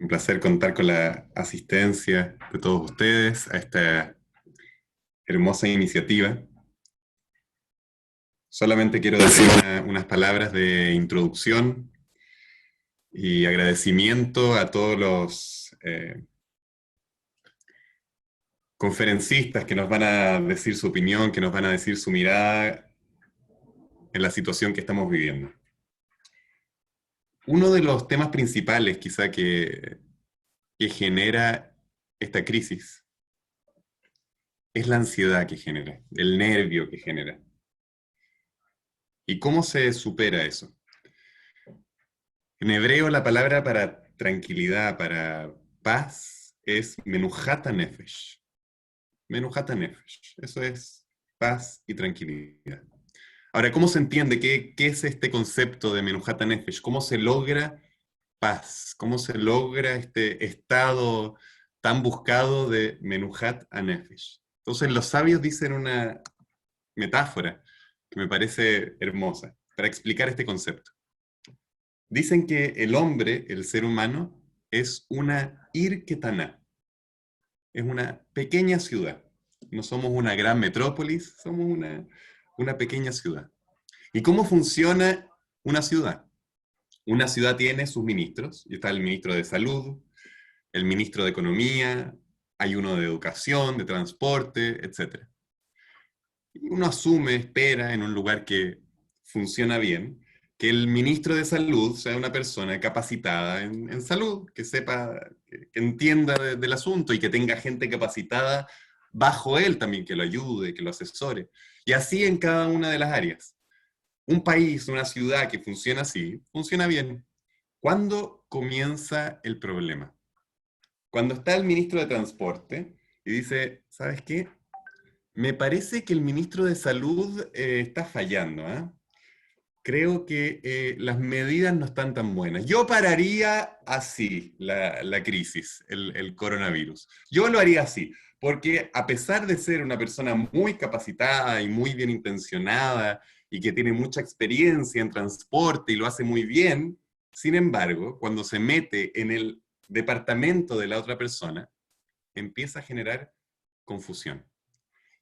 Un placer contar con la asistencia de todos ustedes a esta hermosa iniciativa. Solamente quiero decir unas palabras de introducción y agradecimiento a todos los conferencistas que nos van a decir su opinión, que nos van a decir su mirada en la situación que estamos viviendo. Uno de los temas principales quizá que genera esta crisis es la ansiedad que genera, el nervio que genera. ¿Y cómo se supera eso? En hebreo la palabra para tranquilidad, para paz, es menuhata nefesh. Menuhata nefesh. Eso es paz y tranquilidad. Ahora, ¿cómo se entiende? ¿Qué es este concepto de menuhata nefesh? ¿Cómo se logra paz? ¿Cómo se logra este estado tan buscado de menuhat a nefesh? Entonces los sabios dicen una metáfora que me parece hermosa para explicar este concepto. Dicen que el hombre, el ser humano, es una Irketaná, es una pequeña ciudad. No somos una gran metrópolis, somos una pequeña ciudad. ¿Y cómo funciona una ciudad? Una ciudad tiene sus ministros, y está el ministro de Salud, el ministro de Economía, hay uno de Educación, de Transporte, etc. Y uno asume, espera en un lugar que funciona bien, que el ministro de Salud sea una persona capacitada en salud, que sepa, que entienda del asunto y que tenga gente capacitada bajo él también, que lo ayude, que lo asesore. Y así en cada una de las áreas. Un país, una ciudad que funciona así, funciona bien. ¿Cuándo comienza el problema? Cuando está el ministro de Transporte y dice, ¿sabes qué? Me parece que el ministro de Salud está fallando, ¿eh? Creo que las medidas no están tan buenas. Yo pararía así la crisis, el coronavirus. Yo lo haría así, porque a pesar de ser una persona muy capacitada y muy bien intencionada y que tiene mucha experiencia en transporte y lo hace muy bien, sin embargo, cuando se mete en el departamento de la otra persona, empieza a generar confusión.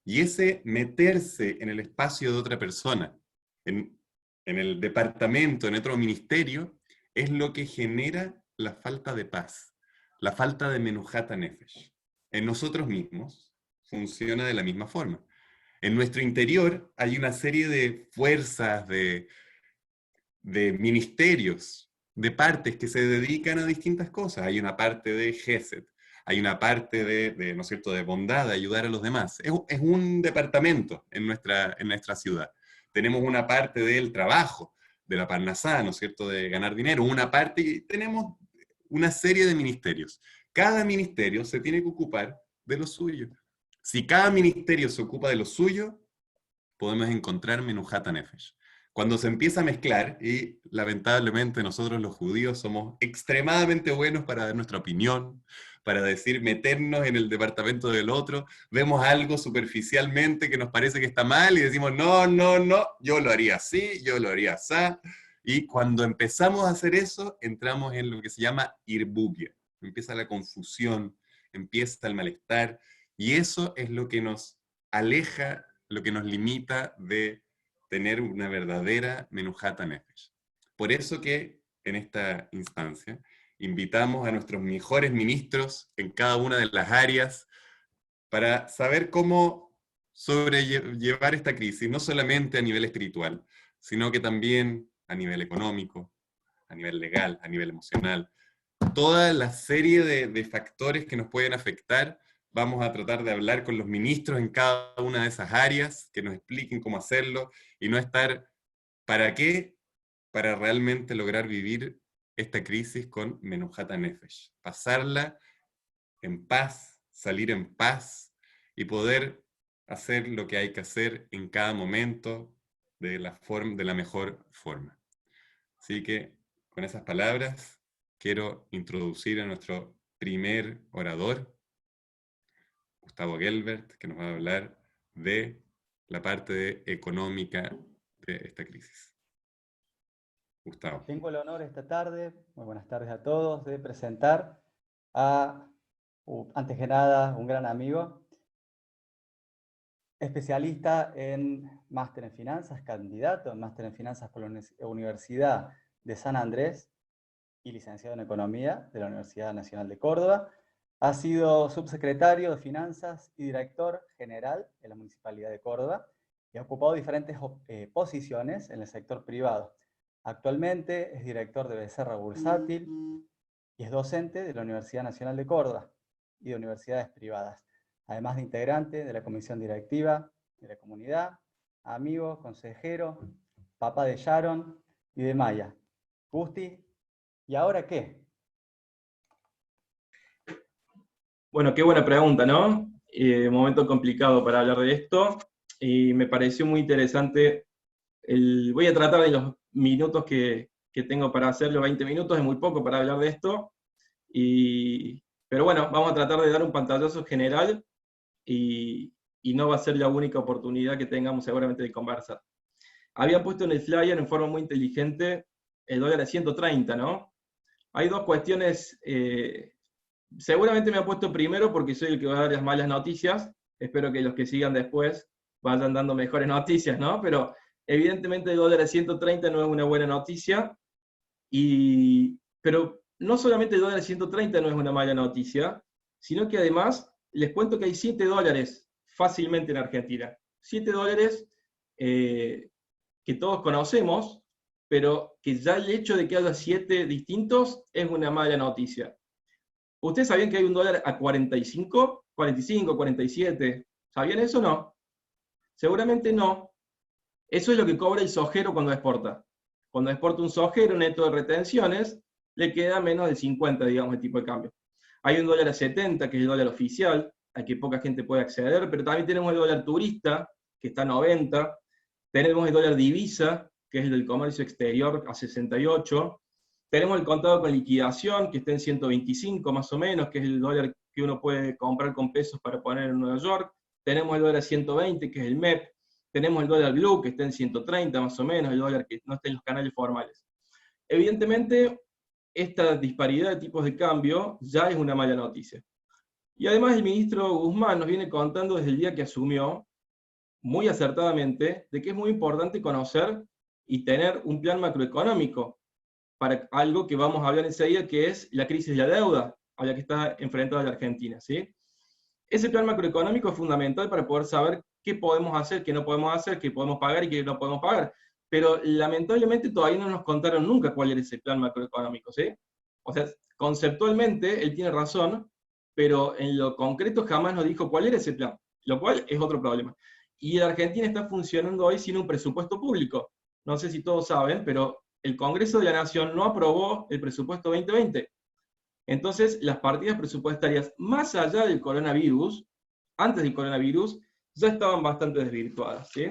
Y ese meterse en el espacio de otra persona, en, en el departamento, en otro ministerio, es lo que genera la falta de paz, la falta de menuhata nefesh. En nosotros mismos funciona de la misma forma. En nuestro interior hay una serie de fuerzas, de ministerios, de partes que se dedican a distintas cosas. Hay una parte de Gesed, hay una parte ¿no es cierto?, de bondad, de ayudar a los demás. Es un departamento en nuestra ciudad. Tenemos una parte del trabajo, de la parnasá, ¿no es cierto?, de ganar dinero, una parte, y tenemos una serie de ministerios. Cada ministerio se tiene que ocupar de lo suyo. Si cada ministerio se ocupa de lo suyo, podemos encontrar Menuhata Nefesh. Cuando se empieza a mezclar, y lamentablemente nosotros los judíos somos extremadamente buenos para dar nuestra opinión, para decir, meternos en el departamento del otro, vemos algo superficialmente que nos parece que está mal y decimos, no, no, no, yo lo haría así, yo lo haría así. Y cuando empezamos a hacer eso, entramos en lo que se llama irbugia. Empieza la confusión, empieza el malestar, y eso es lo que nos aleja, lo que nos limita de tener una verdadera Menuhata Nefesh. Por eso que en esta instancia invitamos a nuestros mejores ministros en cada una de las áreas para saber cómo sobrellevar esta crisis, no solamente a nivel espiritual, sino que también a nivel económico, a nivel legal, a nivel emocional. Toda la serie de factores que nos pueden afectar. Vamos a tratar de hablar con los ministros en cada una de esas áreas, que nos expliquen cómo hacerlo y no estar, ¿para qué? Para realmente lograr vivir esta crisis con Menuhata Nefesh. Pasarla en paz, salir en paz y poder hacer lo que hay que hacer en cada momento de la mejor forma. Así que con esas palabras quiero introducir a nuestro primer orador, Gustavo Gelbert, que nos va a hablar de la parte económica de esta crisis. Gustavo. Tengo el honor esta tarde, muy buenas tardes a todos, de presentar antes que nada, un gran amigo, especialista en máster en finanzas, candidato en máster en finanzas por la Universidad de San Andrés y licenciado en economía de la Universidad Nacional de Córdoba. Ha sido subsecretario de Finanzas y director general en la Municipalidad de Córdoba y ha ocupado diferentes posiciones en el sector privado. Actualmente es director de Becerra Bursátil y es docente de la Universidad Nacional de Córdoba y de universidades privadas, además de integrante de la comisión directiva de la comunidad, amigo, consejero, papá de Sharon y de Maya. Gusti, ¿y ahora qué? Bueno, qué buena pregunta, ¿no? Momento complicado para hablar de esto, y me pareció muy interesante. Voy a tratar de los minutos que tengo para hacerlo, 20 minutos, es muy poco para hablar de esto, pero bueno, vamos a tratar de dar un pantallazo general, y no va a ser la única oportunidad que tengamos seguramente de conversar. Había puesto en el flyer en forma muy inteligente el dólar a 130, ¿no? Hay dos cuestiones. Seguramente me ha puesto primero porque soy el que va a dar las malas noticias. Espero que los que sigan después vayan dando mejores noticias, ¿no? Pero evidentemente el dólar a 130 no es una buena noticia. Pero no solamente el dólar a 130 no es una mala noticia, sino que además les cuento que hay 7 dólares fácilmente en Argentina. 7 dólares que todos conocemos, pero que ya el hecho de que haya 7 distintos es una mala noticia. ¿Ustedes sabían que hay un dólar a 45, 45, 47? ¿Sabían eso o no? Seguramente no. Eso es lo que cobra el sojero cuando exporta. Cuando exporta un sojero neto de retenciones, le queda menos del 50, digamos, el tipo de cambio. Hay un dólar a 70, que es el dólar oficial, al que poca gente puede acceder, pero también tenemos el dólar turista, que está a 90. Tenemos el dólar divisa, que es el del comercio exterior, a 68. Tenemos el contado con liquidación, que está en 125 más o menos, que es el dólar que uno puede comprar con pesos para poner en Nueva York. Tenemos el dólar 120, que es el MEP. Tenemos el dólar blue, que está en 130 más o menos, el dólar que no está en los canales formales. Evidentemente, esta disparidad de tipos de cambio ya es una mala noticia. Y además el ministro Guzmán nos viene contando desde el día que asumió, muy acertadamente, de que es muy importante conocer y tener un plan macroeconómico para algo que vamos a hablar enseguida, que es la crisis de la deuda a la que está enfrentada la Argentina, ¿sí? Ese plan macroeconómico es fundamental para poder saber qué podemos hacer, qué no podemos hacer, qué podemos pagar y qué no podemos pagar. Pero lamentablemente todavía no nos contaron nunca cuál era ese plan macroeconómico, ¿sí? O sea, conceptualmente él tiene razón, pero en lo concreto jamás nos dijo cuál era ese plan, lo cual es otro problema. Y la Argentina está funcionando hoy sin un presupuesto público. No sé si todos saben, pero el Congreso de la Nación no aprobó el presupuesto 2020. Entonces, las partidas presupuestarias, más allá del coronavirus, antes del coronavirus, ya estaban bastante desvirtuadas, ¿sí?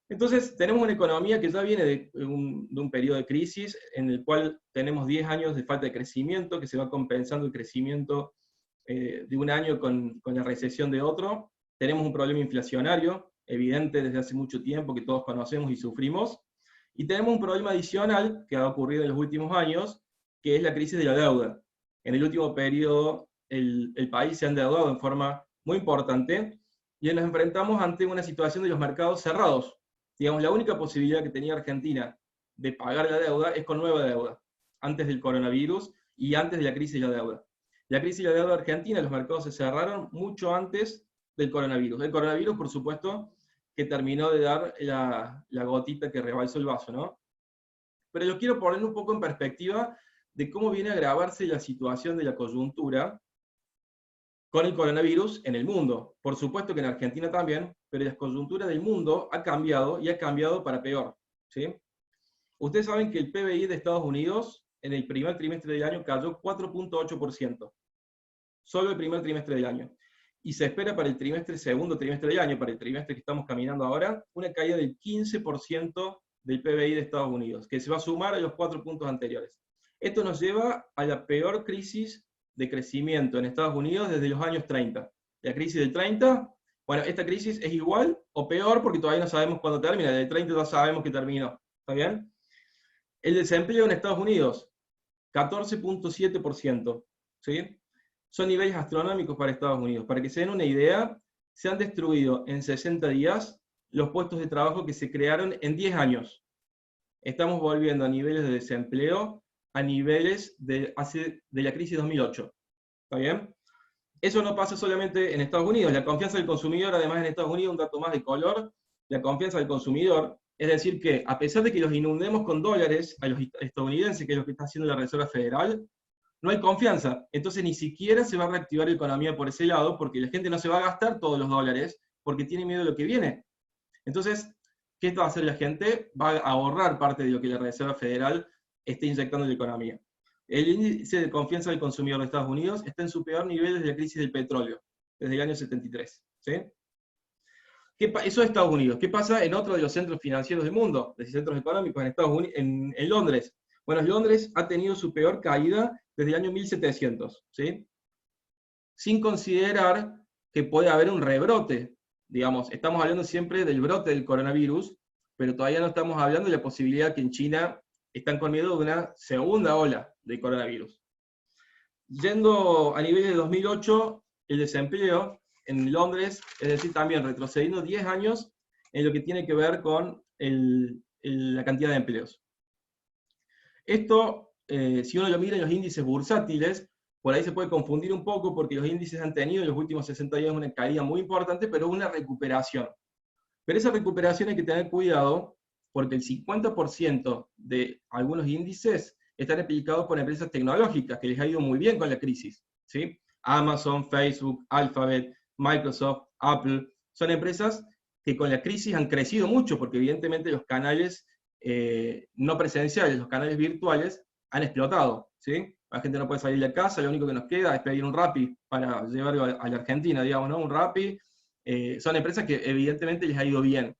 Entonces, tenemos una economía que ya viene de un periodo de crisis, en el cual tenemos 10 años de falta de crecimiento, que se va compensando el crecimiento de un año con la recesión de otro. Tenemos un problema inflacionario, evidente desde hace mucho tiempo, que todos conocemos y sufrimos. Y tenemos un problema adicional que ha ocurrido en los últimos años, que es la crisis de la deuda. En el último periodo, el país se ha endeudado en forma muy importante, y nos enfrentamos ante una situación de los mercados cerrados. Digamos, la única posibilidad que tenía Argentina de pagar la deuda es con nueva deuda, antes del coronavirus y antes de la crisis de la deuda. La crisis de la deuda argentina, los mercados se cerraron mucho antes del coronavirus. El coronavirus, por supuesto, que terminó de dar la gotita que rebalsó el vaso, ¿no? Pero yo quiero poner un poco en perspectiva de cómo viene a agravarse la situación de la coyuntura con el coronavirus en el mundo. Por supuesto que en Argentina también, pero la coyuntura del mundo ha cambiado, y ha cambiado para peor, ¿sí? Ustedes saben que el PBI de Estados Unidos en el primer trimestre del año cayó 4.8%. Solo el primer trimestre del año. Y se espera para el segundo trimestre del año, para el trimestre que estamos caminando ahora, una caída del 15% del PBI de Estados Unidos, que se va a sumar a los 4 puntos anteriores. Esto nos lleva a la peor crisis de crecimiento en Estados Unidos desde los años 30. La crisis del 30, bueno, esta crisis es igual o peor porque todavía no sabemos cuándo termina. Del 30 ya sabemos que terminó. ¿Está bien? El desempleo en Estados Unidos, 14.7%. ¿sí? Son niveles astronómicos para Estados Unidos. Para que se den una idea, se han destruido en 60 días los puestos de trabajo que se crearon en 10 años. Estamos volviendo a niveles de desempleo a niveles de la crisis 2008. ¿Está bien? Eso no pasa solamente en Estados Unidos. La confianza del consumidor, además en Estados Unidos, un dato más de color, la confianza del consumidor, es decir que a pesar de que los inundemos con dólares a los estadounidenses, que es lo que está haciendo la Reserva Federal, no hay confianza. Entonces ni siquiera se va a reactivar la economía por ese lado, porque la gente no se va a gastar todos los dólares, porque tiene miedo de lo que viene. Entonces, ¿qué va a hacer la gente? Va a ahorrar parte de lo que la Reserva Federal esté inyectando en la economía. El índice de confianza del consumidor de Estados Unidos está en su peor nivel desde la crisis del petróleo, desde el año 73. ¿Sí? Eso es Estados Unidos. ¿Qué pasa en otro de los centros financieros del mundo, de centros económicos en Estados Unidos, en Londres? Bueno, Londres ha tenido su peor caída desde el año 1700, ¿sí? Sin considerar que puede haber un rebrote. Digamos, estamos hablando siempre del brote del coronavirus, pero todavía no estamos hablando de la posibilidad que en China están con miedo de una segunda ola de coronavirus. Yendo a niveles de 2008, el desempleo en Londres, es decir, también retrocediendo 10 años en lo que tiene que ver con la cantidad de empleos. Esto, si uno lo mira en los índices bursátiles, por ahí se puede confundir un poco porque los índices han tenido en los últimos 60 días una caída muy importante, pero una recuperación. Pero esa recuperación hay que tener cuidado porque el 50% de algunos índices están aplicados por empresas tecnológicas que les ha ido muy bien con la crisis, ¿sí? Amazon, Facebook, Alphabet, Microsoft, Apple, son empresas que con la crisis han crecido mucho porque evidentemente los canales no presenciales, los canales virtuales han explotado, ¿sí? La gente no puede salir de casa, lo único que nos queda es pedir un Rappi para llevarlo a la Argentina, digamos, ¿no? Un Rappi. Son empresas que evidentemente les ha ido bien.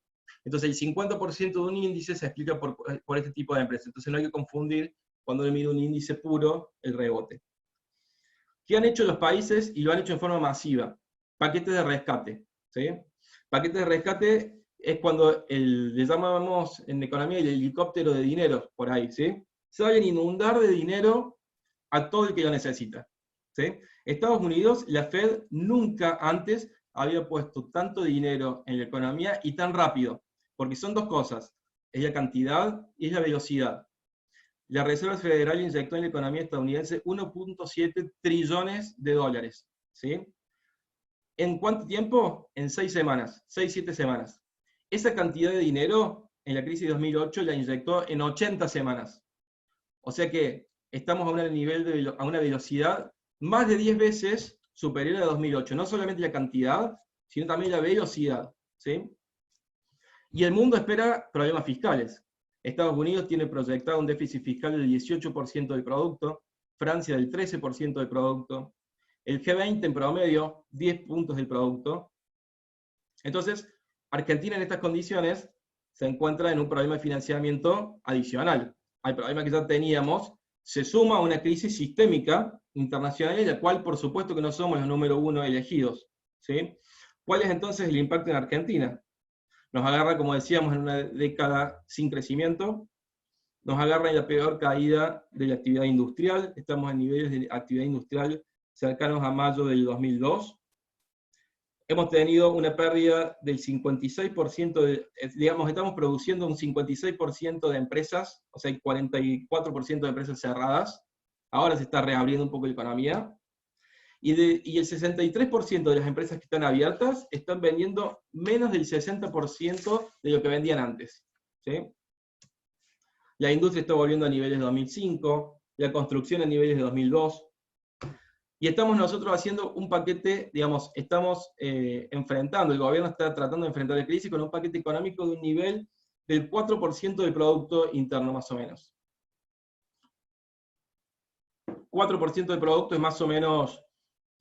Entonces el 50% de un índice se explica por este tipo de empresas. Entonces no hay que confundir cuando uno mira un índice puro el rebote. ¿Qué han hecho los países? Y lo han hecho en forma masiva. Paquetes de rescate, ¿sí? Paquetes de rescate es cuando le llamamos en economía el helicóptero de dinero, por ahí, ¿sí? Se van a inundar de dinero a todo el que lo necesita, ¿sí? Estados Unidos, la Fed nunca antes había puesto tanto dinero en la economía y tan rápido, porque son dos cosas, es la cantidad y es la velocidad. La Reserva Federal inyectó en la economía estadounidense 1.7 trillones de dólares, ¿sí? ¿En cuánto tiempo? En 6 semanas, 6-7 semanas. Esa cantidad de dinero en la crisis de 2008 la inyectó en 80 semanas. O sea que estamos a una velocidad más de 10 veces superior a 2008. No solamente la cantidad, sino también la velocidad, ¿sí? Y el mundo espera problemas fiscales. Estados Unidos tiene proyectado un déficit fiscal del 18% del producto, Francia del 13% del producto, el G20 en promedio 10 puntos del producto. Entonces, Argentina en estas condiciones se encuentra en un problema de financiamiento adicional al problema que ya teníamos, se suma a una crisis sistémica internacional en la cual por supuesto que no somos los número uno elegidos, ¿sí? ¿Cuál es entonces el impacto en Argentina? Nos agarra, como decíamos, en una década sin crecimiento, nos agarra en la peor caída de la actividad industrial, estamos en niveles de actividad industrial cercanos a mayo del 2002, hemos tenido una pérdida del 56%, digamos, estamos produciendo un 56% de empresas, o sea, hay 44% de empresas cerradas, ahora se está reabriendo un poco la economía, y el 63% de las empresas que están abiertas están vendiendo menos del 60% de lo que vendían antes, ¿sí? La industria está volviendo a niveles de 2005, la construcción a niveles de 2002, y estamos nosotros haciendo un paquete, digamos, estamos enfrentando, el gobierno está tratando de enfrentar la crisis con un paquete económico de un nivel del 4% del Producto Interno, más o menos. 4% del producto es más o menos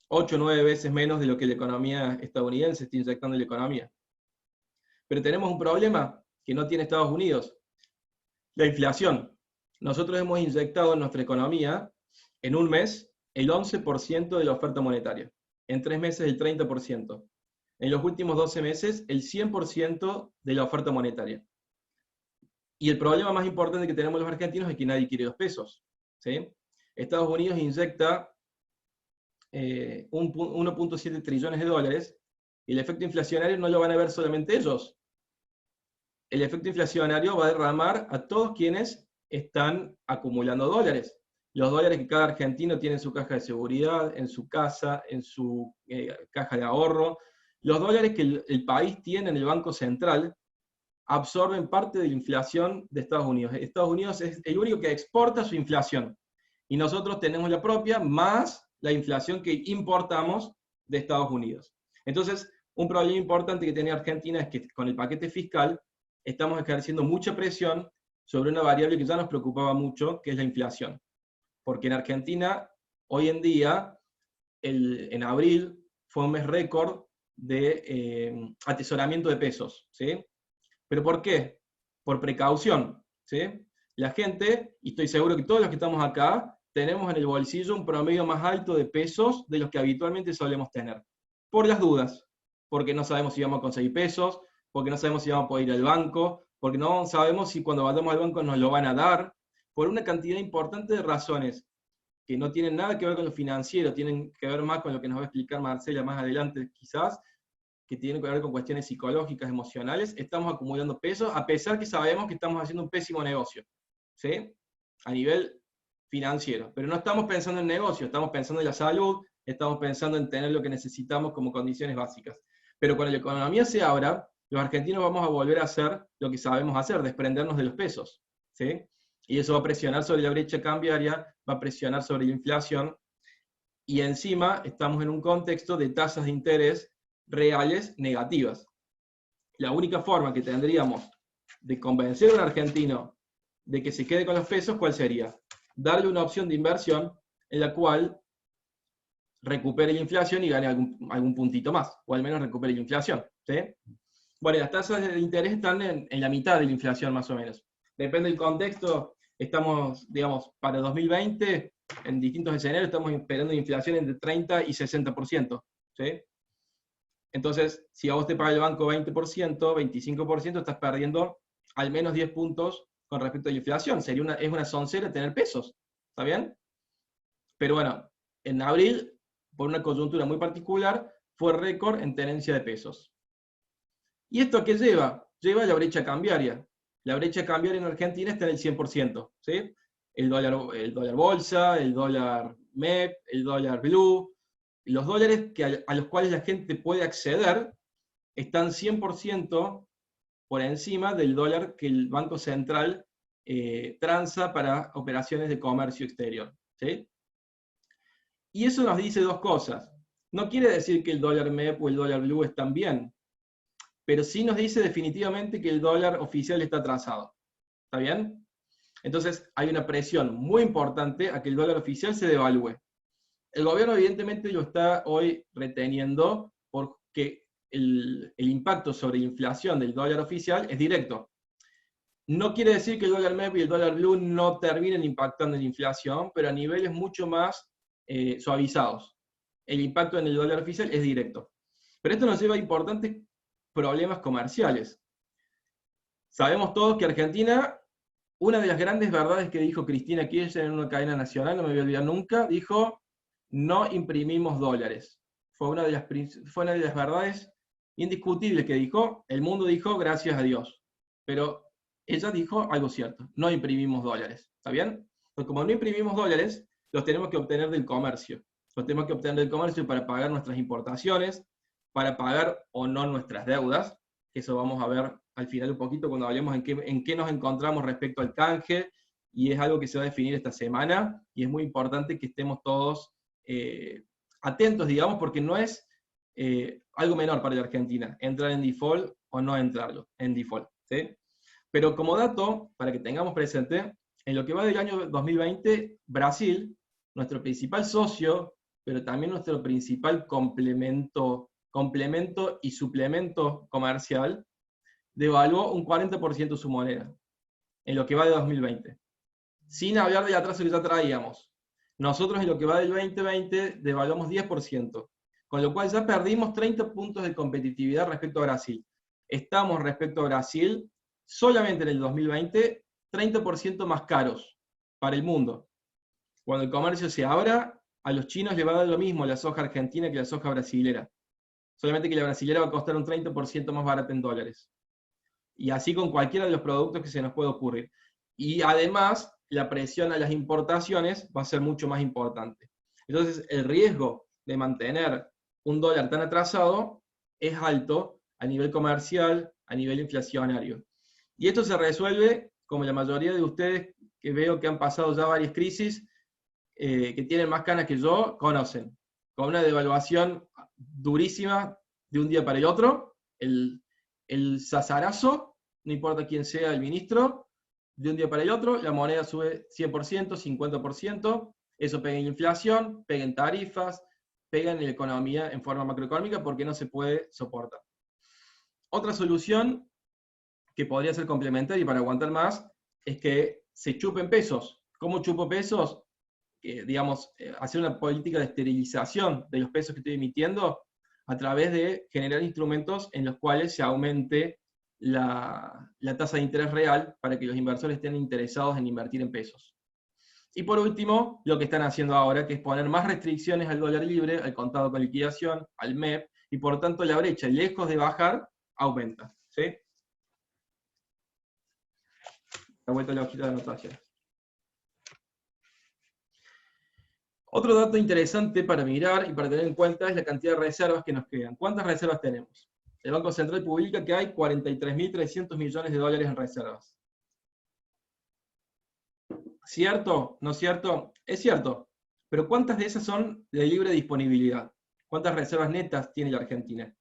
8 o 9 veces menos de lo que la economía estadounidense está inyectando en la economía. Pero tenemos un problema que no tiene Estados Unidos, la inflación. Nosotros hemos inyectado en nuestra economía, en un mes, el 11% de la oferta monetaria. En 3 meses el 30%. En los últimos 12 meses el 100% de la oferta monetaria. Y el problema más importante que tenemos los argentinos es que nadie quiere los pesos, ¿sí? Estados Unidos inyecta 1.7 trillones de dólares, y el efecto inflacionario no lo van a ver solamente ellos. El efecto inflacionario va a derramar a todos quienes están acumulando dólares. Los dólares que cada argentino tiene en su caja de seguridad, en su casa, en su caja de ahorro, los dólares que el país tiene en el Banco Central, absorben parte de la inflación de Estados Unidos. Estados Unidos es el único que exporta su inflación. Y nosotros tenemos la propia, más la inflación que importamos de Estados Unidos. Entonces, un problema importante que tiene Argentina es que con el paquete fiscal estamos ejerciendo mucha presión sobre una variable que ya nos preocupaba mucho, que es la inflación. Porque en Argentina, hoy en día, en abril, fue un mes récord de atesoramiento de pesos, ¿sí? ¿Pero por qué? Por precaución, ¿sí? La gente, y estoy seguro que todos los que estamos acá, tenemos en el bolsillo un promedio más alto de pesos de los que habitualmente solemos tener. Por las dudas, porque no sabemos si vamos a conseguir pesos, porque no sabemos si vamos a poder ir al banco, porque no sabemos si cuando vayamos al banco nos lo van a dar, por una cantidad importante de razones que no tienen nada que ver con lo financiero, tienen que ver más con lo que nos va a explicar Marcela más adelante quizás, que tienen que ver con cuestiones psicológicas, emocionales, estamos acumulando pesos, a pesar que sabemos que estamos haciendo un pésimo negocio, ¿sí? A nivel financiero. Pero no estamos pensando en negocio, estamos pensando en la salud, estamos pensando en tener lo que necesitamos como condiciones básicas. Pero cuando la economía se abra, los argentinos vamos a volver a hacer lo que sabemos hacer, desprendernos de los pesos, ¿sí? Y eso va a presionar sobre la brecha cambiaria, va a presionar sobre la inflación, y encima estamos en un contexto de tasas de interés reales negativas. La única forma que tendríamos de convencer a un argentino de que se quede con los pesos, ¿cuál sería? Darle una opción de inversión en la cual recupere la inflación y gane algún puntito más, o al menos recupere la inflación, ¿sí? Bueno, las tasas de interés están en la mitad de la inflación más o menos. Depende del contexto, estamos, digamos, para 2020, en distintos escenarios, estamos esperando inflación entre 30 y 60%, ¿sí? Entonces, si a vos te paga el banco 20%, 25%, estás perdiendo al menos 10 puntos con respecto a la inflación. Es una soncera tener pesos, ¿está bien? Pero bueno, en abril, por una coyuntura muy particular, fue récord en tenencia de pesos. ¿Y esto qué lleva? Lleva a la brecha cambiaria. La brecha cambiaria en Argentina está en el 100%, ¿sí? El dólar bolsa, el dólar MEP, el dólar blue, los dólares a los cuales la gente puede acceder están 100% por encima del dólar que el Banco Central transa para operaciones de comercio exterior, ¿sí? Y eso nos dice dos cosas. No quiere decir que el dólar MEP o el dólar blue están bien, pero sí nos dice definitivamente que el dólar oficial está atrasado. ¿Está bien? Entonces hay una presión muy importante a que el dólar oficial se devalúe. El gobierno evidentemente lo está hoy reteniendo porque el impacto sobre la inflación del dólar oficial es directo. No quiere decir que el dólar MEP y el dólar blue no terminen impactando en la inflación, pero a niveles mucho más suavizados. El impacto en el dólar oficial es directo. Pero esto nos lleva a importantes problemas comerciales. Sabemos todos que Argentina, una de las grandes verdades que dijo Cristina Kirchner en una cadena nacional, no me voy a olvidar nunca, dijo: no imprimimos dólares. Fue una de las verdades indiscutibles que dijo. El mundo dijo gracias a Dios. Pero ella dijo algo cierto: no imprimimos dólares. ¿Está bien? Entonces, como no imprimimos dólares, los tenemos que obtener del comercio. Los tenemos que obtener del comercio para pagar nuestras importaciones, para pagar o no nuestras deudas, que eso vamos a ver al final un poquito cuando hablemos en qué nos encontramos respecto al canje, y es algo que se va a definir esta semana, y es muy importante que estemos todos atentos, digamos, porque no es algo menor para la Argentina, entrar en default o no entrarlo en default, ¿sí? Pero como dato, para que tengamos presente, en lo que va del año 2020, Brasil, nuestro principal socio, pero también nuestro principal complemento y suplemento comercial, devaluó un 40% su moneda, en lo que va de 2020. Sin hablar del atraso que ya traíamos. Nosotros en lo que va del 2020 devaluamos 10%, con lo cual ya perdimos 30 puntos de competitividad respecto a Brasil. Estamos respecto a Brasil, solamente en el 2020, 30% más caros para el mundo. Cuando el comercio se abra, a los chinos le va a dar lo mismo la soja argentina que la soja brasilera. Solamente que la brasilera va a costar un 30% más barata en dólares. Y así con cualquiera de los productos que se nos pueda ocurrir. Y además, la presión a las importaciones va a ser mucho más importante. Entonces, el riesgo de mantener un dólar tan atrasado es alto a nivel comercial, a nivel inflacionario. Y esto se resuelve, como la mayoría de ustedes que veo que han pasado ya varias crisis, que tienen más canas que yo, conocen. Con una devaluación durísima de un día para el otro, el zazarazo, no importa quién sea el ministro, de un día para el otro, la moneda sube 100%, 50%, eso pega en la inflación, pega en tarifas, pega en la economía en forma macroeconómica porque no se puede soportar. Otra solución que podría ser complementaria y para aguantar más, es que se chupen pesos. ¿Cómo chupo pesos? Digamos, hacer una política de esterilización de los pesos que estoy emitiendo a través de generar instrumentos en los cuales se aumente la tasa de interés real para que los inversores estén interesados en invertir en pesos. Y por último, lo que están haciendo ahora, que es poner más restricciones al dólar libre, al contado con liquidación, al MEP, y por tanto la brecha, lejos de bajar, aumenta. ¿Sí? La vuelta a la hojita de anotaciones. Otro dato interesante para mirar y para tener en cuenta es la cantidad de reservas que nos quedan. ¿Cuántas reservas tenemos? El Banco Central publica que hay 43.300 millones de dólares en reservas. ¿Cierto? ¿No es cierto? Es cierto. Pero ¿cuántas de esas son de libre disponibilidad? ¿Cuántas reservas netas tiene la Argentina?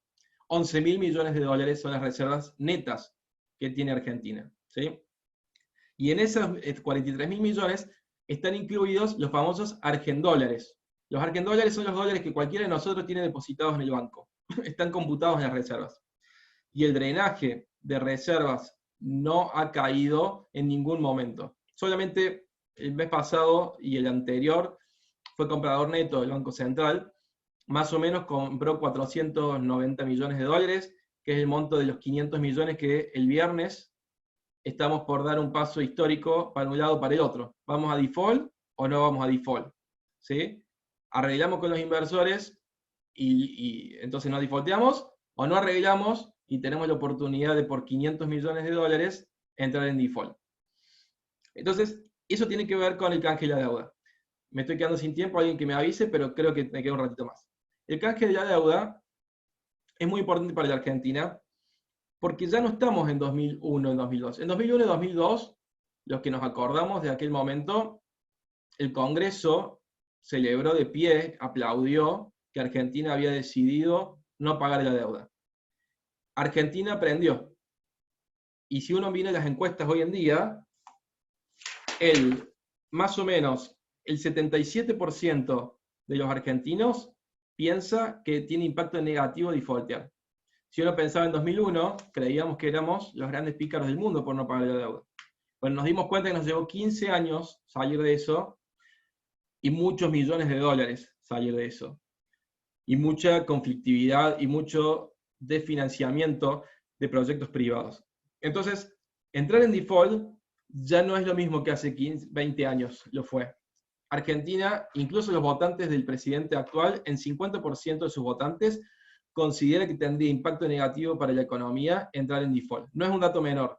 11.000 millones de dólares son las reservas netas que tiene Argentina. ¿Sí? Y en esos 43.000 millones están incluidos los famosos argendólares. Los argendólares son los dólares que cualquiera de nosotros tiene depositados en el banco. Están computados en las reservas. Y el drenaje de reservas no ha caído en ningún momento. Solamente el mes pasado y el anterior fue comprador neto del Banco Central. Más o menos compró 490 millones de dólares, que es el monto de los 500 millones que el viernes estamos por dar un paso histórico para un lado o para el otro. ¿Vamos a default o no vamos a default? ¿Sí? ¿Arreglamos con los inversores y entonces no defaulteamos? ¿O no arreglamos y tenemos la oportunidad de por 500 millones de dólares entrar en default? Entonces, eso tiene que ver con el canje de la deuda. Me estoy quedando sin tiempo, alguien que me avise, pero creo que me queda un ratito más. El canje de la deuda es muy importante para la Argentina, porque ya no estamos en 2001, en 2002. En 2001 y 2002, los que nos acordamos de aquel momento, el Congreso celebró de pie, aplaudió que Argentina había decidido no pagar la deuda. Argentina aprendió. Y si uno mira las encuestas hoy en día, más o menos el 77% de los argentinos piensa que tiene impacto negativo defaultear. Si uno pensaba en 2001, creíamos que éramos los grandes pícaros del mundo por no pagar la deuda. Bueno, nos dimos cuenta que nos llevó 15 años salir de eso, y muchos millones de dólares salir de eso. Y mucha conflictividad y mucho desfinanciamiento de proyectos privados. Entonces, entrar en default ya no es lo mismo que hace 15, 20 años lo fue. Argentina, incluso los votantes del presidente actual, en 50% de sus votantes, considera que tendría impacto negativo para la economía entrar en default. No es un dato menor.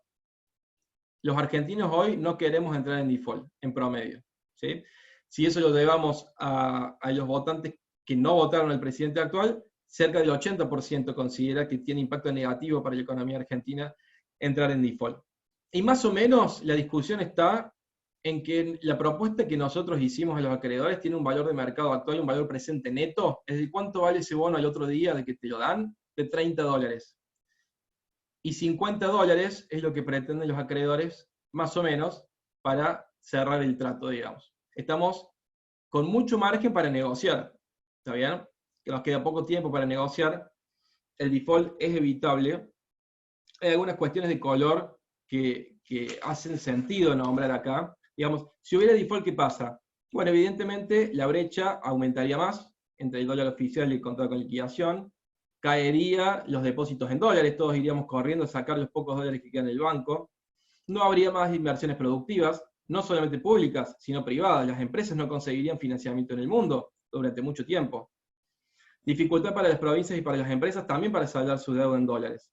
Los argentinos hoy no queremos entrar en default, en promedio. ¿Sí? Si eso lo llevamos a los votantes que no votaron al presidente actual, cerca del 80% considera que tiene impacto negativo para la economía argentina entrar en default. Y más o menos la discusión está en que la propuesta que nosotros hicimos a los acreedores tiene un valor de mercado actual, un valor presente neto, es decir, ¿cuánto vale ese bono al otro día de que te lo dan? De 30 dólares. Y 50 dólares es lo que pretenden los acreedores, más o menos, para cerrar el trato, digamos. Estamos con mucho margen para negociar, ¿está bien? Que nos queda poco tiempo para negociar, el default es evitable. Hay algunas cuestiones de color que hacen sentido nombrar acá. Digamos, si hubiera default, ¿qué pasa? Bueno, evidentemente la brecha aumentaría más entre el dólar oficial y el contado con liquidación, caería los depósitos en dólares, todos iríamos corriendo a sacar los pocos dólares que quedan en el banco, no habría más inversiones productivas, no solamente públicas, sino privadas, las empresas no conseguirían financiamiento en el mundo, durante mucho tiempo. Dificultad para las provincias y para las empresas también para saldar su deuda en dólares.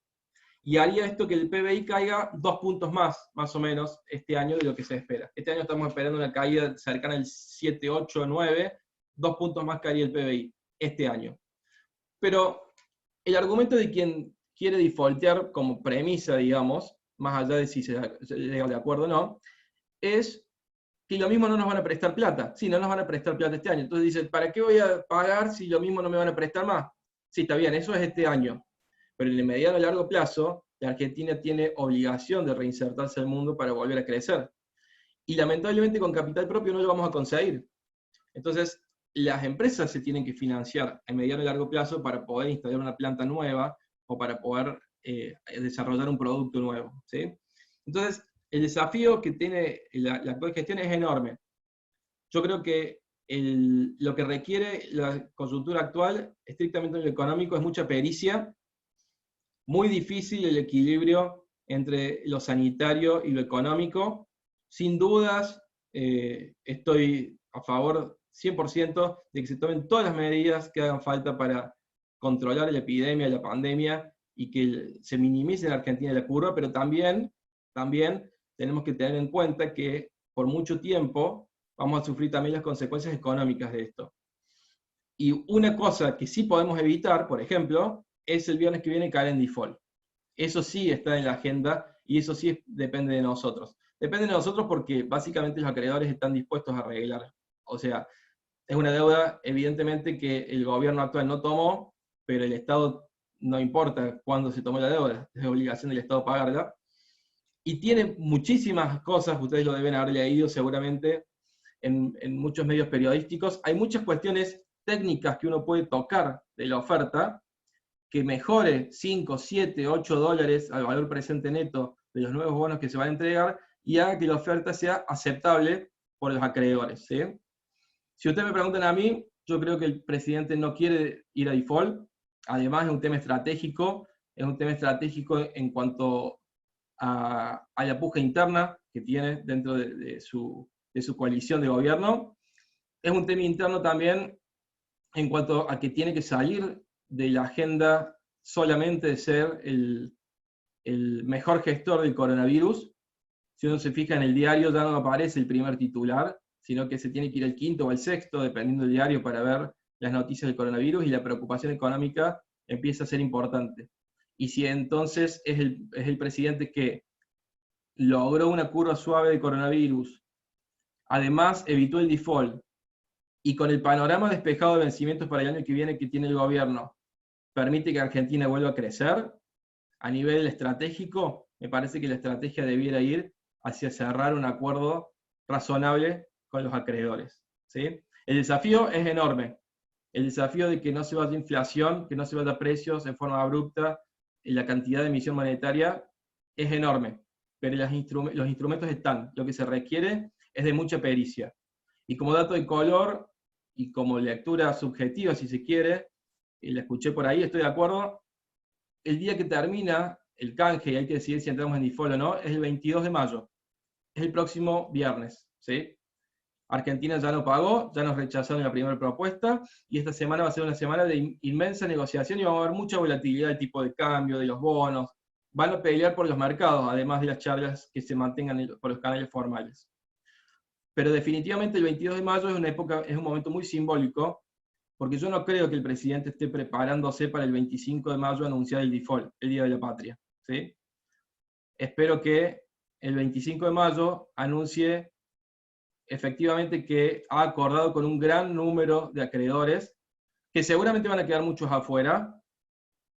Y haría esto que el PBI caiga 2 puntos más o menos, este año de lo que se espera. Este año estamos esperando una caída cercana al 7, 8, 9, 2 puntos más caería el PBI este año. Pero el argumento de quien quiere defaultear como premisa, digamos, más allá de si se llega de acuerdo o no, es que lo mismo no nos van a prestar plata. Sí, no nos van a prestar plata este año. Entonces dicen, ¿para qué voy a pagar si lo mismo no me van a prestar más? Sí, está bien, eso es este año. Pero en el mediano y largo plazo, la Argentina tiene obligación de reinsertarse al mundo para volver a crecer. Y lamentablemente con capital propio no lo vamos a conseguir. Entonces, las empresas se tienen que financiar a mediano y largo plazo para poder instalar una planta nueva o para poder desarrollar un producto nuevo, ¿sí? Entonces, el desafío que tiene la actual gestión es enorme. Yo creo que lo que requiere la coyuntura actual, estrictamente en lo económico, es mucha pericia, muy difícil el equilibrio entre lo sanitario y lo económico. Sin dudas, estoy a favor 100% de que se tomen todas las medidas que hagan falta para controlar la epidemia, la pandemia, y que se minimice en Argentina la curva, pero también tenemos que tener en cuenta que por mucho tiempo vamos a sufrir también las consecuencias económicas de esto. Y una cosa que sí podemos evitar, por ejemplo, es el viernes que viene caer en default. Eso sí está en la agenda y eso sí depende de nosotros. Depende de nosotros porque básicamente los acreedores están dispuestos a arreglar. O sea, es una deuda evidentemente que el gobierno actual no tomó, pero el Estado no importa cuándo se tomó la deuda, es obligación del Estado pagarla. Y tiene muchísimas cosas, ustedes lo deben haber leído seguramente en muchos medios periodísticos. Hay muchas cuestiones técnicas que uno puede tocar de la oferta, que mejore 5, 7, 8 dólares al valor presente neto de los nuevos bonos que se van a entregar y haga que la oferta sea aceptable por los acreedores, ¿sí? Si ustedes me preguntan a mí, yo creo que el presidente no quiere ir a default. Además es un tema estratégico en cuanto a la puja interna que tiene dentro de su coalición de gobierno. Es un tema interno también en cuanto a que tiene que salir de la agenda solamente de ser el mejor gestor del coronavirus. Si uno se fija en el diario, ya no aparece el primer titular, sino que se tiene que ir al quinto o al sexto, dependiendo del diario, para ver las noticias del coronavirus, y la preocupación económica empieza a ser importante. Y si entonces es el presidente que logró una curva suave de coronavirus, además evitó el default, y con el panorama despejado de vencimientos para el año que viene que tiene el gobierno, permite que Argentina vuelva a crecer, a nivel estratégico, me parece que la estrategia debiera ir hacia cerrar un acuerdo razonable con los acreedores, ¿sí? El desafío es enorme. El desafío de que no se vaya inflación, que no se vaya precios en forma abrupta, y la cantidad de emisión monetaria es enorme. Pero los instrumentos están. Lo que se requiere es de mucha pericia. Y como dato de color, y como lectura subjetiva, si se quiere, y la escuché por ahí, estoy de acuerdo, el día que termina el canje, y hay que decidir si entramos en default o no, es el 22 de mayo. Es el próximo viernes, ¿sí? Argentina ya no pagó, ya nos rechazaron la primera propuesta, y esta semana va a ser una semana de inmensa negociación y vamos a ver mucha volatilidad del tipo de cambio, de los bonos. Van a pelear por los mercados, además de las charlas que se mantengan por los canales formales. Pero definitivamente el 22 de mayo es un momento muy simbólico, porque yo no creo que el presidente esté preparándose para el 25 de mayo anunciar el default, el Día de la Patria, ¿sí? Espero que el 25 de mayo anuncie efectivamente que ha acordado con un gran número de acreedores, que seguramente van a quedar muchos afuera.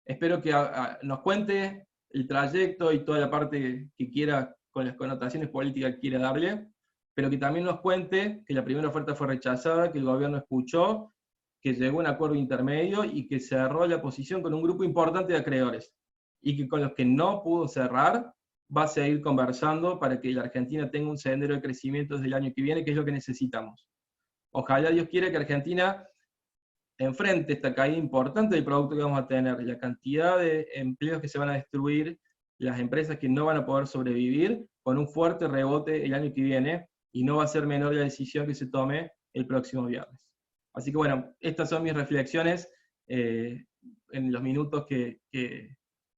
Espero que nos cuente el trayecto y toda la parte que quiera, con las connotaciones políticas que quiera darle, pero que también nos cuente que la primera oferta fue rechazada, que el gobierno escuchó, que llegó a un acuerdo intermedio y que cerró la posición con un grupo importante de acreedores, y que con los que no pudo cerrar va a seguir conversando para que la Argentina tenga un sendero de crecimiento desde el año que viene, que es lo que necesitamos. Ojalá Dios quiera que Argentina enfrente esta caída importante del producto que vamos a tener, la cantidad de empleos que se van a destruir, las empresas que no van a poder sobrevivir, con un fuerte rebote el año que viene, y no va a ser menor la decisión que se tome el próximo viernes. Así que bueno, estas son mis reflexiones en los minutos que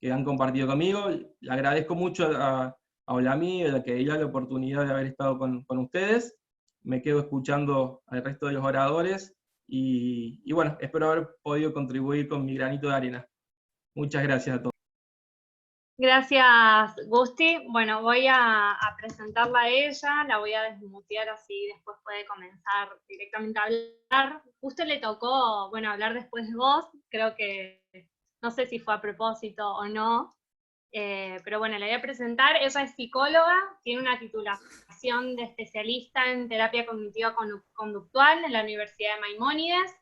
han compartido conmigo. Le agradezco mucho a Olami, a la que di la oportunidad de haber estado con ustedes. Me quedo escuchando al resto de los oradores y bueno, espero haber podido contribuir con mi granito de arena. Muchas gracias a todos. Gracias, Gusti. Bueno, voy a presentarla a ella, la voy a desmutear así después puede comenzar directamente a hablar. Justo le tocó, bueno, hablar después de vos, creo que, no sé si fue a propósito o no, pero bueno, la voy a presentar. Ella es psicóloga, tiene una titulación de especialista en terapia cognitiva conductual en la Universidad de Maimónides,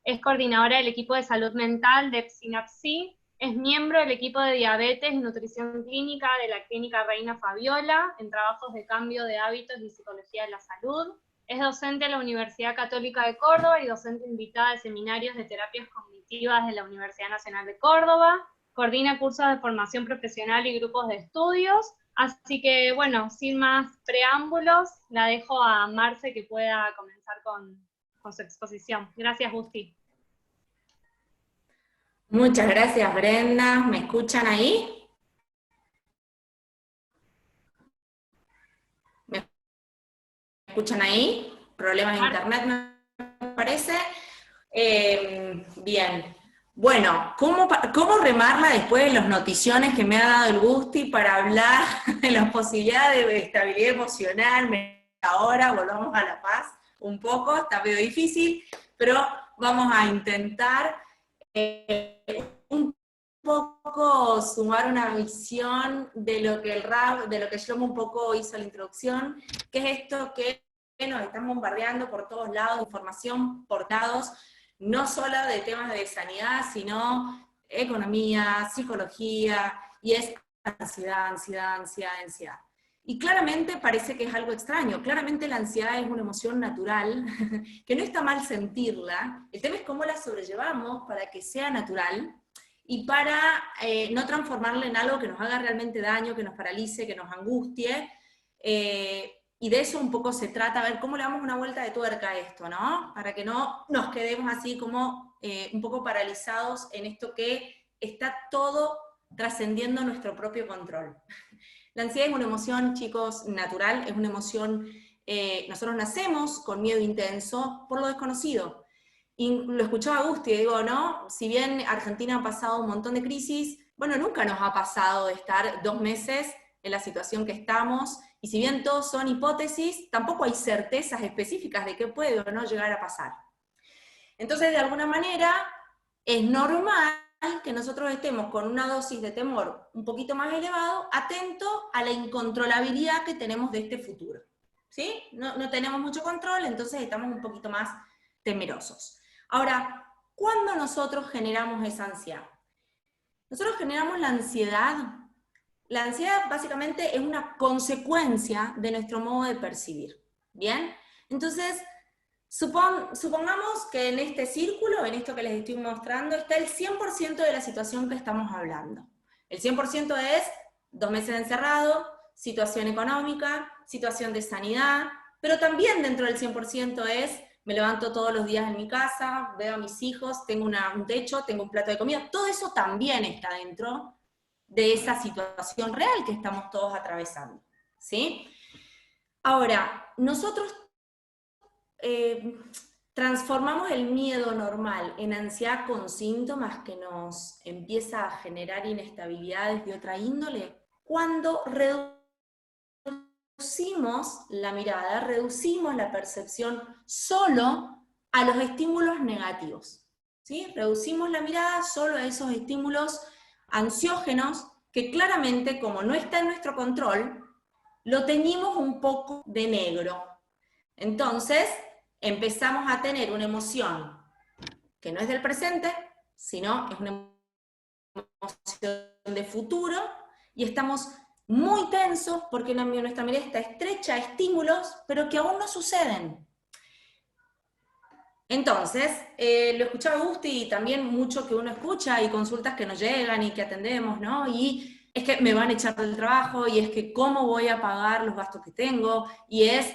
es coordinadora del equipo de salud mental de PSYNAPSI, es miembro del equipo de diabetes y nutrición clínica de la Clínica Reina Fabiola, en trabajos de cambio de hábitos y psicología de la salud. Es docente de la Universidad Católica de Córdoba y docente invitada de seminarios de terapias cognitivas de la Universidad Nacional de Córdoba. Coordina cursos de formación profesional y grupos de estudios. Así que, bueno, sin más preámbulos, la dejo a Marce que pueda comenzar con su exposición. Gracias, Gusti. Muchas gracias, Brenda. ¿Me escuchan ahí? ¿Me escuchan ahí? Problemas de internet, me parece. Bien. Bueno, ¿cómo remarla después de las noticiones que me ha dado el Gusti para hablar de las posibilidades de estabilidad emocional? Ahora volvamos a la paz un poco, está medio difícil, pero vamos a intentar un poco sumar una visión de lo que el RAB, de lo que Shlomo un poco hizo la introducción, que es esto que nos están bombardeando por todos lados, información por lados, no solo de temas de sanidad, sino economía, psicología, y es ansiedad. Y claramente parece que es algo extraño, claramente la ansiedad es una emoción natural, que no está mal sentirla, el tema es cómo la sobrellevamos para que sea natural, y para no transformarla en algo que nos haga realmente daño, que nos paralice, que nos angustie, y de eso un poco se trata, a ver cómo le damos una vuelta de tuerca a esto, ¿no? Para que no nos quedemos así como un poco paralizados en esto que está todo trascendiendo nuestro propio control. La ansiedad es una emoción, chicos, natural, es una emoción, nosotros nacemos con miedo intenso por lo desconocido. Y lo escuchaba Gusti, digo, ¿no? Si bien Argentina ha pasado un montón de crisis, bueno, nunca nos ha pasado de estar 2 meses en la situación que estamos, y si bien todos son hipótesis, tampoco hay certezas específicas de qué puede o no llegar a pasar. Entonces, de alguna manera, es normal que nosotros estemos con una dosis de temor un poquito más elevado, atento a la incontrolabilidad que tenemos de este futuro. ¿Sí? No tenemos mucho control, entonces estamos un poquito más temerosos. Ahora, ¿cuándo nosotros generamos esa ansiedad? Nosotros generamos la ansiedad. La ansiedad básicamente es una consecuencia de nuestro modo de percibir. ¿Bien? Entonces, supongamos que en este círculo, en esto que les estoy mostrando, está el 100% de la situación que estamos hablando. El 100% es 2 meses encerrado, situación económica, situación de sanidad, pero también dentro del 100% es, me levanto todos los días en mi casa, veo a mis hijos, tengo un techo, tengo un plato de comida, todo eso también está dentro de esa situación real que estamos todos atravesando. ¿Sí? Ahora, nosotros transformamos el miedo normal en ansiedad con síntomas que nos empieza a generar inestabilidades de otra índole, cuando reducimos la mirada, reducimos la percepción solo a los estímulos negativos. ¿Sí? Reducimos la mirada solo a esos estímulos ansiógenos que claramente, como no está en nuestro control, lo teñimos un poco de negro. Entonces, empezamos a tener una emoción que no es del presente, sino es una emoción de futuro, y estamos muy tensos porque nuestra mirada está estrecha a estímulos, pero que aún no suceden. Entonces, lo escuchaba Gusti, y también mucho que uno escucha, y consultas que nos llegan y que atendemos, ¿no? Y es que me van a echar del trabajo, y es que cómo voy a pagar los gastos que tengo, y es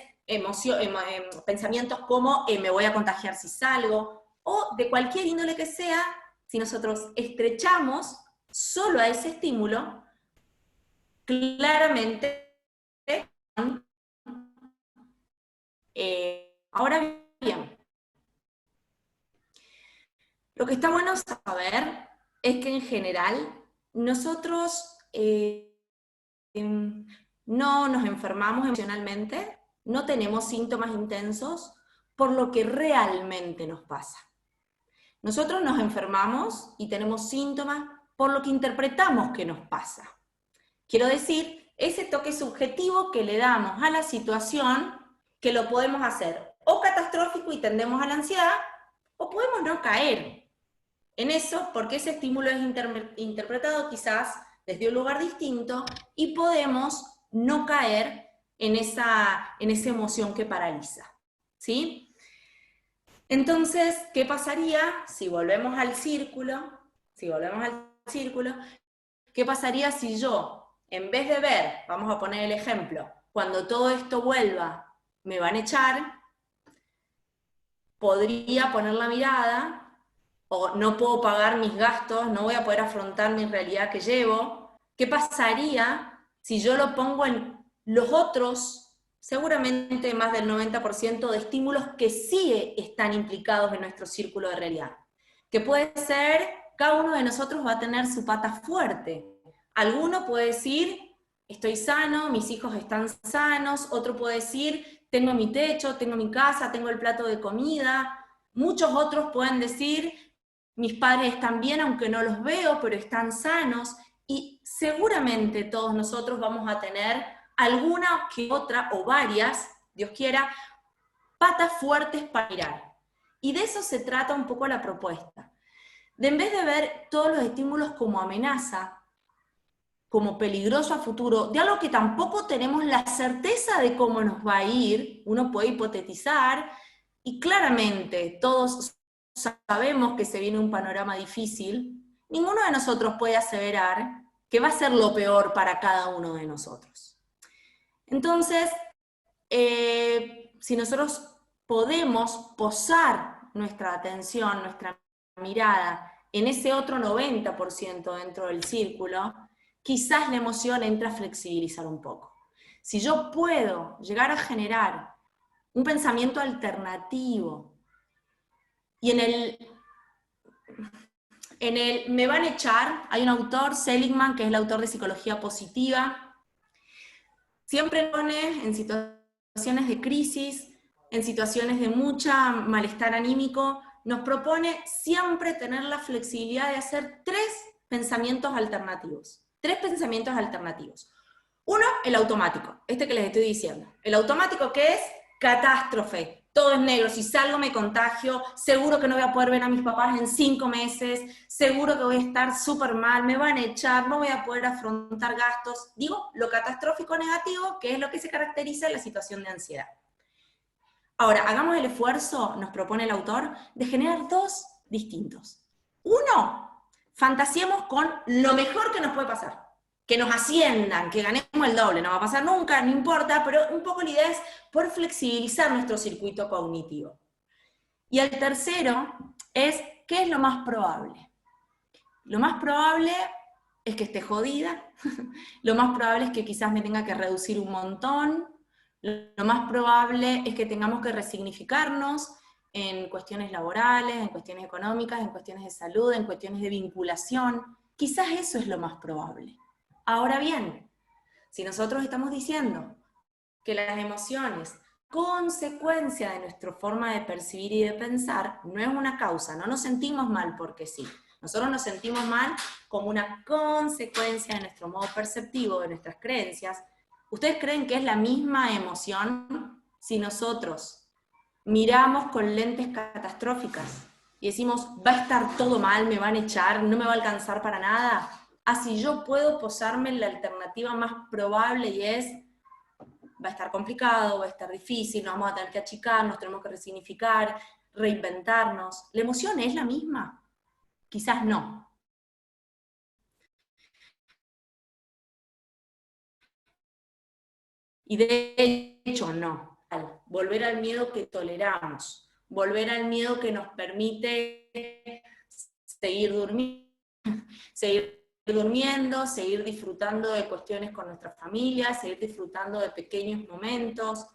pensamientos como me voy a contagiar si salgo, o de cualquier índole que sea, si nosotros estrechamos solo a ese estímulo, claramente, ahora bien, lo que está bueno saber es que en general nosotros no nos enfermamos emocionalmente, no tenemos síntomas intensos por lo que realmente nos pasa. Nosotros nos enfermamos y tenemos síntomas por lo que interpretamos que nos pasa. Quiero decir, ese toque subjetivo que le damos a la situación, que lo podemos hacer o catastrófico y tendemos a la ansiedad, o podemos no caer en eso porque ese estímulo es interpretado quizás desde un lugar distinto y podemos no caer en esa emoción que paraliza, ¿sí? Entonces, ¿qué pasaría si volvemos al círculo? ¿Qué pasaría si yo, en vez de ver, vamos a poner el ejemplo, cuando todo esto vuelva, me van a echar, podría poner la mirada, o no puedo pagar mis gastos, no voy a poder afrontar mi realidad que llevo? ¿Qué pasaría si yo lo pongo en los otros, seguramente más del 90% de estímulos que sí están implicados en nuestro círculo de realidad? Que puede ser, cada uno de nosotros va a tener su pata fuerte. Alguno puede decir, estoy sano, mis hijos están sanos. Otro puede decir, tengo mi techo, tengo mi casa, tengo el plato de comida. Muchos otros pueden decir, mis padres están bien aunque no los veo, pero están sanos. Y seguramente todos nosotros vamos a tener alguna que otra, o varias, Dios quiera, patas fuertes para mirar. Y de eso se trata un poco la propuesta. De en vez de ver todos los estímulos como amenaza, como peligroso a futuro, de algo que tampoco tenemos la certeza de cómo nos va a ir, uno puede hipotetizar, y claramente todos sabemos que se viene un panorama difícil, ninguno de nosotros puede aseverar que va a ser lo peor para cada uno de nosotros. Entonces, si nosotros podemos posar nuestra atención, nuestra mirada en ese otro 90% dentro del círculo, quizás la emoción entra a flexibilizar un poco. Si yo puedo llegar a generar un pensamiento alternativo y en el me van a echar, hay un autor, Seligman, que es el autor de Psicología Positiva, siempre pone en situaciones de crisis, en situaciones de mucha malestar anímico, nos propone siempre tener la flexibilidad de hacer tres pensamientos alternativos. Uno, el automático, este que les estoy diciendo. El automático, ¿qué es? Catástrofe. Todo es negro, si salgo me contagio, seguro que no voy a poder ver a mis papás en 5 meses, seguro que voy a estar súper mal, me van a echar, no voy a poder afrontar gastos. Digo, lo catastrófico negativo, que es lo que se caracteriza en la situación de ansiedad. Ahora, hagamos el esfuerzo, nos propone el autor, de generar dos distintos. Uno, fantasiemos con lo mejor que nos puede pasar. Que nos asciendan, que ganemos el doble, no va a pasar nunca, no importa, pero un poco la idea es por flexibilizar nuestro circuito cognitivo. Y el tercero es, ¿qué es lo más probable? Lo más probable es que esté jodida, lo más probable es que quizás me tenga que reducir un montón, lo más probable es que tengamos que resignificarnos en cuestiones laborales, en cuestiones económicas, en cuestiones de salud, en cuestiones de vinculación. Quizás eso es lo más probable. Ahora bien, si nosotros estamos diciendo que las emociones, consecuencia de nuestra forma de percibir y de pensar, no es una causa, no nos sentimos mal porque sí. Nosotros nos sentimos mal como una consecuencia de nuestro modo perceptivo, de nuestras creencias. ¿Ustedes creen que es la misma emoción si nosotros miramos con lentes catastróficas y decimos, va a estar todo mal, me van a echar, no me va a alcanzar para nada? Así yo puedo posarme en la alternativa más probable y es, va a estar complicado, va a estar difícil, nos vamos a tener que achicar, nos tenemos que resignificar, reinventarnos. ¿La emoción es la misma? Quizás no. Y de hecho no. volver al miedo que toleramos, volver al miedo que nos permite seguir durmiendo, seguir disfrutando de cuestiones con nuestras familias, seguir disfrutando de pequeños momentos.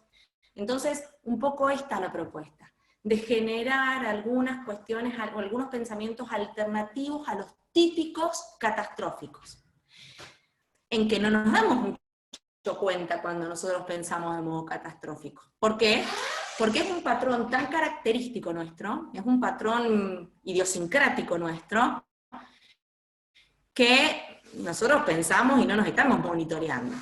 Entonces, un poco esta es la propuesta, de generar algunas cuestiones o algunos pensamientos alternativos a los típicos catastróficos, en que no nos damos mucho cuenta cuando nosotros pensamos de modo catastrófico. ¿Por qué? Porque es un patrón tan característico nuestro, es un patrón idiosincrático nuestro, que nosotros pensamos y no nos estamos monitoreando.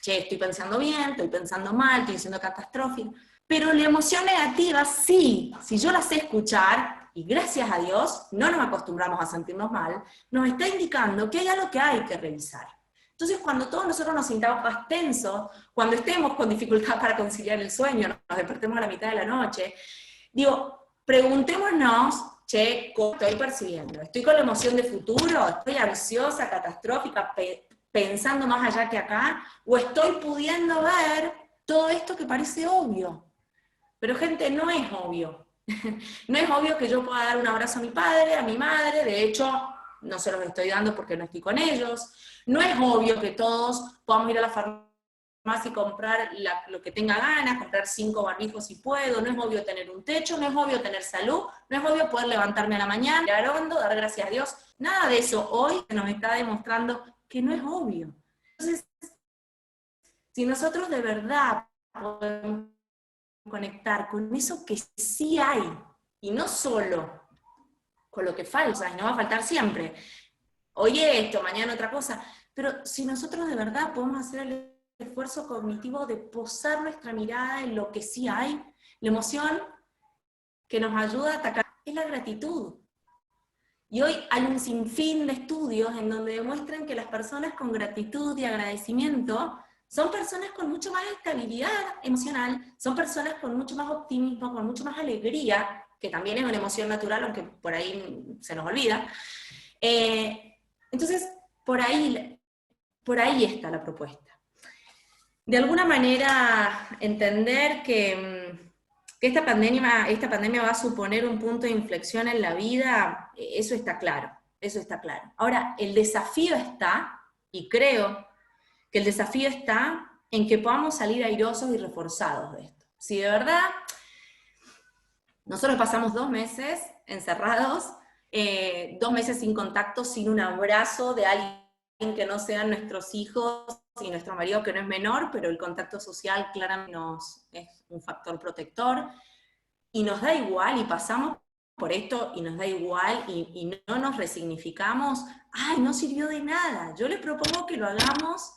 Che, estoy pensando bien, estoy pensando mal, estoy siendo catastrófico. Pero la emoción negativa, sí, si yo la sé escuchar, y gracias a Dios no nos acostumbramos a sentirnos mal, nos está indicando que hay algo que hay que revisar. Entonces, cuando todos nosotros nos sintamos más tensos, cuando estemos con dificultad para conciliar el sueño, nos despertemos a la mitad de la noche, digo, preguntémonos, che, ¿cómo estoy percibiendo? ¿Estoy con la emoción de futuro? ¿Estoy ansiosa, catastrófica, pensando más allá que acá? ¿O estoy pudiendo ver todo esto que parece obvio? Pero gente, no es obvio. No es obvio que yo pueda dar un abrazo a mi padre, a mi madre, de hecho, no se los estoy dando porque no estoy con ellos. No es obvio que todos podamos ir a la farmacia y comprar lo que tenga ganas, comprar 5 barbijos si puedo, no es obvio tener un techo, no es obvio tener salud, no es obvio poder levantarme a la mañana, mirar hondo, dar gracias a Dios. Nada de eso hoy nos está demostrando que no es obvio. Entonces, si nosotros de verdad podemos conectar con eso que sí hay, y no solo con lo que falta, y no va a faltar siempre, hoy esto, mañana otra cosa, pero si nosotros de verdad podemos hacer el esfuerzo cognitivo de posar nuestra mirada en lo que sí hay, la emoción que nos ayuda a atacar es la gratitud. Y hoy hay un sinfín de estudios en donde demuestran que las personas con gratitud y agradecimiento son personas con mucho más estabilidad emocional, son personas con mucho más optimismo, con mucho más alegría, que también es una emoción natural, aunque por ahí se nos olvida. Entonces, por ahí está la propuesta. De alguna manera, entender que esta pandemia va a suponer un punto de inflexión en la vida, eso está claro, eso está claro. Ahora, el desafío está, y creo que el desafío está en que podamos salir airosos y reforzados de esto. Si de verdad nosotros pasamos 2 meses encerrados, 2 meses sin contacto, sin un abrazo de alguien que no sean nuestros hijos y nuestro marido, que no es menor, pero el contacto social claramente es un factor protector, y nos da igual, y pasamos por esto, y nos da igual, y no nos resignificamos, ¡ay, no sirvió de nada! Yo les propongo que lo hagamos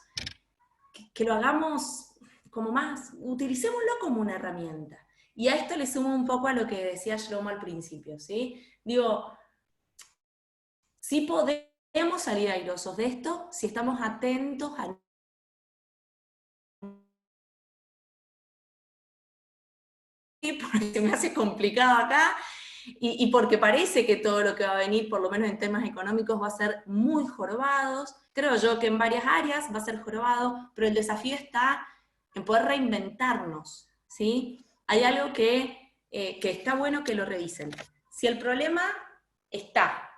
como más, utilicémoslo como una herramienta. Y a esto le sumo un poco a lo que decía Shlomo al principio, ¿sí? Digo, sí podemos salir airosos de esto si estamos atentos a... porque se me hace complicado acá, y porque parece que todo lo que va a venir, por lo menos en temas económicos, va a ser muy jorobados. Creo yo que en varias áreas va a ser jorobado, pero el desafío está en poder reinventarnos, ¿sí? Hay algo que está bueno que lo revisen. Si el problema está,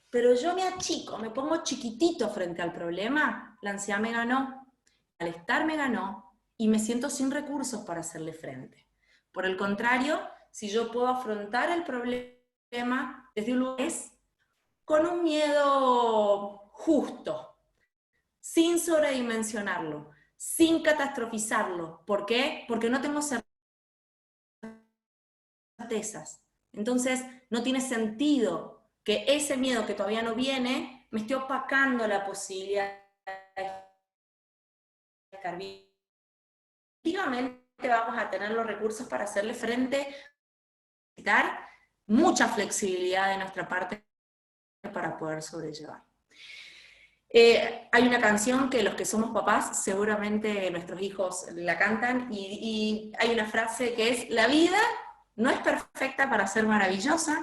pero yo me achico, me pongo chiquitito frente al problema, la ansiedad me ganó, el malestar me ganó, y me siento sin recursos para hacerle frente. Por el contrario, si yo puedo afrontar el problema desde un lugar con un miedo justo, sin sobredimensionarlo, sin catastrofizarlo. ¿Por qué? Porque no tengo certezas. Entonces, no tiene sentido que ese miedo que todavía no viene me esté opacando la posibilidad de estar bien. Efectivamente, vamos a tener los recursos para hacerle frente, necesitar mucha flexibilidad de nuestra parte para poder sobrellevar. Hay una canción que los que somos papás, seguramente nuestros hijos la cantan, y hay una frase que es: la vida no es perfecta para ser maravillosa.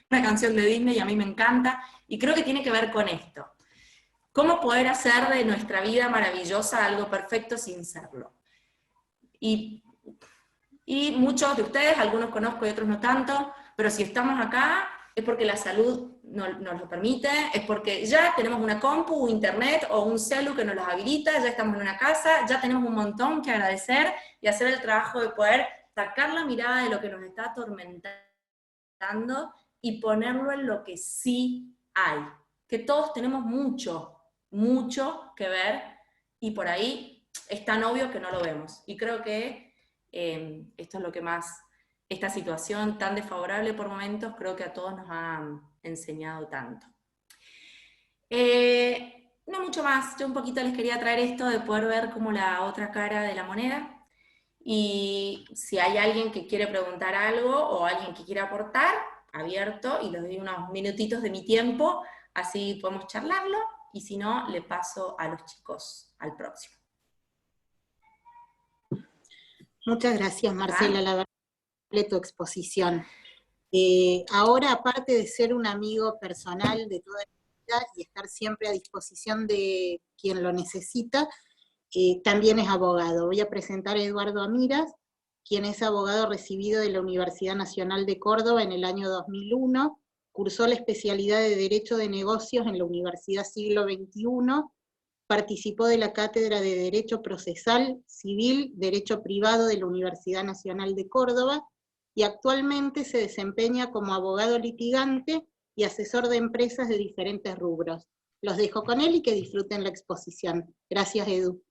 Una canción de Disney, y a mí me encanta, y creo que tiene que ver con esto. ¿Cómo poder hacer de nuestra vida maravillosa algo perfecto sin serlo? Y Y muchos de ustedes, algunos conozco y otros no tanto, pero si estamos acá es porque la salud nos lo permite, es porque ya tenemos una compu, internet o un celu que nos los habilita, ya estamos en una casa, ya tenemos un montón que agradecer y hacer el trabajo de poder sacar la mirada de lo que nos está atormentando y ponerlo en lo que sí hay. Que todos tenemos mucho que ver y por ahí es tan obvio que no lo vemos. Y creo que esto es lo que más, esta situación tan desfavorable por momentos, creo que a todos nos ha enseñado tanto. No mucho más, yo un poquito les quería traer esto de poder ver como la otra cara de la moneda. Y si hay alguien que quiere preguntar algo o alguien que quiera aportar, abierto, y les doy unos minutitos de mi tiempo, así podemos charlarlo, y si no, le paso a los chicos al próximo. Muchas gracias, Marcela, la verdad, tu exposición. Ahora, aparte de ser un amigo personal de toda la vida y estar siempre a disposición de quien lo necesita, también es abogado. Voy a presentar a Eduardo Amiras, quien es abogado recibido de la Universidad Nacional de Córdoba en el año 2001, cursó la especialidad de Derecho de Negocios en la Universidad Siglo XXI, participó de la Cátedra de Derecho Procesal, Civil, Derecho Privado de la Universidad Nacional de Córdoba, y actualmente se desempeña como abogado litigante y asesor de empresas de diferentes rubros. Los dejo con él y que disfruten la exposición. Gracias, Edu.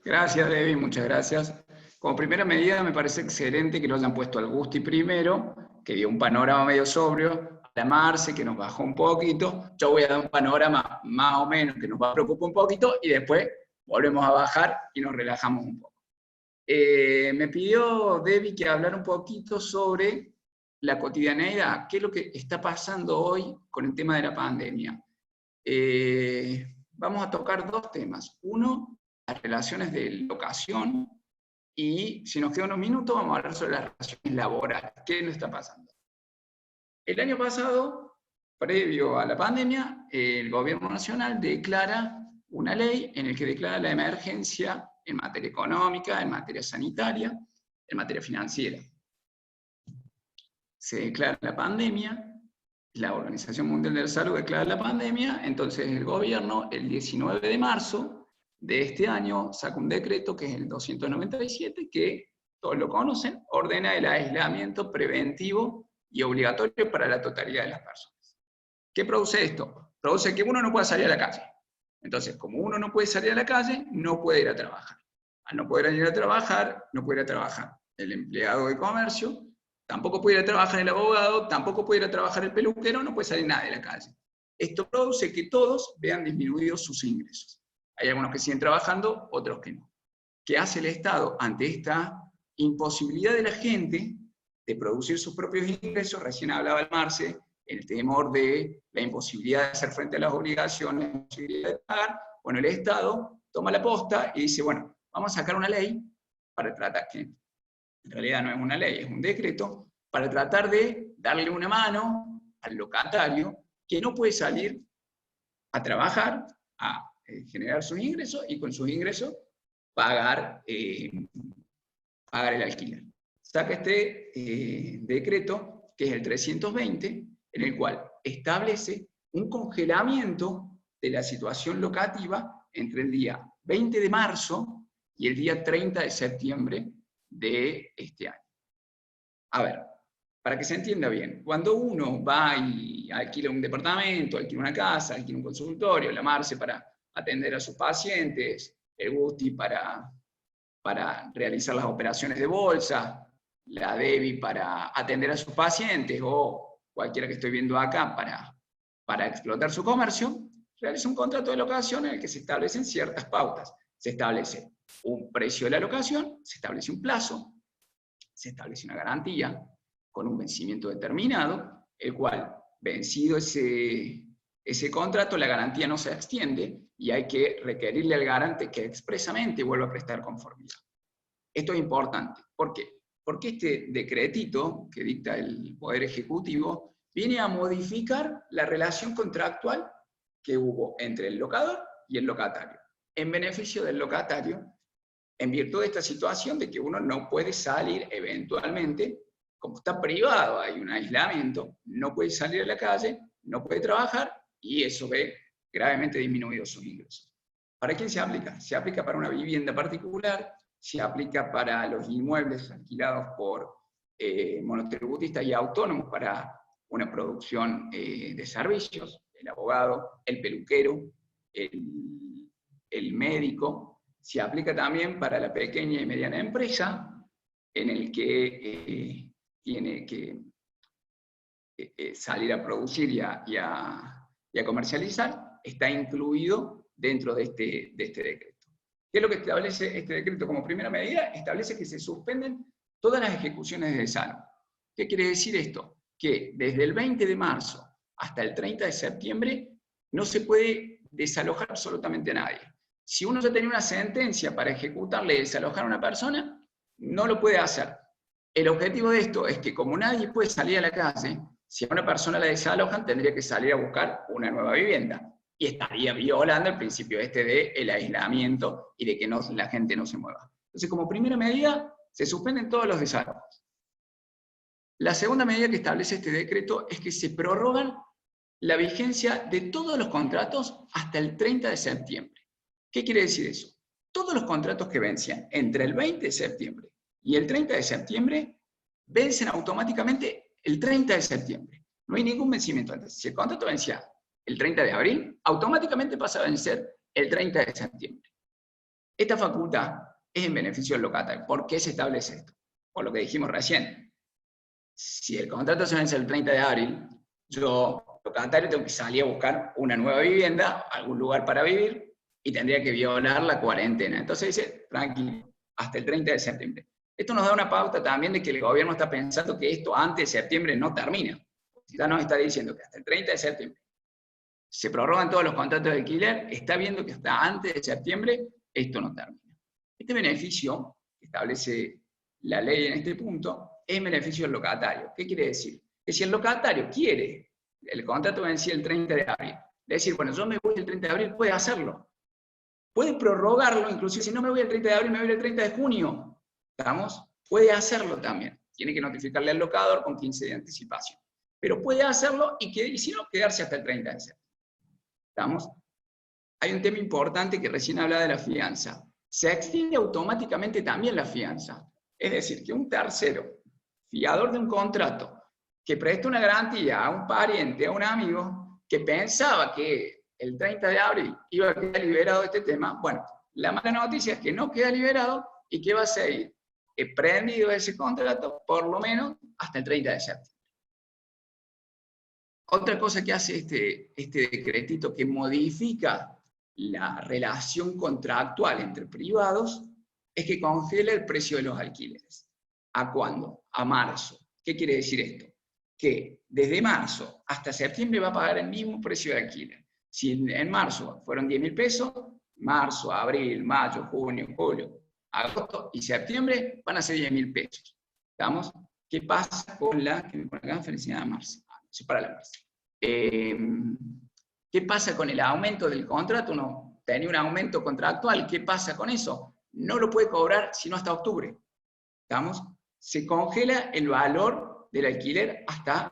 Gracias, Debbie, muchas gracias. Como primera medida me parece excelente que lo hayan puesto al Gusti primero, que dio un panorama medio sobrio, a la Marce, que nos bajó un poquito. Yo voy a dar un panorama más o menos que nos va a preocupar un poquito, y después volvemos a bajar y nos relajamos un poco. Me pidió Debbie que hablara un poquito sobre la cotidianeidad, qué es lo que está pasando hoy con el tema de la pandemia. Vamos a tocar dos temas. Uno, las relaciones de locación, y si nos quedan unos minutos vamos a hablar sobre las relaciones laborales. ¿Qué nos está pasando? El año pasado, previo a la pandemia, el gobierno nacional declara una ley en la que declara la emergencia en materia económica, en materia sanitaria, en materia financiera. Se declara la pandemia, la Organización Mundial de la Salud declara la pandemia, entonces el gobierno, el 19 de marzo de este año, saca un decreto, que es el 297, que todos lo conocen, ordena el aislamiento preventivo y obligatorio para la totalidad de las personas. ¿Qué produce esto? Produce que uno no pueda salir a la calle. Entonces, como uno no puede salir a la calle, no puede ir a trabajar. Al no poder ir a trabajar, no puede ir a trabajar el empleado de comercio, tampoco puede ir a trabajar el abogado, tampoco puede ir a trabajar el peluquero, no puede salir nadie a la calle. Esto produce que todos vean disminuidos sus ingresos. Hay algunos que siguen trabajando, otros que no. ¿Qué hace el Estado ante esta imposibilidad de la gente de producir sus propios ingresos? Recién hablaba el Marce, el temor de la imposibilidad de hacer frente a las obligaciones, la imposibilidad de pagar. Bueno, el Estado toma la posta y dice, bueno, vamos a sacar una ley para tratar, que en realidad no es una ley, es un decreto, para tratar de darle una mano al locatario que no puede salir a trabajar, a generar sus ingresos, y con sus ingresos pagar el alquiler. Saca este decreto, que es el 320, en el cual establece un congelamiento de la situación locativa entre el día 20 de marzo y el día 30 de septiembre de este año. A ver, para que se entienda bien, cuando uno va y alquila un departamento, alquila una casa, alquila un consultorio, la Marce para atender a sus pacientes, el Gusti para realizar las operaciones de bolsa, la Debbie para atender a sus pacientes, o cualquiera que estoy viendo acá para explotar su comercio, realiza un contrato de locación en el que se establecen ciertas pautas. Se establece un precio de la locación, se establece un plazo, se establece una garantía con un vencimiento determinado, el cual, vencido ese contrato, la garantía no se extiende y hay que requerirle al garante que expresamente vuelva a prestar conformidad. Esto es importante. ¿Por qué? Porque este decretito que dicta el Poder Ejecutivo viene a modificar la relación contractual que hubo entre el locador y el locatario, en beneficio del locatario, en virtud de esta situación de que uno no puede salir eventualmente, como está privado, hay un aislamiento, no puede salir a la calle, no puede trabajar, y eso ve gravemente disminuidos sus ingresos. ¿Para quién se aplica? Se aplica para una vivienda particular, se aplica para los inmuebles alquilados por monotributistas y autónomos para una producción de servicios, el abogado, el peluquero, el médico. Se aplica también para la pequeña y mediana empresa, en el que tiene que salir a producir y a comercializar, está incluido dentro de este decreto. ¿Qué es lo que establece este decreto como primera medida? Establece que se suspenden todas las ejecuciones de desalojo. ¿Qué quiere decir esto? Que desde el 20 de marzo hasta el 30 de septiembre no se puede desalojar absolutamente a nadie. Si uno ya tenía una sentencia para ejecutarle y desalojar a una persona, no lo puede hacer. El objetivo de esto es que como nadie puede salir a la calle, si a una persona la desalojan, tendría que salir a buscar una nueva vivienda. Y estaría violando el principio del aislamiento y de que la gente no se mueva. Entonces, como primera medida, se suspenden todos los desalojos. La segunda medida que establece este decreto es que se prorrogan la vigencia de todos los contratos hasta el 30 de septiembre. ¿Qué quiere decir eso? Todos los contratos que vencían entre el 20 de septiembre y el 30 de septiembre vencen automáticamente el 30 de septiembre. No hay ningún vencimiento antes. Si el contrato vencía el 30 de abril, automáticamente pasa a vencer el 30 de septiembre. Esta facultad es en beneficio del locatario. ¿Por qué se establece esto? Por lo que dijimos recién. Si el contrato se vence el 30 de abril, yo, locatario, tengo que salir a buscar una nueva vivienda, algún lugar para vivir, y tendría que violar la cuarentena. Entonces dice, tranquilo, hasta el 30 de septiembre. Esto nos da una pauta también de que el gobierno está pensando que esto antes de septiembre no termina. Ya nos está diciendo que hasta el 30 de septiembre se prorrogan todos los contratos de alquiler, está viendo que hasta antes de septiembre esto no termina. Este beneficio que establece la ley en este punto es beneficio del locatario. ¿Qué quiere decir? Que si el locatario quiere, el contrato vencía el 30 de abril, es decir, bueno, yo me voy el 30 de abril, puede hacerlo. Puede prorrogarlo, inclusive si no me voy el 30 de abril, me voy el 30 de junio. ¿Estamos? Puede hacerlo también. Tiene que notificarle al locador con 15 días de anticipación. Pero puede hacerlo y si no, quedarse hasta el 30 de septiembre. ¿Estamos? Hay un tema importante que recién hablaba de la fianza. Se extiende automáticamente también la fianza. Es decir, que un tercero, fiador de un contrato, que presta una garantía a un pariente, a un amigo, que pensaba que el 30 de abril iba a quedar liberado de este tema, bueno, la mala noticia es que no queda liberado y que va a seguir prendido ese contrato por lo menos hasta el 30 de septiembre. Otra cosa que hace este decretito que modifica la relación contractual entre privados es que congela el precio de los alquileres. ¿A cuándo? A marzo. ¿Qué quiere decir esto? Que desde marzo hasta septiembre va a pagar el mismo precio de alquiler. Si en marzo fueron 10.000 pesos, marzo, abril, mayo, junio, julio, agosto y septiembre van a ser 10.000 pesos. ¿Estamos? ¿Qué pasa con la felicidad de marzo? Para la marzo. ¿Qué pasa con el aumento del contrato? Uno tenía un aumento contractual, ¿qué pasa con eso? No lo puede cobrar sino hasta octubre. ¿Estamos? Se congela el valor del alquiler hasta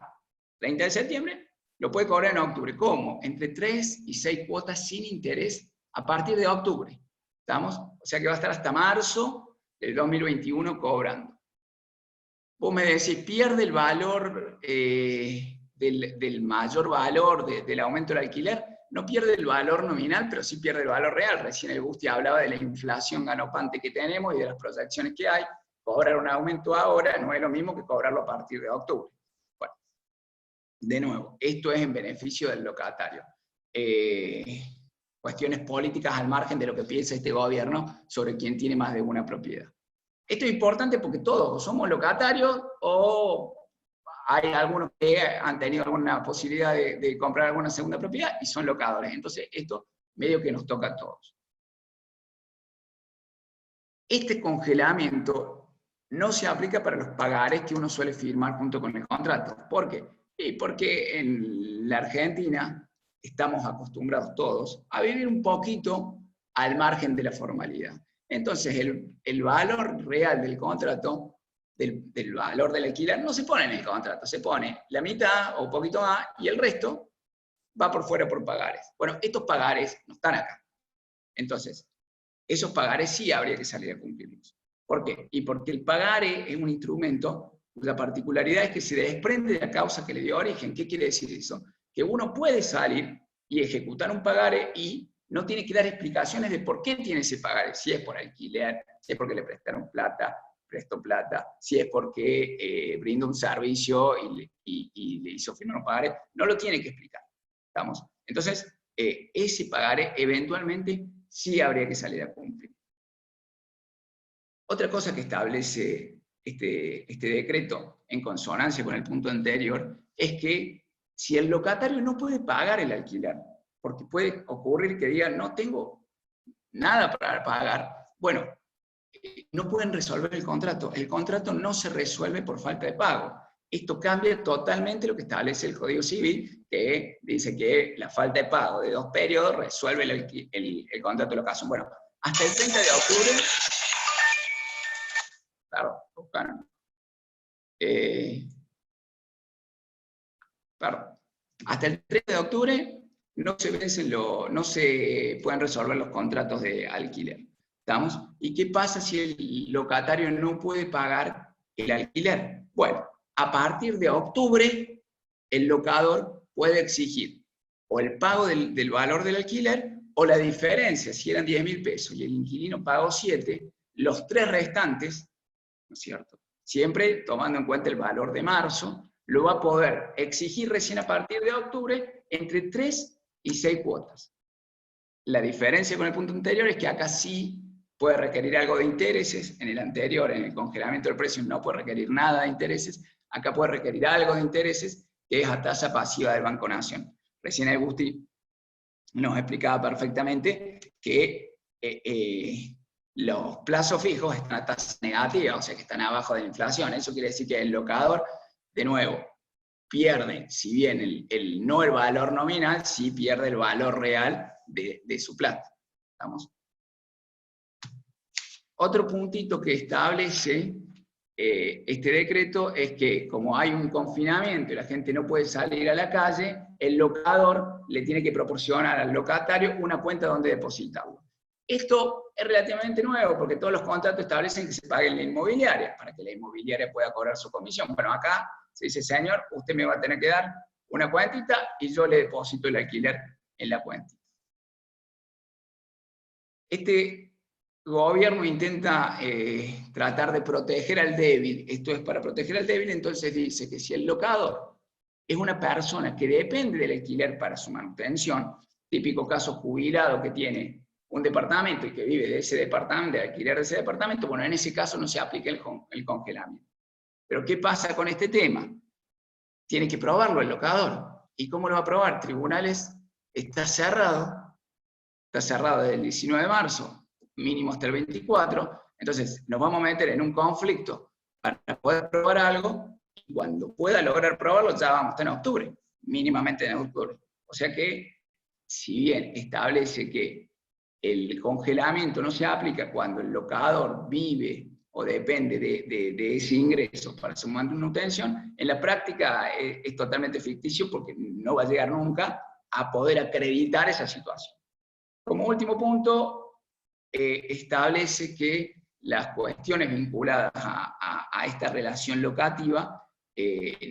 30 de septiembre, lo puede cobrar en octubre. ¿Cómo? Entre 3 y 6 cuotas sin interés a partir de octubre. ¿Estamos? O sea que va a estar hasta marzo del 2021 cobrando. Vos me decís, pierde el valor del mayor valor del aumento del alquiler, no pierde el valor nominal, pero sí pierde el valor real. Recién el Gusti hablaba de la inflación galopante que tenemos y de las proyecciones que hay. Cobrar un aumento ahora no es lo mismo que cobrarlo a partir de octubre. Bueno, de nuevo, esto es en beneficio del locatario. Cuestiones políticas al margen de lo que piensa este gobierno sobre quién tiene más de una propiedad. Esto es importante porque todos somos locatarios o hay algunos que han tenido alguna posibilidad de comprar alguna segunda propiedad y son locadores. Entonces, esto medio que nos toca a todos. Este congelamiento no se aplica para los pagares que uno suele firmar junto con el contrato. ¿Por qué? Porque en la Argentina estamos acostumbrados todos a vivir un poquito al margen de la formalidad. entonces el valor real del contrato, del valor del alquiler, no se pone en el contrato, se pone la mitad o un poquito más, y el resto va por fuera por pagares. Bueno, estos pagares no están acá. Entonces, esos pagares sí habría que salir a cumplirlos. ¿Por qué? Y porque el pagare es un instrumento cuya particularidad es que se desprende de la causa que le dio origen. ¿Qué quiere decir eso? Que uno puede salir y ejecutar un pagare y no tiene que dar explicaciones de por qué tiene ese pagare. Si es por alquiler, si es porque le prestaron plata, prestó plata, si es porque brinda un servicio y le hizo firmar un pagare, no lo tiene que explicar. ¿Estamos? Entonces, ese pagare eventualmente sí habría que salir a cumplir. Otra cosa que establece este decreto, en consonancia con el punto anterior, es que si el locatario no puede pagar el alquiler, porque puede ocurrir que diga, no tengo nada para pagar, bueno, no pueden resolver el contrato no se resuelve por falta de pago. Esto cambia totalmente lo que establece el Código Civil, que dice que la falta de pago de 2 periodos resuelve el contrato de locación. Bueno, hasta el 30 de octubre, claro, claro, hasta el 30 de octubre no se pueden resolver los contratos de alquiler. ¿Estamos? ¿Y qué pasa si el locatario no puede pagar el alquiler? Bueno, a partir de octubre, el locador puede exigir o el pago del valor del alquiler o la diferencia. Si eran 10.000 pesos y el inquilino pagó 7, los 3 restantes, ¿no es cierto?, siempre tomando en cuenta el valor de marzo, lo va a poder exigir recién a partir de octubre entre 3 y 6 cuotas. La diferencia con el punto anterior es que acá sí puede requerir algo de intereses. En el anterior, en el congelamiento del precio, no puede requerir nada de intereses. Acá puede requerir algo de intereses, que es a tasa pasiva del Banco Nación. Recién Agustín nos explicaba perfectamente que los plazos fijos están a tasa negativa, o sea que están abajo de la inflación. Eso quiere decir que el locador, de nuevo, pierde, si bien no el valor nominal, sí pierde el valor real de su plata. ¿Estamos? Otro puntito que establece este decreto es que, como hay un confinamiento y la gente no puede salir a la calle, el locador le tiene que proporcionar al locatario una cuenta donde depositarlo. Esto es relativamente nuevo porque todos los contratos establecen que se pague en la inmobiliaria para que la inmobiliaria pueda cobrar su comisión. Bueno, acá se dice, señor, usted me va a tener que dar una cuentita y yo le deposito el alquiler en la cuentita. Este gobierno intenta tratar de proteger al débil. Esto es para proteger al débil, entonces dice que si el locador es una persona que depende del alquiler para su manutención, típico caso jubilado que tiene un departamento y que vive de ese departamento, de alquiler de ese departamento, bueno, en ese caso no se aplica el congelamiento. Pero ¿qué pasa con este tema? Tiene que probarlo el locador. ¿Y cómo lo va a probar? Tribunales está cerrado desde el 19 de marzo, mínimo hasta el 24, entonces nos vamos a meter en un conflicto para poder probar algo, y cuando pueda lograr probarlo ya vamos a estar en octubre, mínimamente en octubre. O sea que, si bien establece que el congelamiento no se aplica cuando el locador vive o depende de ese ingreso para su manutención, en la práctica es totalmente ficticio porque no va a llegar nunca a poder acreditar esa situación. Como último punto, establece que las cuestiones vinculadas a esta relación locativa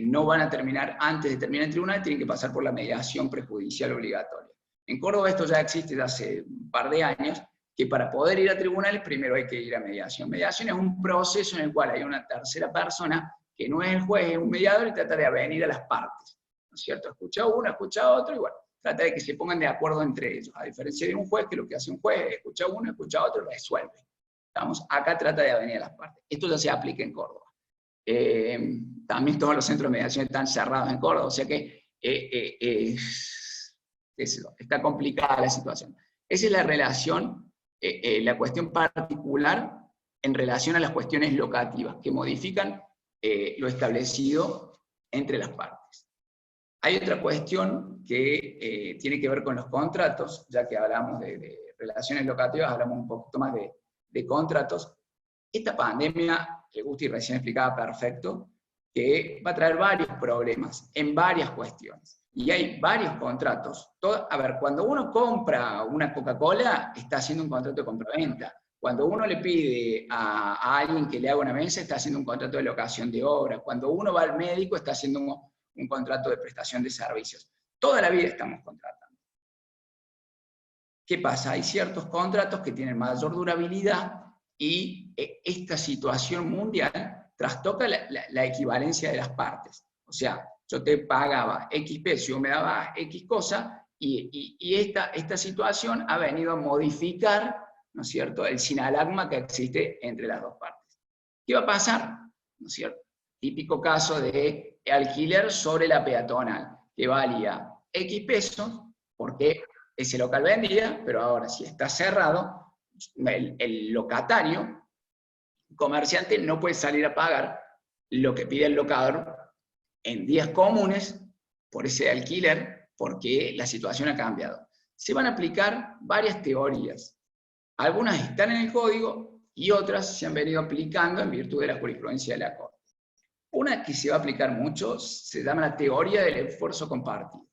no van a terminar antes de terminar el tribunal, tienen que pasar por la mediación prejudicial obligatoria. En Córdoba esto ya existe desde hace un par de años, que para poder ir a tribunales primero hay que ir a mediación. Mediación es un proceso en el cual hay una tercera persona, que no es el juez, es un mediador, y trata de avenir a las partes, ¿no es cierto? Escucha uno, escucha otro, y bueno, trata de que se pongan de acuerdo entre ellos, a diferencia de un juez, que lo que hace un juez es escucha uno, escucha otro y resuelve. ¿Estamos? Acá trata de avenir a las partes. Esto ya se aplica en Córdoba. También todos los centros de mediación están cerrados en Córdoba, o sea que está complicada la situación. Esa es la relación, la cuestión particular en relación a las cuestiones locativas, que modifican lo establecido entre las partes. Hay otra cuestión que tiene que ver con los contratos, ya que hablamos de relaciones locativas, hablamos un poquito más de de contratos. Esta pandemia, que Gusti recién explicaba perfecto, que va a traer varios problemas en varias cuestiones. Y hay varios contratos. A ver, cuando uno compra una Coca-Cola, está haciendo un contrato de compraventa. Cuando uno le pide a alguien que le haga una mesa, está haciendo un contrato de locación de obra. Cuando uno va al médico, está haciendo un contrato de prestación de servicios. Toda la vida estamos contratando. ¿Qué pasa? Hay ciertos contratos que tienen mayor durabilidad y esta situación mundial trastoca la equivalencia de las partes. O sea, yo te pagaba X peso, me daba X cosa, y esta situación ha venido a modificar, ¿no es cierto?, el sinalagma que existe entre las dos partes. ¿Qué va a pasar? ¿No es cierto? Típico caso de alquiler sobre la peatonal, que valía X pesos, porque ese local vendía, pero ahora si está cerrado, el locatario, comerciante, no puede salir a pagar lo que pide el locador en días comunes por ese alquiler, porque la situación ha cambiado. Se van a aplicar varias teorías. Algunas están en el código y otras se han venido aplicando en virtud de la jurisprudencia de la Corte. Una que se va a aplicar mucho se llama la teoría del esfuerzo compartido.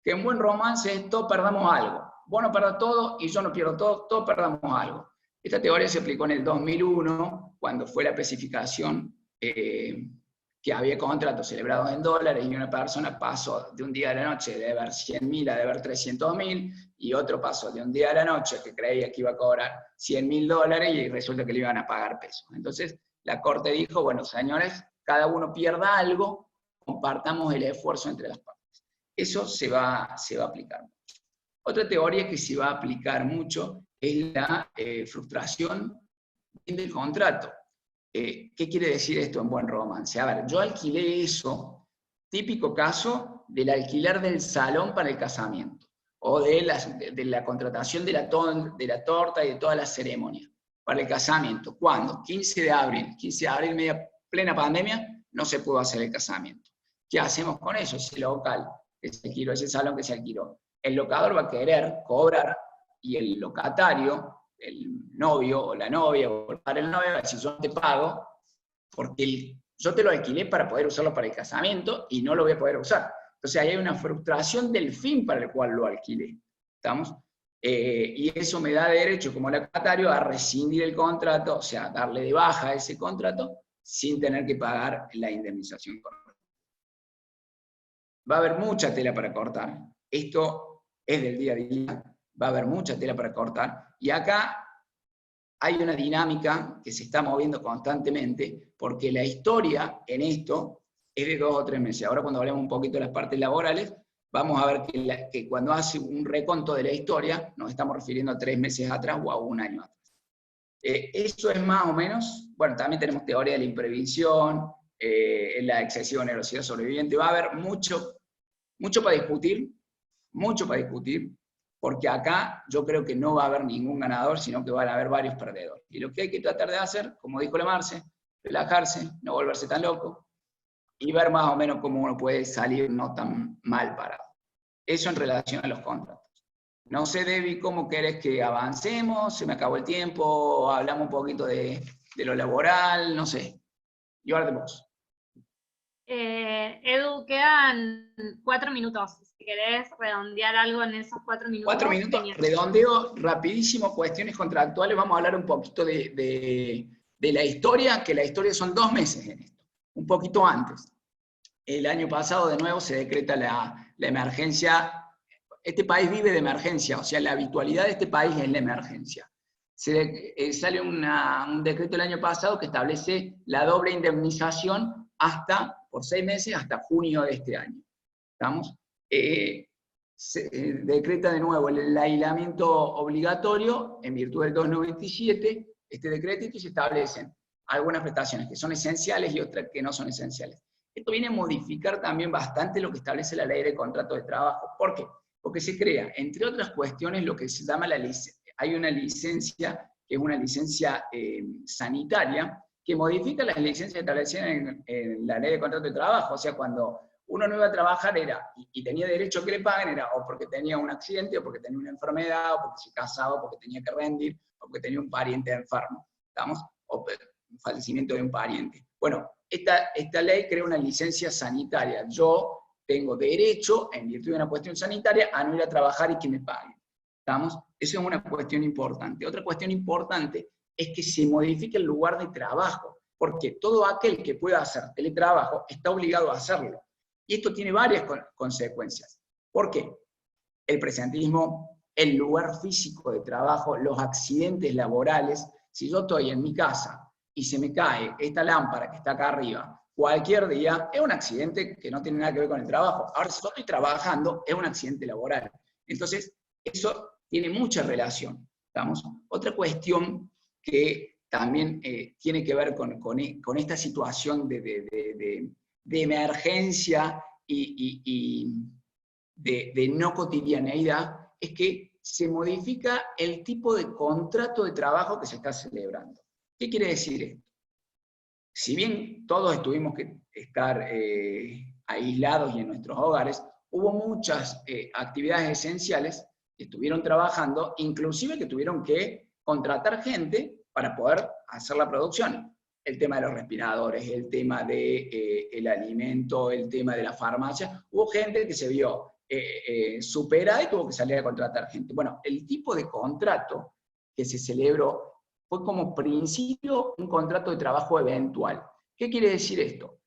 Que en buen romance es todos perdamos algo. Vos no perdás todo y yo no pierdo todo, todos perdamos algo. Esta teoría se aplicó en el 2001, cuando fue la especificación que había contratos celebrados en dólares y una persona pasó de un día a la noche de deber 100.000 a deber 300.000, y otro pasó de un día a la noche que creía que iba a cobrar $100.000 y resulta que le iban a pagar pesos. Entonces la Corte dijo, bueno, señores, cada uno pierda algo, compartamos el esfuerzo entre las partes. Eso se va a aplicar mucho. Otra teoría que se va a aplicar mucho es la frustración del contrato. ¿Qué quiere decir esto en buen romance? A ver, yo alquilé eso, típico caso del alquiler del salón para el casamiento, o de la contratación de la torta y de toda la ceremonia para el casamiento. ¿Cuándo? 15 de abril, media plena pandemia, no se pudo hacer el casamiento. ¿Qué hacemos con eso? Ese local que se alquiló, ese salón que se alquiló. El locador va a querer cobrar y el locatario, el novio o la novia o el padre de la novia va a decir, yo no te pago porque yo te lo alquilé para poder usarlo para el casamiento y no lo voy a poder usar. Entonces ahí hay una frustración del fin para el cual lo alquilé. ¿Estamos? Y eso me da derecho como locatario a rescindir el contrato, o sea, darle de baja a ese contrato sin tener que pagar la indemnización correcta. Va a haber mucha tela para cortar. Esto es del día a día. Va a haber mucha tela para cortar. Y acá hay una dinámica que se está moviendo constantemente, porque la historia en esto es de 2 o 3 meses. Ahora cuando hablemos un poquito de las partes laborales, vamos a ver que cuando hace un reconto de la historia, nos estamos refiriendo a 3 meses atrás o a 1 año atrás. Eso es más o menos, bueno, también tenemos teoría de la imprevisión, la excesiva onerosidad sobreviviente. Va a haber mucho para discutir, porque acá yo creo que no va a haber ningún ganador, sino que van a haber varios perdedores. Y lo que hay que tratar de hacer, como dijo la Marce, relajarse, no volverse tan loco, y ver más o menos cómo uno puede salir no tan mal parado. Eso en relación a los contratos. No sé, Debbie, ¿cómo querés que avancemos? Se me acabó el tiempo, hablamos un poquito de lo laboral, no sé. Y ahora de vos. Edu, quedan 4 minutos. Si querés redondear algo en esos 4 minutos. 4 minutos, genial. redondeo rapidísimo cuestiones contractuales. Vamos a hablar un poquito de la historia, que la historia son 2 meses en esto, un poquito antes. El año pasado, de nuevo, se decreta la emergencia. Este país vive de emergencia, o sea, la habitualidad de este país es la emergencia. Sale un decreto el año pasado que establece la doble indemnización por 6 meses hasta junio de este año. ¿Estamos? Se decreta de nuevo el aislamiento obligatorio en virtud del 297, este decretito, y se establecen algunas prestaciones que son esenciales y otras que no son esenciales. Esto viene a modificar también bastante lo que establece la ley de contrato de trabajo. ¿Por qué? Porque se crea, entre otras cuestiones, lo que se llama hay una licencia, que es una licencia sanitaria, que modifica las licencias establecidas en la ley de contrato de trabajo. O sea, cuando uno no iba a trabajar y tenía derecho a que le paguen, era o porque tenía un accidente, o porque tenía una enfermedad, o porque se casaba, o porque tenía que rendir, o porque tenía un pariente enfermo, ¿estamos? O un fallecimiento de un pariente. Bueno, esta ley crea una licencia sanitaria. Yo tengo derecho, en virtud de una cuestión sanitaria, a no ir a trabajar y que me paguen. ¿Estamos? Eso es una cuestión importante. Otra cuestión importante es que se modifique el lugar de trabajo, porque todo aquel que pueda hacer teletrabajo está obligado a hacerlo. Y esto tiene varias consecuencias. ¿Por qué? El presentismo, el lugar físico de trabajo, los accidentes laborales. Si yo estoy en mi casa y se me cae esta lámpara que está acá arriba, cualquier día, es un accidente que no tiene nada que ver con el trabajo. Ahora, si yo estoy trabajando, es un accidente laboral. Entonces, eso tiene mucha relación. ¿Estamos? Otra cuestión que también tiene que ver con esta situación de emergencia y de no cotidianeidad, es que se modifica el tipo de contrato de trabajo que se está celebrando. ¿Qué quiere decir esto? Si bien todos tuvimos que estar aislados y en nuestros hogares, hubo muchas actividades esenciales que estuvieron trabajando, inclusive que tuvieron que contratar gente para poder hacer la producción. El tema de los respiradores, el tema del alimento, el tema de la farmacia. Hubo gente que se vio superada y tuvo que salir a contratar gente. Bueno, el tipo de contrato que se celebró fue como principio un contrato de trabajo eventual. ¿Qué quiere decir esto?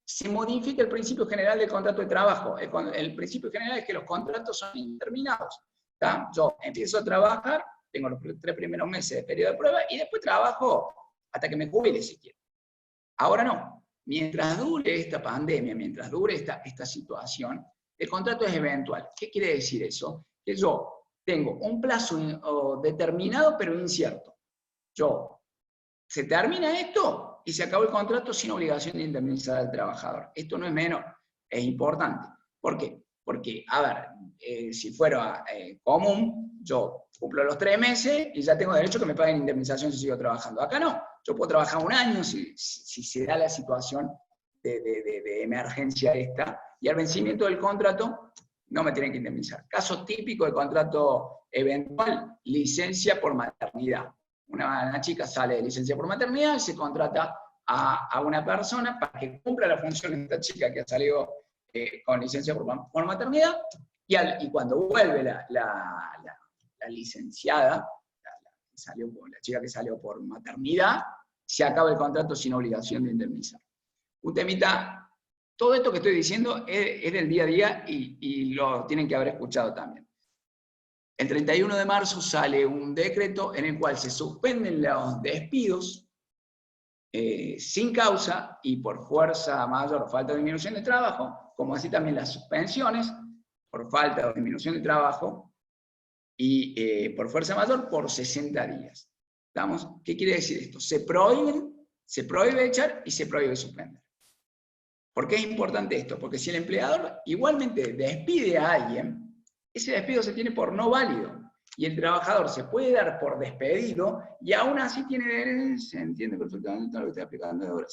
Se modifica el principio general del contrato de trabajo. El principio general es que los contratos son indeterminados. ¿Tá? Yo empiezo a trabajar, tengo los 3 primeros meses de periodo de prueba y después trabajo hasta que me jubile si quiero. Ahora no. Mientras dure esta pandemia, mientras dure esta situación, el contrato es eventual. ¿Qué quiere decir eso? Que yo tengo un plazo determinado pero incierto. Se termina esto y se acabó el contrato sin obligación de indemnizar al trabajador. Esto no es menor, es importante. ¿Por qué? Porque, a ver, si fuera común, yo cumplo los 3 meses y ya tengo derecho a que me paguen indemnización si sigo trabajando. Acá no, yo puedo trabajar 1 año si se da la situación de emergencia esta, y al vencimiento del contrato no me tienen que indemnizar. Caso típico de contrato eventual, licencia por maternidad. Una chica sale de licencia por maternidad y se contrata a una persona para que cumpla la función de esta chica que ha salido con licencia por maternidad, y cuando vuelve la licenciada, la chica que salió por maternidad, se acaba el contrato sin obligación de indemnizar. Un temita, todo esto que estoy diciendo es del día a día y lo tienen que haber escuchado también. El 31 de marzo sale un decreto en el cual se suspenden los despidos sin causa y por fuerza mayor o falta de disminución de trabajo, como así también las suspensiones por falta o disminución de trabajo y por fuerza mayor por 60 días. ¿Estamos? ¿Qué quiere decir esto? Se prohíbe echar y se prohíbe suspender. ¿Por qué es importante esto? Porque si el empleador igualmente despide a alguien, ese despido se tiene por no válido. Y el trabajador se puede dar por despedido y aún así tiene... Se entiende perfectamente lo que estoy explicando ahora.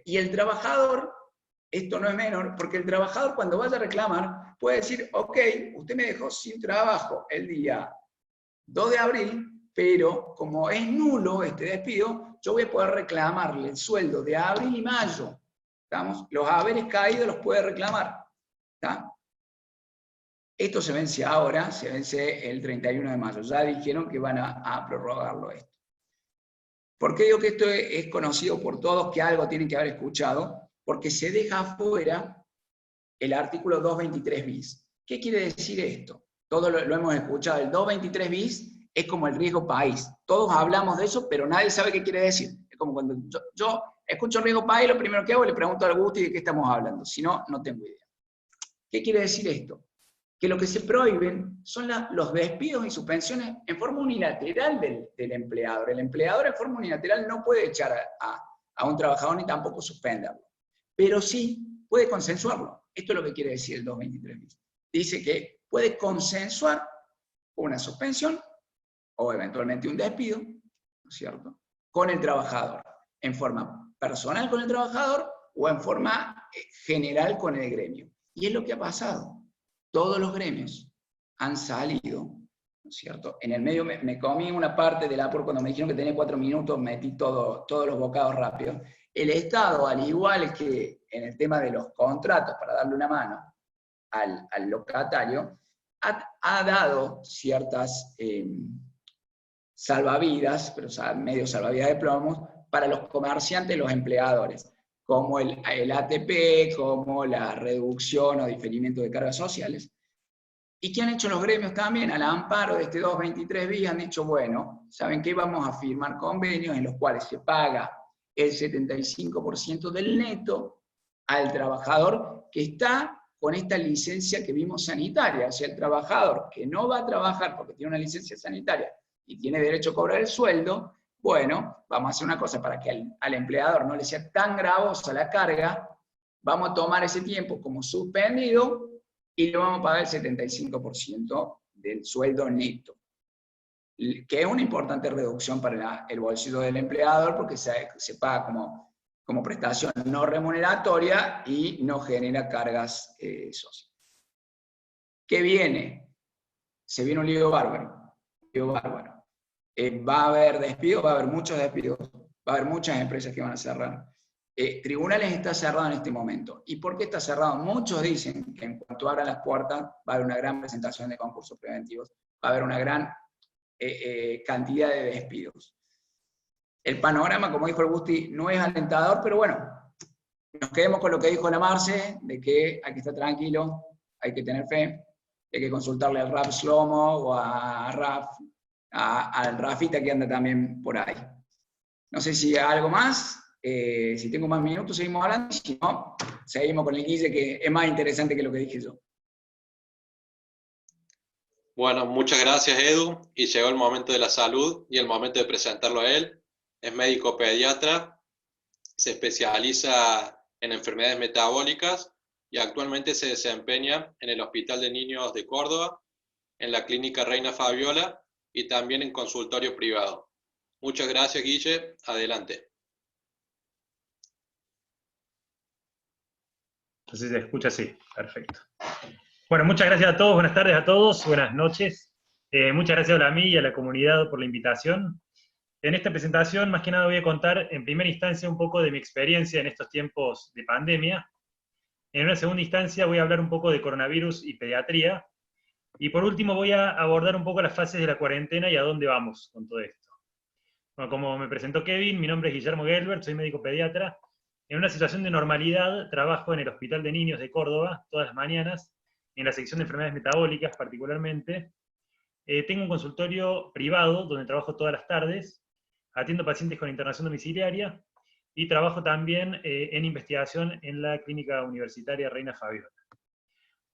Y el trabajador, esto no es menor, porque el trabajador cuando vaya a reclamar puede decir, ok, usted me dejó sin trabajo el día 2 de abril, pero como es nulo este despido, yo voy a poder reclamarle el sueldo de abril y mayo. ¿Estamos? Los haberes caídos los puede reclamar. ¿Está? Esto se vence ahora, se vence el 31 de mayo. Ya dijeron que van a prorrogarlo esto. ¿Por qué digo que esto es conocido por todos, que algo tienen que haber escuchado? Porque se deja afuera el artículo 223 bis. ¿Qué quiere decir esto? Todos lo hemos escuchado. El 223 bis es como el riesgo país. Todos hablamos de eso, pero nadie sabe qué quiere decir. Es como cuando yo escucho riesgo país, lo primero que hago es le pregunto al Gusti de qué estamos hablando. Si no, no tengo idea. ¿Qué quiere decir esto? Que lo que se prohíben son los despidos y suspensiones en forma unilateral del empleador. El empleador en forma unilateral no puede echar a un trabajador ni tampoco suspenderlo. Pero sí puede consensuarlo. Esto es lo que quiere decir el 223 bis. Dice que puede consensuar una suspensión o eventualmente un despido, ¿no es cierto?, con el trabajador, en forma personal con el trabajador o en forma general con el gremio. Y es lo que ha pasado. Todos los gremios han salido, ¿no es cierto? En el medio me comí una parte del aporte cuando me dijeron que tenía 4 minutos, metí todos los bocados rápidos. El Estado, al igual que en el tema de los contratos, para darle una mano al locatario, ha dado ciertas salvavidas, pero medio salvavidas de plomos, para los comerciantes y los empleadores, como el ATP, como la reducción o diferimiento de cargas sociales. ¿Y qué han hecho los gremios también? Al amparo de este 223 bis han dicho, bueno, ¿saben qué? Vamos a firmar convenios en los cuales se paga el 75% del neto al trabajador que está con esta licencia que vimos sanitaria. O sea, el trabajador que no va a trabajar porque tiene una licencia sanitaria y tiene derecho a cobrar el sueldo, bueno, vamos a hacer una cosa para que al empleador no le sea tan gravosa la carga, vamos a tomar ese tiempo como suspendido y le vamos a pagar el 75% del sueldo neto, que es una importante reducción para el bolsillo del empleador porque se paga como prestación no remuneratoria y no genera cargas sociales. ¿Qué viene? Se viene un lío bárbaro. Va a haber despidos, va a haber muchos despidos, va a haber muchas empresas que van a cerrar. Tribunales está cerrado en este momento. ¿Y por qué está cerrado? Muchos dicen que en cuanto abran las puertas va a haber una gran presentación de concursos preventivos, va a haber una gran cantidad de despidos. El panorama, como dijo el Gusti, no es alentador, pero bueno, nos quedemos con lo que dijo la Marce, de que hay que estar tranquilo, hay que tener fe, hay que consultarle al Raf Shlomo o al Rafita que anda también por ahí. No sé si hay algo más, si tengo más minutos seguimos hablando, si no, seguimos con el Guille, que es más interesante que lo que dije yo. Bueno, muchas gracias Edu, y llegó el momento de la salud y el momento de presentarlo a él. Es médico pediatra, se especializa en enfermedades metabólicas y actualmente se desempeña en el Hospital de Niños de Córdoba, en la Clínica Reina Fabiola y también en consultorio privado. Muchas gracias, Guille. Adelante. Entonces se escucha así, perfecto. Bueno, muchas gracias a todos, buenas tardes a todos, buenas noches. Muchas gracias a mí y a la comunidad por la invitación. En esta presentación, más que nada, voy a contar en primera instancia un poco de mi experiencia en estos tiempos de pandemia. En una segunda instancia voy a hablar un poco de coronavirus y pediatría. Y por último voy a abordar un poco las fases de la cuarentena y a dónde vamos con todo esto. Bueno, como me presentó Kevin, mi nombre es Guillermo Gelbert, soy médico pediatra. En una situación de normalidad trabajo en el Hospital de Niños de Córdoba todas las mañanas, en la sección de enfermedades metabólicas particularmente. Tengo un consultorio privado donde trabajo todas las tardes, atiendo pacientes con internación domiciliaria y trabajo también en investigación en la Clínica Universitaria Reina Fabiola.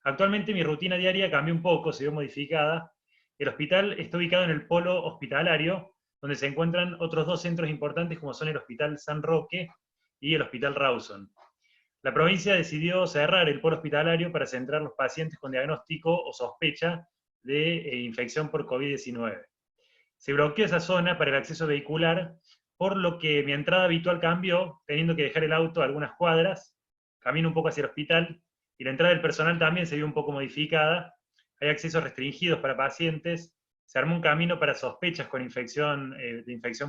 Actualmente mi rutina diaria cambió un poco, se vio modificada. El hospital está ubicado en el polo hospitalario, donde se encuentran otros dos centros importantes como son el Hospital San Roque y el Hospital Rawson. La provincia decidió cerrar el polo hospitalario para centrar los pacientes con diagnóstico o sospecha de infección por COVID-19. Se bloqueó esa zona para el acceso vehicular, por lo que mi entrada habitual cambió, teniendo que dejar el auto a algunas cuadras, camino un poco hacia el hospital, y la entrada del personal también se vio un poco modificada. Hay accesos restringidos para pacientes, se armó un camino para sospechas con infección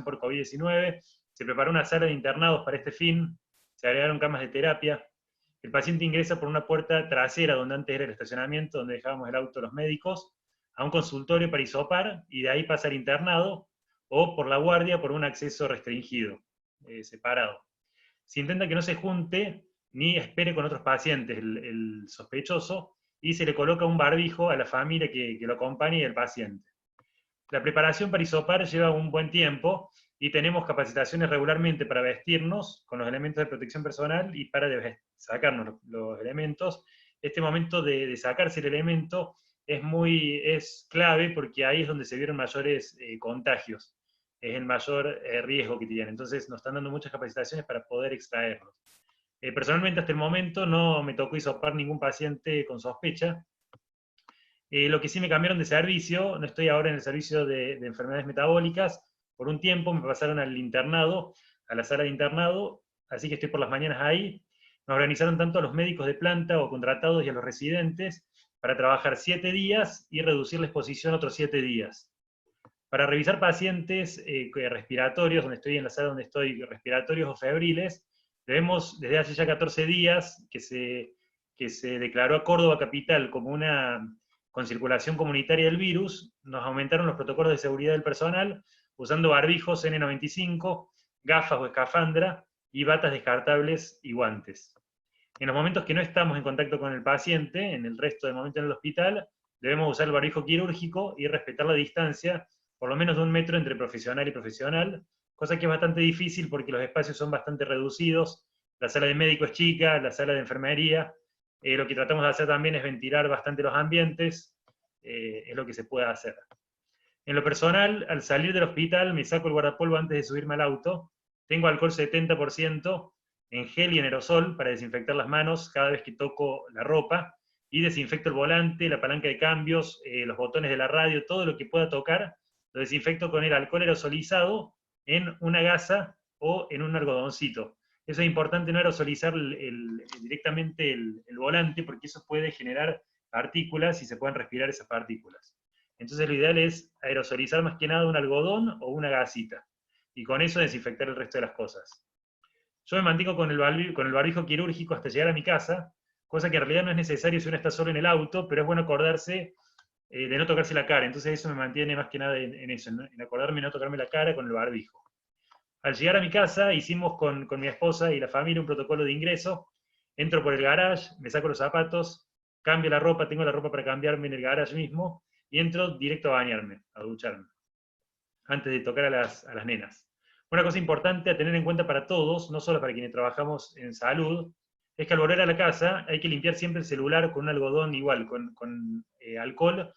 por COVID-19, se preparó una sala de internados para este fin, se agregaron camas de terapia. El paciente ingresa por una puerta trasera, donde antes era el estacionamiento, donde dejábamos el auto los médicos, a un consultorio para hisopar, y de ahí pasa al internado, o por la guardia por un acceso restringido, separado. Se intenta que no se junte ni espere con otros pacientes el sospechoso, y se le coloca un barbijo a la familia que lo acompañe y al paciente. La preparación para hisopar lleva un buen tiempo, y tenemos capacitaciones regularmente para vestirnos con los elementos de protección personal y para sacarnos los elementos. Este momento de sacarse el elemento es clave, porque ahí es donde se vieron mayores contagios, es el mayor riesgo que tienen. Entonces nos están dando muchas capacitaciones para poder extraerlos. Personalmente hasta el momento no me tocó hisopar ningún paciente con sospecha. Lo que sí me cambiaron de servicio, no estoy ahora en el servicio de enfermedades metabólicas, por un tiempo me pasaron al internado, a la sala de internado, así que estoy por las mañanas ahí. nos organizaron tanto a los médicos de planta o contratados y a los residentes para trabajar 7 días y reducir la exposición otros 7 días. Para revisar pacientes respiratorios, donde estoy en la sala donde estoy, respiratorios o febriles, debemos, desde hace ya 14 días que se declaró a Córdoba capital como una con circulación comunitaria del virus, nos aumentaron los protocolos de seguridad del personal, usando barbijos N95, gafas o escafandra, y batas descartables y guantes. En los momentos que no estamos en contacto con el paciente, en el resto del momento en el hospital, debemos usar el barbijo quirúrgico y respetar la distancia, por lo menos de 1 metro entre profesional y profesional, cosa que es bastante difícil porque los espacios son bastante reducidos, la sala de médico es chica, la sala de enfermería, lo que tratamos de hacer también es ventilar bastante los ambientes, es lo que se puede hacer. En lo personal, al salir del hospital me saco el guardapolvo antes de subirme al auto, tengo alcohol 70% en gel y en aerosol para desinfectar las manos cada vez que toco la ropa, y desinfecto el volante, la palanca de cambios, los botones de la radio, todo lo que pueda tocar, lo desinfecto con el alcohol aerosolizado en una gasa o en un algodoncito. Eso es importante, no aerosolizar directamente el volante, porque eso puede generar partículas y se pueden respirar esas partículas. Entonces lo ideal es aerosolizar más que nada un algodón o una gasita, y con eso desinfectar el resto de las cosas. Yo me mantengo con el barbijo quirúrgico hasta llegar a mi casa, cosa que en realidad no es necesario si uno está solo en el auto, pero es bueno acordarse de no tocarse la cara. Entonces eso me mantiene más que nada en eso, en acordarme de no tocarme la cara con el barbijo. Al llegar a mi casa hicimos con mi esposa y la familia un protocolo de ingreso. Entro por el garage, me saco los zapatos, cambio la ropa, tengo la ropa para cambiarme en el garage mismo, y entro directo a bañarme, a ducharme, antes de tocar a las nenas. Una cosa importante a tener en cuenta para todos, no solo para quienes trabajamos en salud, es que al volver a la casa hay que limpiar siempre el celular con un algodón igual, con alcohol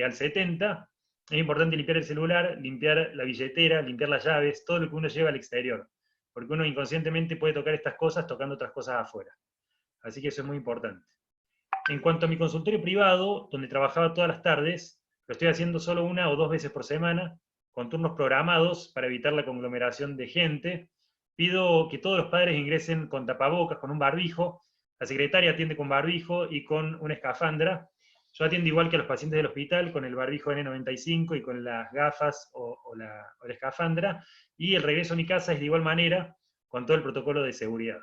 al 70. Es importante limpiar el celular, limpiar la billetera, limpiar las llaves, todo lo que uno lleva al exterior, porque uno inconscientemente puede tocar estas cosas tocando otras cosas afuera. Así que eso es muy importante. En cuanto a mi consultorio privado, donde trabajaba todas las tardes, lo estoy haciendo solo 1 o 2 veces por semana, con turnos programados para evitar la conglomeración de gente. Pido que todos los padres ingresen con tapabocas, con un barbijo. La secretaria atiende con barbijo y con una escafandra. Yo atiendo igual que a los pacientes del hospital, con el barbijo N95 y con las gafas o la escafandra. Y el regreso a mi casa es de igual manera, con todo el protocolo de seguridad.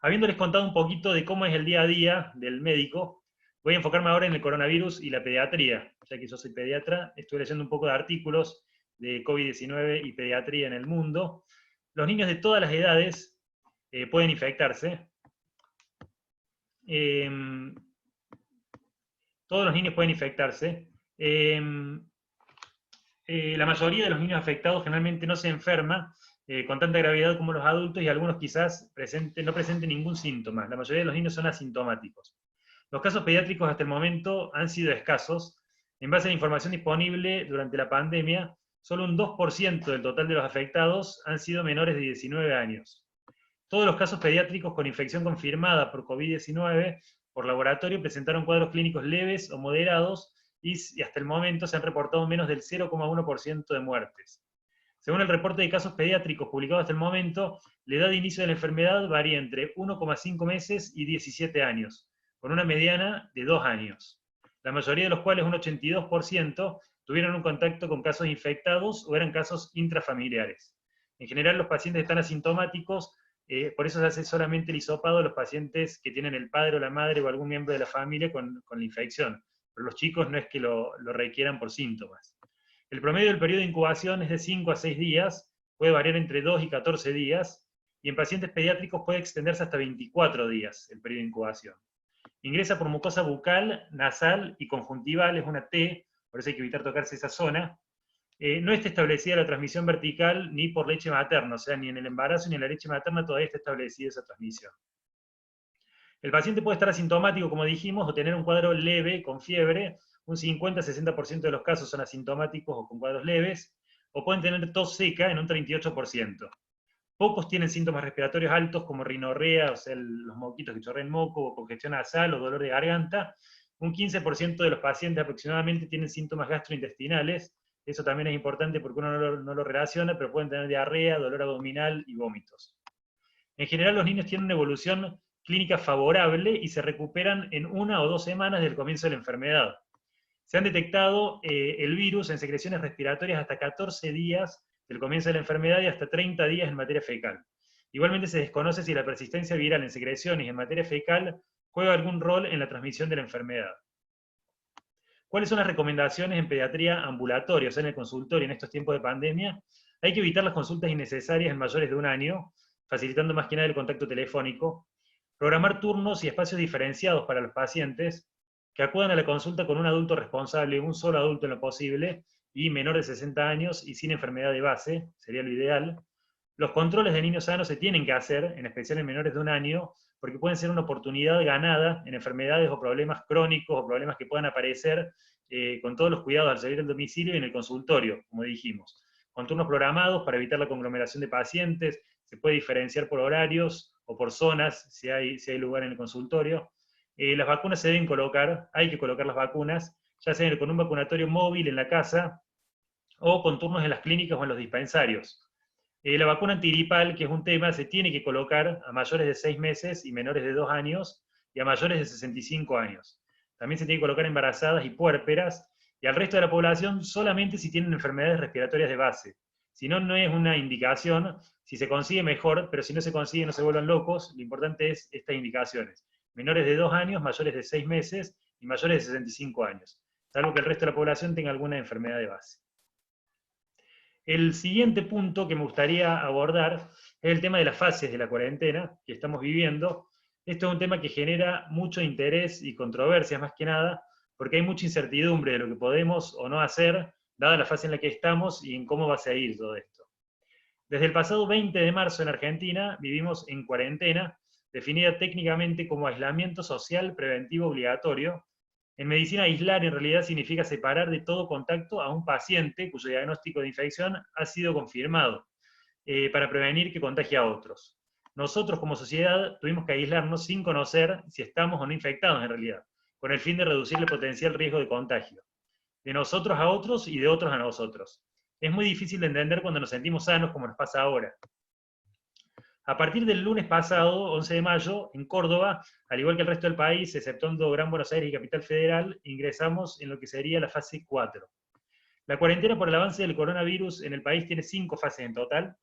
Habiéndoles contado un poquito de cómo es el día a día del médico, voy a enfocarme ahora en el coronavirus y la pediatría. Ya que yo soy pediatra, estoy leyendo un poco de artículos de COVID-19 y pediatría en el mundo. Los niños de todas las edades pueden infectarse. Todos los niños pueden infectarse. La mayoría de los niños afectados generalmente no se enferma con tanta gravedad como los adultos, y algunos quizás no presenten ningún síntoma. La mayoría de los niños son asintomáticos. Los casos pediátricos hasta el momento han sido escasos. En base a la información disponible durante la pandemia, solo un 2% del total de los afectados han sido menores de 19 años. Todos los casos pediátricos con infección confirmada por COVID-19 por laboratorio presentaron cuadros clínicos leves o moderados, y hasta el momento se han reportado menos del 0,1% de muertes. Según el reporte de casos pediátricos publicado hasta el momento, la edad de inicio de la enfermedad varía entre 1,5 meses y 17 años, con una mediana de 2 años. La mayoría de los cuales, un 82%, tuvieron un contacto con casos infectados o eran casos intrafamiliares. En general, los pacientes están asintomáticos, por eso se hace solamente el hisopado a los pacientes que tienen el padre o la madre o algún miembro de la familia con la infección. Pero los chicos no es que lo requieran por síntomas. El promedio del periodo de incubación es de 5 a 6 días, puede variar entre 2 y 14 días, y en pacientes pediátricos puede extenderse hasta 24 días el periodo de incubación. Ingresa por mucosa bucal, nasal y conjuntival, es una T, por eso hay que evitar tocarse esa zona. No está establecida la transmisión vertical ni por leche materna, o sea, ni en el embarazo ni en la leche materna todavía está establecida esa transmisión. El paciente puede estar asintomático, como dijimos, o tener un cuadro leve con fiebre. Un 50-60% de los casos son asintomáticos o con cuadros leves, o pueden tener tos seca en un 38%. Pocos tienen síntomas respiratorios altos como rinorrea, o sea, los moquitos que chorrean moco, o congestión nasal o dolor de garganta. Un 15% de los pacientes aproximadamente tienen síntomas gastrointestinales. Eso también es importante porque uno no lo relaciona, pero pueden tener diarrea, dolor abdominal y vómitos. En general, los niños tienen una evolución clínica favorable y se recuperan en 1 o 2 semanas del comienzo de la enfermedad. Se han detectado el virus en secreciones respiratorias hasta 14 días del comienzo de la enfermedad y hasta 30 días en materia fecal. Igualmente se desconoce si la persistencia viral en secreciones y en materia fecal juega algún rol en la transmisión de la enfermedad. ¿Cuáles son las recomendaciones en pediatría ambulatoria, o sea, en el consultorio en estos tiempos de pandemia? Hay que evitar las consultas innecesarias en mayores de 1 año, facilitando más que nada el contacto telefónico, programar turnos y espacios diferenciados para los pacientes, que acudan a la consulta con un adulto responsable, un solo adulto en lo posible, y menor de 60 años y sin enfermedad de base, sería lo ideal. Los controles de niños sanos se tienen que hacer, en especial en menores de 1 año, porque pueden ser una oportunidad ganada en enfermedades o problemas crónicos o problemas que puedan aparecer con todos los cuidados al salir del domicilio y en el consultorio, como dijimos. Con turnos programados para evitar la conglomeración de pacientes, se puede diferenciar por horarios o por zonas, si hay lugar en el consultorio. Las vacunas se deben colocar, hay que colocar las vacunas, ya sea con un vacunatorio móvil en la casa o con turnos en las clínicas o en los dispensarios. La vacuna antigripal, que es un tema, se tiene que colocar a mayores de 6 meses y menores de 2 años y a mayores de 65 años. También se tiene que colocar a embarazadas y puérperas, y al resto de la población solamente si tienen enfermedades respiratorias de base. Si no, no es una indicación. Si se consigue, mejor, pero si no se consigue, no se vuelvan locos. Lo importante es estas indicaciones. Menores de 2 años, mayores de 6 meses y mayores de 65 años, salvo que el resto de la población tenga alguna enfermedad de base. El siguiente punto que me gustaría abordar es el tema de las fases de la cuarentena que estamos viviendo. Esto es un tema que genera mucho interés y controversias, más que nada, porque hay mucha incertidumbre de lo que podemos o no hacer, dada la fase en la que estamos y en cómo va a seguir todo esto. Desde el pasado 20 de marzo en Argentina vivimos en cuarentena, definida técnicamente como aislamiento social preventivo obligatorio. En medicina, aislar en realidad significa separar de todo contacto a un paciente cuyo diagnóstico de infección ha sido confirmado, para prevenir que contagie a otros. Nosotros como sociedad tuvimos que aislarnos sin conocer si estamos o no infectados en realidad, con el fin de reducir el potencial riesgo de contagio, de nosotros a otros y de otros a nosotros. Es muy difícil de entender cuando nos sentimos sanos como nos pasa ahora. A partir del lunes pasado, 11 de mayo, en Córdoba, al igual que el resto del país, exceptuando Gran Buenos Aires y Capital Federal, ingresamos en lo que sería la fase 4. La cuarentena por el avance del coronavirus en el país tiene 5 fases en total.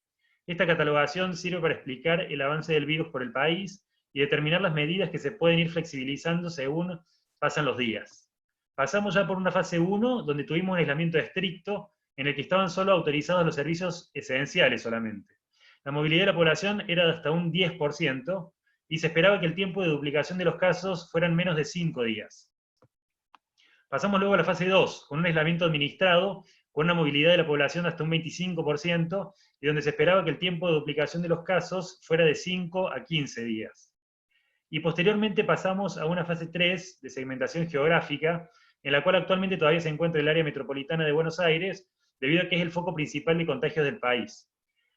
Esta catalogación sirve para explicar el avance del virus por el país y determinar las medidas que se pueden ir flexibilizando según pasan los días. Pasamos ya por una fase 1, donde tuvimos un aislamiento estricto, en el que estaban solo autorizados los servicios esenciales solamente. La movilidad de la población era de hasta un 10%, y se esperaba que el tiempo de duplicación de los casos fueran menos de 5 días. Pasamos luego a la fase 2, con un aislamiento administrado, con una movilidad de la población de hasta un 25%, y donde se esperaba que el tiempo de duplicación de los casos fuera de 5 a 15 días. Y posteriormente pasamos a una fase 3 de segmentación geográfica, en la cual actualmente todavía se encuentra el área metropolitana de Buenos Aires, debido a que es el foco principal de contagios del país.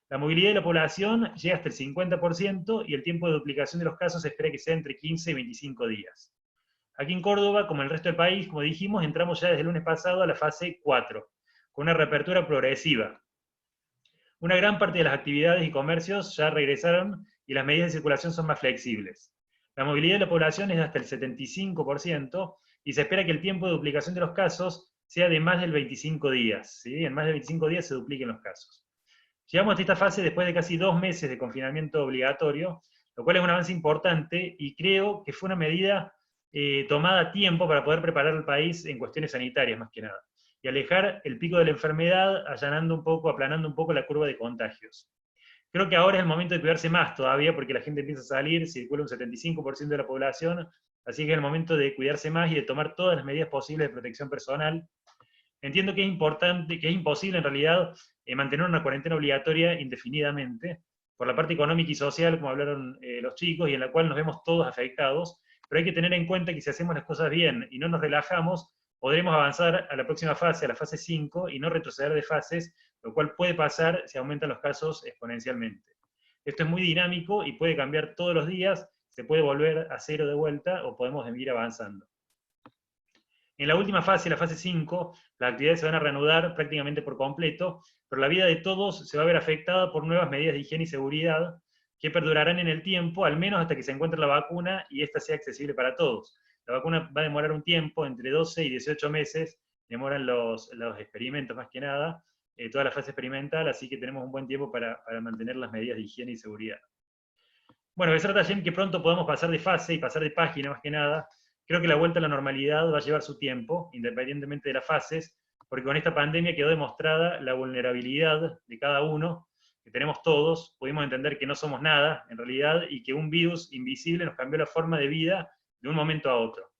La movilidad de la población llega hasta el 50% y el tiempo de duplicación de los casos se espera que sea entre 15 y 25 días. Aquí en Córdoba, como en el resto del país, como dijimos, entramos ya desde el lunes pasado a la fase 4, con una reapertura progresiva. Una gran parte de las actividades y comercios ya regresaron y las medidas de circulación son más flexibles. La movilidad de la población es de hasta el 75% y se espera que el tiempo de duplicación de los casos sea de más del 25 días. ¿Sí? En más de 25 días se dupliquen los casos. Llegamos a esta fase después de casi 2 meses de confinamiento obligatorio, lo cual es un avance importante y creo que fue una medida tomada a tiempo para poder preparar al país en cuestiones sanitarias más que nada, y alejar el pico de la enfermedad, allanando un poco, aplanando un poco la curva de contagios. Creo que ahora es el momento de cuidarse más todavía, porque la gente empieza a salir, circula un 75% de la población, así que es el momento de cuidarse más y de tomar todas las medidas posibles de protección personal. Entiendo que es importante, que es imposible en realidad mantener una cuarentena obligatoria indefinidamente, por la parte económica y social, como hablaron los chicos, y en la cual nos vemos todos afectados, pero hay que tener en cuenta que si hacemos las cosas bien y no nos relajamos, podremos avanzar a la próxima fase, a la fase 5, y no retroceder de fases, lo cual puede pasar si aumentan los casos exponencialmente. Esto es muy dinámico y puede cambiar todos los días, se puede volver a cero de vuelta o podemos seguir avanzando. En la última fase, la fase 5, las actividades se van a reanudar prácticamente por completo, pero la vida de todos se va a ver afectada por nuevas medidas de higiene y seguridad, que perdurarán en el tiempo, al menos hasta que se encuentre la vacuna y esta sea accesible para todos. La vacuna va a demorar un tiempo, entre 12 y 18 meses, demoran los experimentos más que nada, toda la fase experimental, así que tenemos un buen tiempo para mantener las medidas de higiene y seguridad. Bueno, Besrat Hashem, que pronto podamos pasar de fase y pasar de página más que nada. Creo que la vuelta a la normalidad va a llevar su tiempo, independientemente de las fases, porque con esta pandemia quedó demostrada la vulnerabilidad de cada uno, que tenemos todos, pudimos entender que no somos nada, en realidad, y que un virus invisible nos cambió la forma de vida de un momento a otro.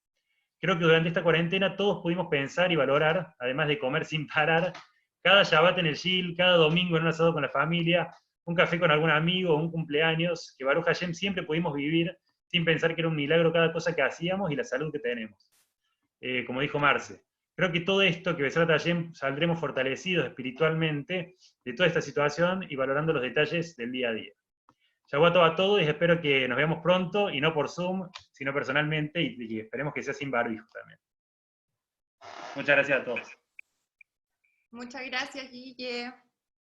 Creo que durante esta cuarentena todos pudimos pensar y valorar, además de comer sin parar, cada Shabbat en el Shil, cada domingo en un asado con la familia, un café con algún amigo, un cumpleaños, que Baruch Hashem siempre pudimos vivir sin pensar que era un milagro cada cosa que hacíamos y la salud que tenemos. Como dijo Marce, creo que todo esto, que Besrat Hashem saldremos fortalecidos espiritualmente de toda esta situación y valorando los detalles del día a día. Shavuot a todos y espero que nos veamos pronto, y no por Zoom, sino personalmente, y esperemos que sea sin barbijo también. Muchas gracias a todos. Muchas gracias, Guille.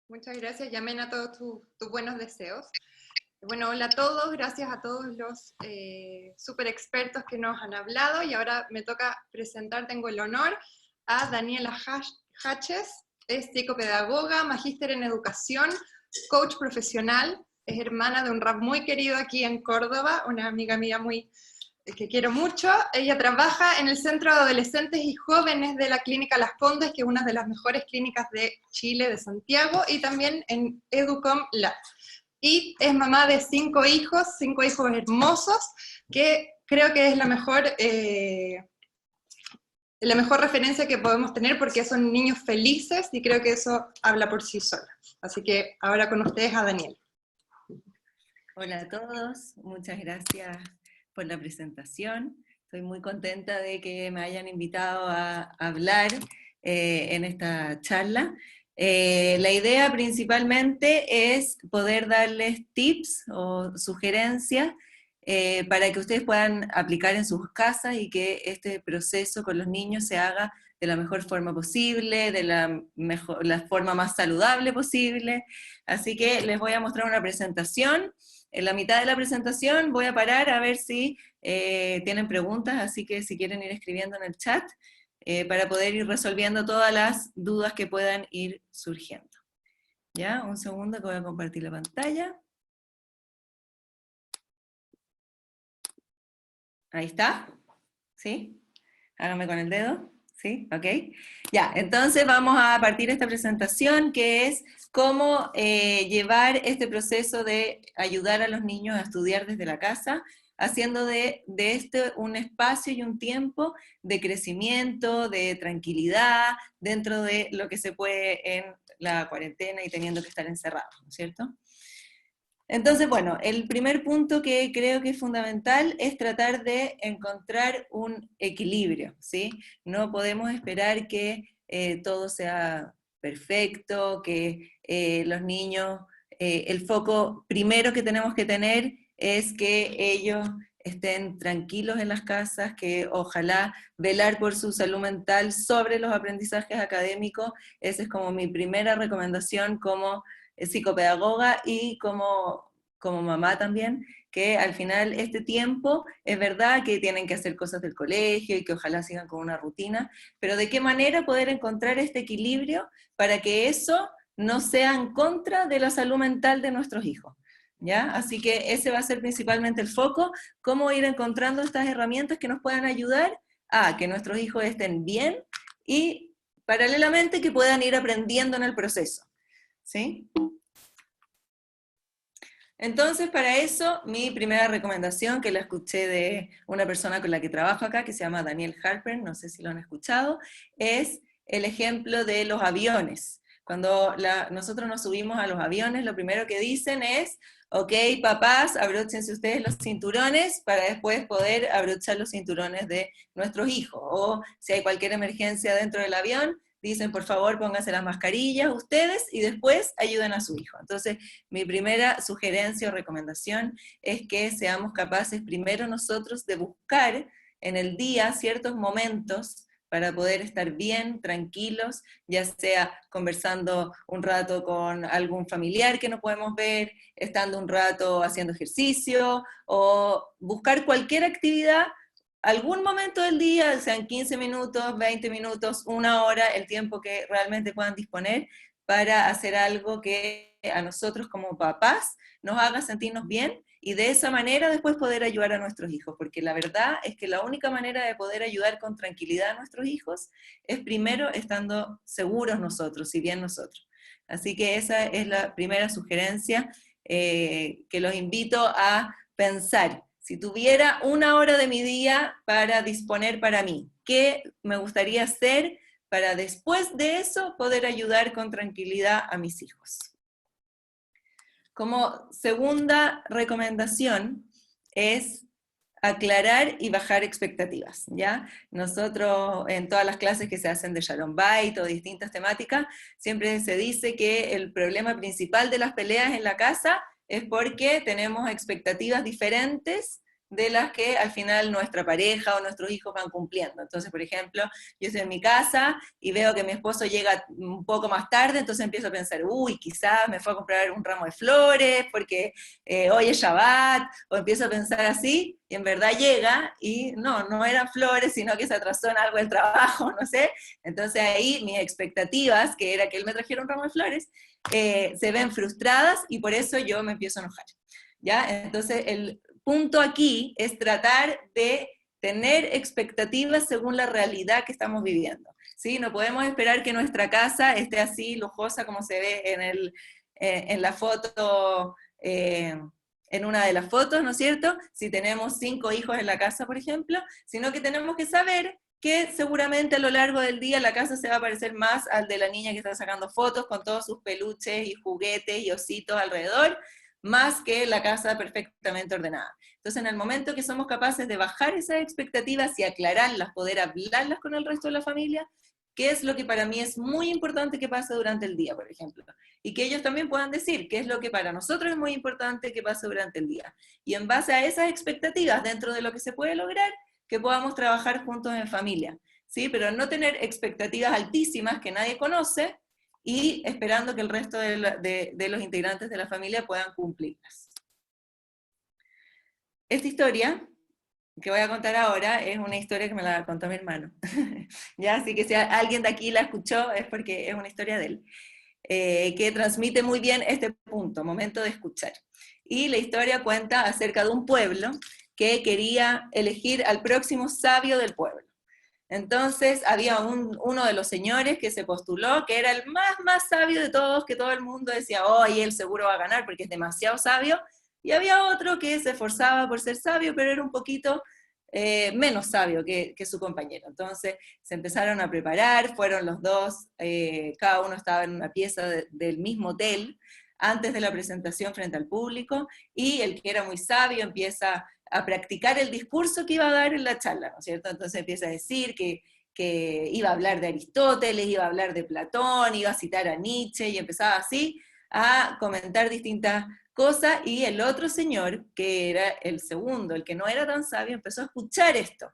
Muchas gracias, y amén a todos tus buenos deseos. Bueno, hola a todos, gracias a todos los super expertos que nos han hablado, y ahora me toca presentar, tengo el honor, a Daniela Hatches, es psicopedagoga, magíster en educación, coach profesional, es hermana de un rab muy querido aquí en Córdoba, una amiga mía que quiero mucho. Ella trabaja en el Centro de Adolescentes y Jóvenes de la Clínica Las Condes, que es una de las mejores clínicas de Chile, de Santiago, y también en Educom Lab. Y es mamá de 5 hijos hermosos, que creo que es la mejor referencia que podemos tener, porque son niños felices, y creo que eso habla por sí sola. Así que ahora con ustedes a Daniel. Hola a todos, muchas gracias por la presentación. Estoy muy contenta de que me hayan invitado a hablar en esta charla. La idea principalmente es poder darles tips o sugerencias para que ustedes puedan aplicar en sus casas y que este proceso con los niños se haga de la mejor forma posible, de la forma más saludable posible. Así que les voy a mostrar una presentación. En la mitad de la presentación voy a parar a ver si tienen preguntas, así que si quieren ir escribiendo en el chat, para poder ir resolviendo todas las dudas que puedan ir surgiendo. ¿Ya? Un segundo que voy a compartir la pantalla. Ahí está. ¿Sí? Háganme con el dedo. ¿Sí? ¿Ok? Ya, entonces vamos a partir de esta presentación, que es cómo llevar este proceso de ayudar a los niños a estudiar desde la casa, haciendo de este un espacio y un tiempo de crecimiento, de tranquilidad, dentro de lo que se puede en la cuarentena y teniendo que estar encerrados, ¿no es cierto? Entonces, bueno, el primer punto que creo que es fundamental es tratar de encontrar un equilibrio, ¿sí? No podemos esperar que todo sea perfecto, que los niños, el foco primero que tenemos que tener es que ellos estén tranquilos en las casas, que ojalá velar por su salud mental sobre los aprendizajes académicos. Esa es como mi primera recomendación como psicopedagoga y como mamá también, que al final este tiempo es verdad que tienen que hacer cosas del colegio y que ojalá sigan con una rutina, pero de qué manera poder encontrar este equilibrio para que eso no sea en contra de la salud mental de nuestros hijos. ¿Ya? Así que ese va a ser principalmente el foco, cómo ir encontrando estas herramientas que nos puedan ayudar a que nuestros hijos estén bien y paralelamente que puedan ir aprendiendo en el proceso. ¿Sí? Entonces, para eso, mi primera recomendación, que la escuché de una persona con la que trabajo acá, que se llama Daniel Harper, no sé si lo han escuchado, es el ejemplo de los aviones. Cuando nosotros nos subimos a los aviones, lo primero que dicen es: ok, papás, abróchense ustedes los cinturones para después poder abrochar los cinturones de nuestros hijos. O si hay cualquier emergencia dentro del avión, dicen, por favor, pónganse las mascarillas ustedes y después ayuden a su hijo. Entonces, mi primera sugerencia o recomendación es que seamos capaces primero nosotros de buscar en el día ciertos momentos para poder estar bien, tranquilos, ya sea conversando un rato con algún familiar que no podemos ver, estando un rato haciendo ejercicio, o buscar cualquier actividad, algún momento del día, sean 15 minutos, 20 minutos, una hora, el tiempo que realmente puedan disponer para hacer algo que a nosotros como papás nos haga sentirnos bien, y de esa manera después poder ayudar a nuestros hijos, porque la verdad es que la única manera de poder ayudar con tranquilidad a nuestros hijos es primero estando seguros nosotros y bien nosotros. Así que esa es la primera sugerencia que los invito a pensar. Si tuviera una hora de mi día para disponer para mí, ¿qué me gustaría hacer para después de eso poder ayudar con tranquilidad a mis hijos? Como segunda recomendación es aclarar y bajar expectativas, ¿ya? Nosotros en todas las clases que se hacen de Sharon Bait o distintas temáticas, siempre se dice que el problema principal de las peleas en la casa es porque tenemos expectativas diferentes de las que al final nuestra pareja o nuestros hijos van cumpliendo. Entonces, por ejemplo, yo estoy en mi casa y veo que mi esposo llega un poco más tarde, entonces empiezo a pensar, uy, quizás me fue a comprar un ramo de flores porque hoy es Shabbat, o empiezo a pensar así, y en verdad llega y no eran flores, sino que se atrasó en algo del trabajo, no sé. Entonces ahí mis expectativas, que era que él me trajera un ramo de flores, se ven frustradas y por eso yo me empiezo a enojar, ¿ya? Entonces el punto aquí es tratar de tener expectativas según la realidad que estamos viviendo, ¿sí? No podemos esperar que nuestra casa esté así lujosa como se ve en la foto, en una de las fotos, ¿no es cierto? Si tenemos 5 hijos en la casa, por ejemplo, sino que tenemos que saber que seguramente a lo largo del día la casa se va a parecer más al de la niña que está sacando fotos con todos sus peluches y juguetes y ositos alrededor, más que la casa perfectamente ordenada. Entonces, en el momento que somos capaces de bajar esas expectativas y aclararlas, poder hablarlas con el resto de la familia, qué es lo que para mí es muy importante que pase durante el día, por ejemplo, y que ellos también puedan decir qué es lo que para nosotros es muy importante que pase durante el día. Y en base a esas expectativas, dentro de lo que se puede lograr, que podamos trabajar juntos en familia, ¿sí? Pero no tener expectativas altísimas que nadie conoce, y esperando que el resto de los integrantes de la familia puedan cumplirlas. Esta historia que voy a contar ahora es una historia que me la contó mi hermano. ¿Ya? Así que si alguien de aquí la escuchó es porque es una historia de él, que transmite muy bien este punto, momento de escuchar. Y la historia cuenta acerca de un pueblo que quería elegir al próximo sabio del pueblo. Entonces había uno de los señores que se postuló, que era el más sabio de todos, que todo el mundo decía, oh, y él seguro va a ganar porque es demasiado sabio, y había otro que se esforzaba por ser sabio, pero era un poquito menos sabio que su compañero. Entonces se empezaron a preparar, fueron los dos, cada uno estaba en una pieza del mismo hotel, antes de la presentación frente al público, y el que era muy sabio empieza a practicar el discurso que iba a dar en la charla, ¿no es cierto? Entonces empieza a decir que iba a hablar de Aristóteles, iba a hablar de Platón, iba a citar a Nietzsche, y empezaba así a comentar distintas cosas, y el otro señor, que era el segundo, el que no era tan sabio, empezó a escuchar esto.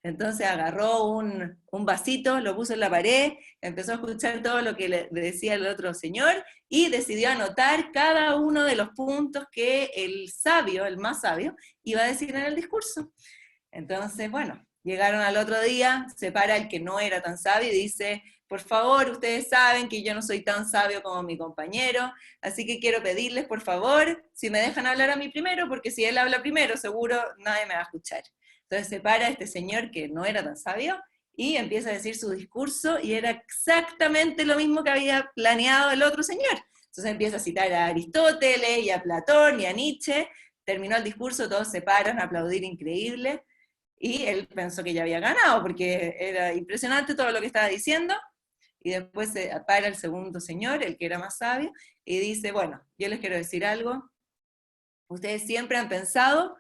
Entonces agarró un vasito, lo puso en la pared, empezó a escuchar todo lo que le decía el otro señor, y decidió anotar cada uno de los puntos que el sabio, el más sabio, iba a decir en el discurso. Entonces, bueno, llegaron al otro día, se para el que no era tan sabio y dice, por favor, ustedes saben que yo no soy tan sabio como mi compañero, así que quiero pedirles, por favor, si me dejan hablar a mí primero, porque si él habla primero, seguro nadie me va a escuchar. Entonces se para este señor que no era tan sabio y empieza a decir su discurso, y era exactamente lo mismo que había planeado el otro señor. Entonces empieza a citar a Aristóteles y a Platón y a Nietzsche, terminó el discurso, todos se paran a aplaudir increíble, y él pensó que ya había ganado, porque era impresionante todo lo que estaba diciendo, y después se para el segundo señor, el que era más sabio, y dice, bueno, yo les quiero decir algo, ustedes siempre han pensado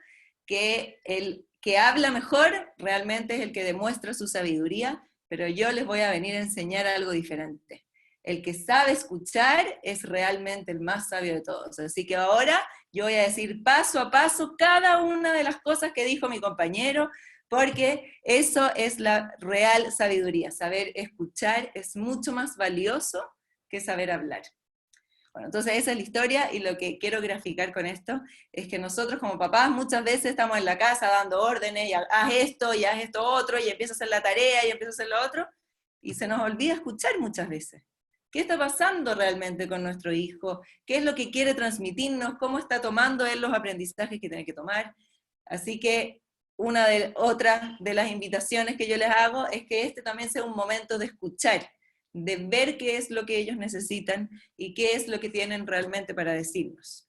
que el que habla mejor realmente es el que demuestra su sabiduría, pero yo les voy a venir a enseñar algo diferente. El que sabe escuchar es realmente el más sabio de todos. Así que ahora yo voy a decir paso a paso cada una de las cosas que dijo mi compañero, porque eso es la real sabiduría. Saber escuchar es mucho más valioso que saber hablar. Bueno, entonces esa es la historia, y lo que quiero graficar con esto es que nosotros como papás muchas veces estamos en la casa dando órdenes, y haz esto otro, y empieza a hacer la tarea, y empieza a hacer lo otro, y se nos olvida escuchar muchas veces. ¿Qué está pasando realmente con nuestro hijo? ¿Qué es lo que quiere transmitirnos? ¿Cómo está tomando él los aprendizajes que tiene que tomar? Así que otra de las invitaciones que yo les hago es que este también sea un momento de escuchar, de ver qué es lo que ellos necesitan y qué es lo que tienen realmente para decirnos.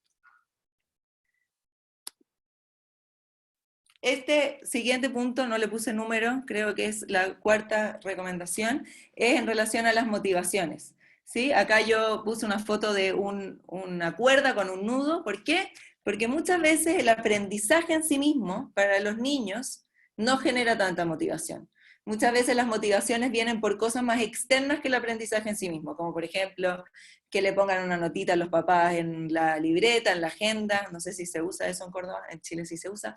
Este siguiente punto, no le puse número, creo que es la cuarta recomendación, es en relación a las motivaciones. ¿Sí? Acá yo puse una foto de una cuerda con un nudo. ¿Por qué? Porque muchas veces el aprendizaje en sí mismo, para los niños, no genera tanta motivación. Muchas veces las motivaciones vienen por cosas más externas que el aprendizaje en sí mismo, como por ejemplo, que le pongan una notita a los papás en la libreta, en la agenda, no sé si se usa eso en Córdoba, en Chile sí se usa,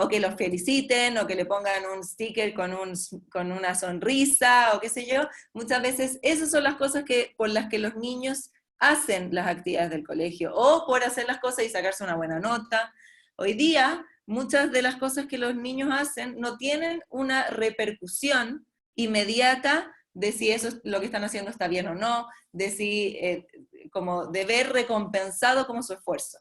o que los feliciten, o que le pongan un sticker con una sonrisa, o qué sé yo. Muchas veces esas son las cosas por las que los niños hacen las actividades del colegio, o por hacer las cosas y sacarse una buena nota. Hoy día, muchas de las cosas que los niños hacen no tienen una repercusión inmediata de si eso es lo que están haciendo está bien o no, de si como de ver recompensado como su esfuerzo.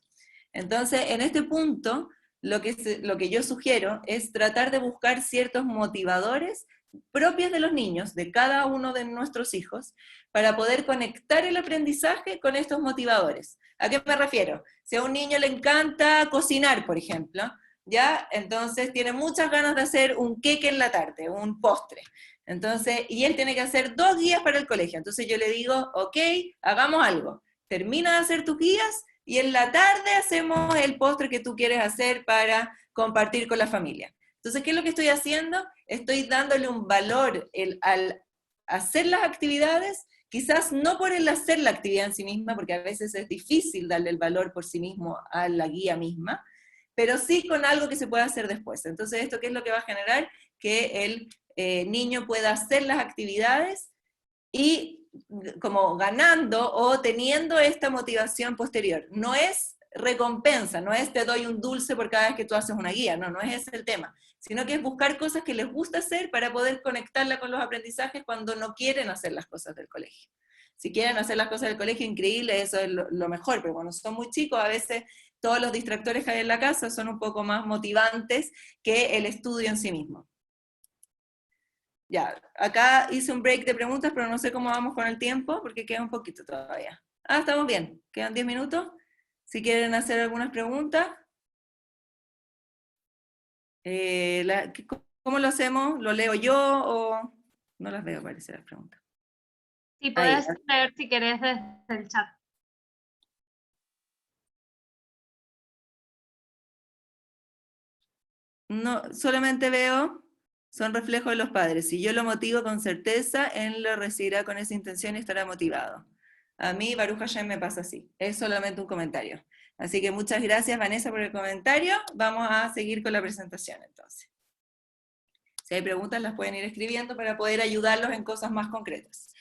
Entonces, en este punto, lo que yo sugiero es tratar de buscar ciertos motivadores propios de los niños, de cada uno de nuestros hijos, para poder conectar el aprendizaje con estos motivadores. ¿A qué me refiero? Si a un niño le encanta cocinar, por ejemplo, ¿ya? Entonces tiene muchas ganas de hacer un queque en la tarde, un postre. Entonces, y él tiene que hacer 2 guías para el colegio. Entonces yo le digo, ok, hagamos algo. Termina de hacer tus guías y en la tarde hacemos el postre que tú quieres hacer para compartir con la familia. Entonces, ¿qué es lo que estoy haciendo? Estoy dándole un valor al hacer las actividades, quizás no por el hacer la actividad en sí misma, porque a veces es difícil darle el valor por sí mismo a la guía misma, pero sí con algo que se pueda hacer después. Entonces, ¿esto qué es lo que va a generar? Que el niño pueda hacer las actividades y como ganando o teniendo esta motivación posterior. No es recompensa, no es te doy un dulce por cada vez que tú haces una guía, no es ese el tema, sino que es buscar cosas que les gusta hacer para poder conectarla con los aprendizajes cuando no quieren hacer las cosas del colegio. Si quieren hacer las cosas del colegio, increíble, eso es lo mejor, pero cuando son muy chicos, a veces todos los distractores que hay en la casa son un poco más motivantes que el estudio en sí mismo. Ya, acá hice un break de preguntas, pero no sé cómo vamos con el tiempo, porque queda un poquito todavía. Ah, estamos bien, quedan 10 minutos. Si quieren hacer algunas preguntas. ¿Cómo lo hacemos? ¿Lo leo yo o no las veo aparecer las preguntas? Sí, podés leer si querés desde el chat. No, solamente veo, son reflejos de los padres. Si yo lo motivo con certeza, él lo recibirá con esa intención y estará motivado. A mí, Baruch Hashem, me pasa así. Es solamente un comentario. Así que muchas gracias, Vanessa, por el comentario. Vamos a seguir con la presentación, entonces. Si hay preguntas, las pueden ir escribiendo para poder ayudarlos en cosas más concretas.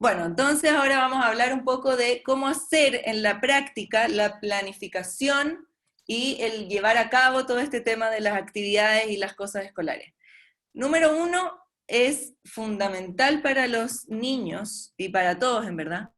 Bueno, entonces ahora vamos a hablar un poco de cómo hacer en la práctica la planificación y el llevar a cabo todo este tema de las actividades y las cosas escolares. Número 1, es fundamental para los niños, y para todos en verdad,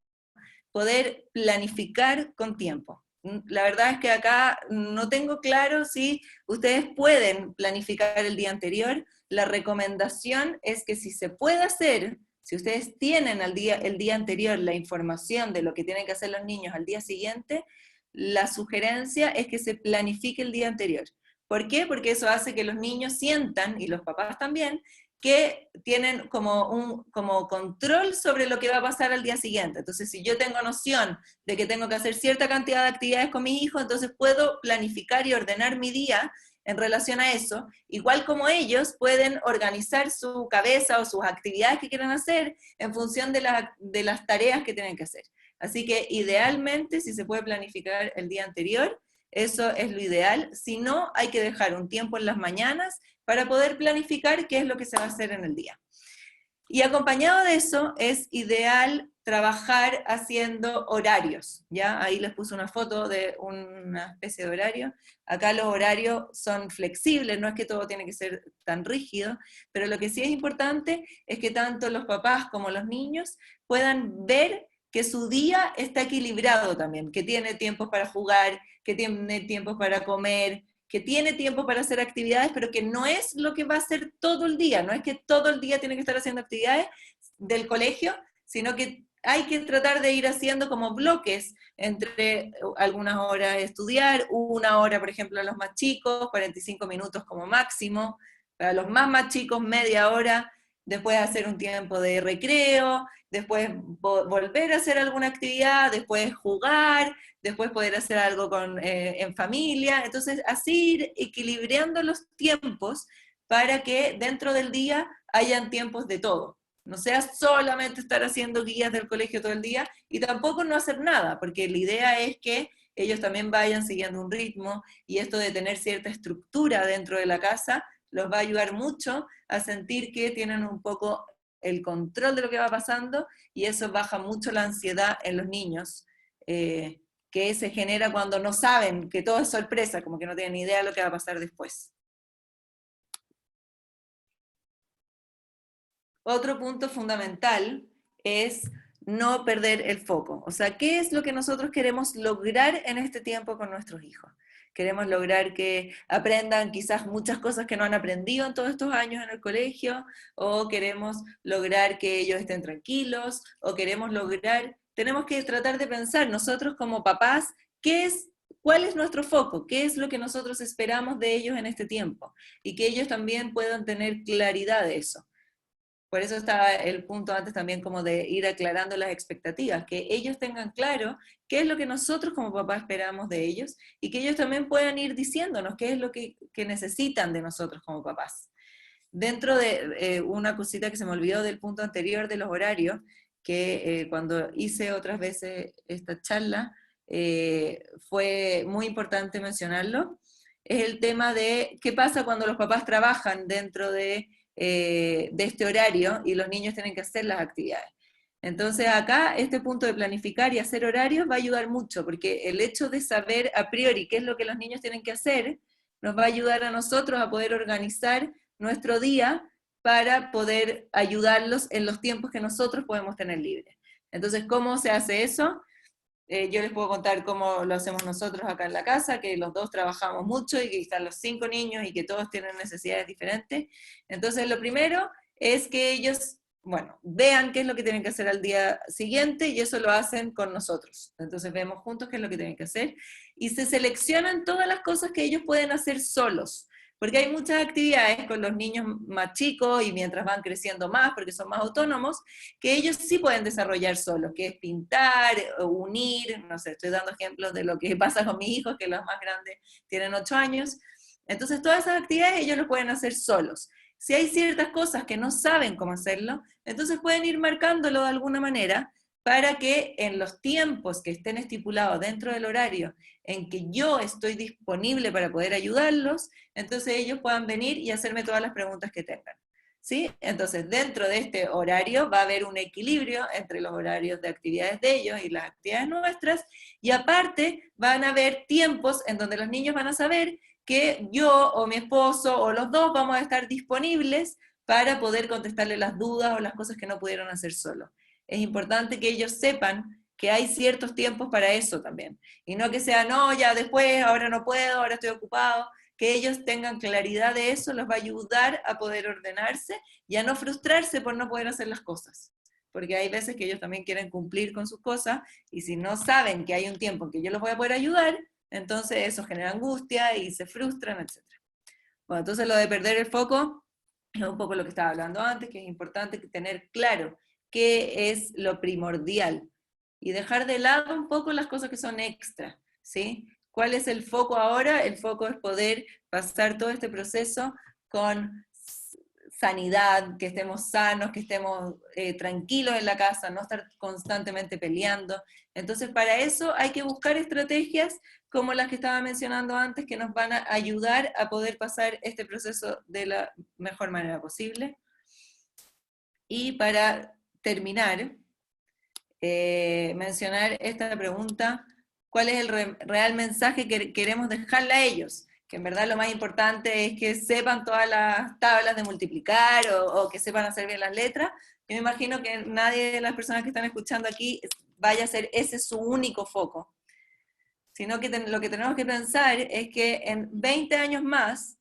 poder planificar con tiempo. La verdad es que acá no tengo claro si ustedes pueden planificar el día anterior. La recomendación es que si se puede hacer, si ustedes tienen el día anterior la información de lo que tienen que hacer los niños al día siguiente, la sugerencia es que se planifique el día anterior. ¿Por qué? Porque eso hace que los niños sientan, y los papás también, que tienen como control sobre lo que va a pasar al día siguiente. Entonces, si yo tengo noción de que tengo que hacer cierta cantidad de actividades con mi hijo, entonces puedo planificar y ordenar mi día en relación a eso, igual como ellos pueden organizar su cabeza o sus actividades que quieran hacer en función de las tareas que tienen que hacer. Así que idealmente, si se puede planificar el día anterior, eso es lo ideal. Si no, hay que dejar un tiempo en las mañanas para poder planificar qué es lo que se va a hacer en el día. Y acompañado de eso, es ideal trabajar haciendo horarios, ¿ya? Ahí les puse una foto de una especie de horario. Acá los horarios son flexibles, no es que todo tiene que ser tan rígido, pero lo que sí es importante es que tanto los papás como los niños puedan ver que su día está equilibrado también, que tiene tiempos para jugar, que tiene tiempos para comer, que tiene tiempo para hacer actividades, pero que no es lo que va a hacer todo el día, no es que todo el día tiene que estar haciendo actividades del colegio, sino que hay que tratar de ir haciendo como bloques entre algunas horas estudiar, una hora, por ejemplo, a los más chicos, 45 minutos como máximo, para los más chicos media hora, después hacer un tiempo de recreo, después volver a hacer alguna actividad, después jugar, después poder hacer algo en familia, entonces así ir equilibrando los tiempos para que dentro del día hayan tiempos de todo. No sea solamente estar haciendo guías del colegio todo el día y tampoco no hacer nada, porque la idea es que ellos también vayan siguiendo un ritmo y esto de tener cierta estructura dentro de la casa los va a ayudar mucho a sentir que tienen un poco el control de lo que va pasando y eso baja mucho la ansiedad en los niños, que se genera cuando no saben, que todo es sorpresa, como que no tienen idea de lo que va a pasar después. Otro punto fundamental es no perder el foco. O sea, ¿qué es lo que nosotros queremos lograr en este tiempo con nuestros hijos? Queremos lograr que aprendan quizás muchas cosas que no han aprendido en todos estos años en el colegio, o queremos lograr que ellos estén tranquilos, o queremos lograr, tenemos que tratar de pensar nosotros como papás, ¿cuál es nuestro foco? ¿Qué es lo que nosotros esperamos de ellos en este tiempo? Y que ellos también puedan tener claridad de eso. Por eso estaba el punto antes también como de ir aclarando las expectativas, que ellos tengan claro qué es lo que nosotros como papás esperamos de ellos y que ellos también puedan ir diciéndonos qué es lo que necesitan de nosotros como papás. Dentro de una cosita que se me olvidó del punto anterior de los horarios, que cuando hice otras veces esta charla, fue muy importante mencionarlo, es el tema de qué pasa cuando los papás trabajan dentro de este horario y los niños tienen que hacer las actividades. Entonces acá este punto de planificar y hacer horarios va a ayudar mucho, porque el hecho de saber a priori qué es lo que los niños tienen que hacer, nos va a ayudar a nosotros a poder organizar nuestro día para poder ayudarlos en los tiempos que nosotros podemos tener libres. Entonces, ¿cómo se hace eso? Yo les puedo contar cómo lo hacemos nosotros acá en la casa, que los dos trabajamos mucho y que están los 5 niños y que todos tienen necesidades diferentes. Entonces lo primero es que ellos, bueno, vean qué es lo que tienen que hacer al día siguiente y eso lo hacen con nosotros. Entonces vemos juntos qué es lo que tienen que hacer y se seleccionan todas las cosas que ellos pueden hacer solos. Porque hay muchas actividades con los niños más chicos y mientras van creciendo más, porque son más autónomos, que ellos sí pueden desarrollar solos, que es pintar, unir, no sé, estoy dando ejemplos de lo que pasa con mis hijos, que los más grandes tienen 8 años. Entonces todas esas actividades ellos lo pueden hacer solos. Si hay ciertas cosas que no saben cómo hacerlo, entonces pueden ir marcándolo de alguna manera para que en los tiempos que estén estipulados dentro del horario en que yo estoy disponible para poder ayudarlos, entonces ellos puedan venir y hacerme todas las preguntas que tengan. ¿Sí? Entonces, dentro de este horario va a haber un equilibrio entre los horarios de actividades de ellos y las actividades nuestras, y aparte van a haber tiempos en donde los niños van a saber que yo o mi esposo o los dos vamos a estar disponibles para poder contestarle las dudas o las cosas que no pudieron hacer solos. Es importante que ellos sepan que hay ciertos tiempos para eso también. Y no que sea, no, ya después, ahora no puedo, ahora estoy ocupado. Que ellos tengan claridad de eso los va a ayudar a poder ordenarse y a no frustrarse por no poder hacer las cosas. Porque hay veces que ellos también quieren cumplir con sus cosas y si no saben que hay un tiempo en que yo los voy a poder ayudar, entonces eso genera angustia y se frustran, etc. Bueno, entonces lo de perder el foco es un poco lo que estaba hablando antes, que es importante tener claro qué es lo primordial y dejar de lado un poco las cosas que son extra, ¿sí? ¿Cuál es el foco ahora? El foco es poder pasar todo este proceso con sanidad, que estemos sanos, que estemos tranquilos en la casa, no estar constantemente peleando. Entonces, para eso hay que buscar estrategias como las que estaba mencionando antes, que nos van a ayudar a poder pasar este proceso de la mejor manera posible. Y para terminar, mencionar esta pregunta: ¿cuál es el real mensaje que queremos dejarle a ellos? Que en verdad lo más importante es que sepan todas las tablas de multiplicar o que sepan hacer bien las letras. Yo me imagino que nadie de las personas que están escuchando aquí vaya a ser ese su único foco, sino que lo que tenemos que pensar es que en 20 años más,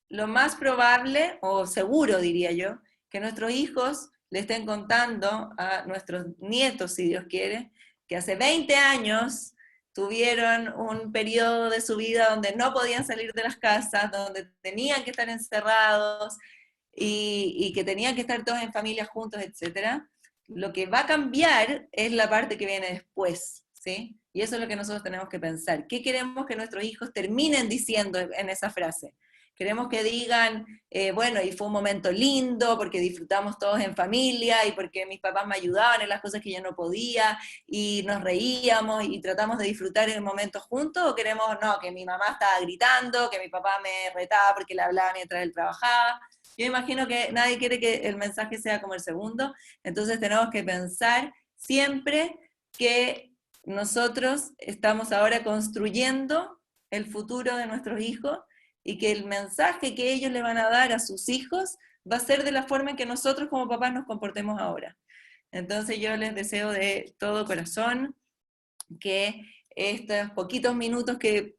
lo más probable, o seguro diría yo, que nuestros hijos le estén contando a nuestros nietos, si Dios quiere, que hace 20 años tuvieron un periodo de su vida donde no podían salir de las casas, donde tenían que estar encerrados y que tenían que estar todos en familia juntos, etc. Lo que va a cambiar es la parte que viene después, ¿sí? Y eso es lo que nosotros tenemos que pensar. ¿Qué queremos que nuestros hijos terminen diciendo en esa frase? Queremos que digan, bueno, y fue un momento lindo porque disfrutamos todos en familia y porque mis papás me ayudaban en las cosas que yo no podía y nos reíamos y tratamos de disfrutar el momento juntos, o queremos, no, que mi mamá estaba gritando, que mi papá me retaba porque le hablaba mientras él trabajaba. Yo imagino que nadie quiere que el mensaje sea como el segundo, entonces tenemos que pensar siempre que nosotros estamos ahora construyendo el futuro de nuestros hijos, y que el mensaje que ellos le van a dar a sus hijos va a ser de la forma en que nosotros como papás nos comportemos ahora. Entonces yo les deseo de todo corazón que estos poquitos minutos que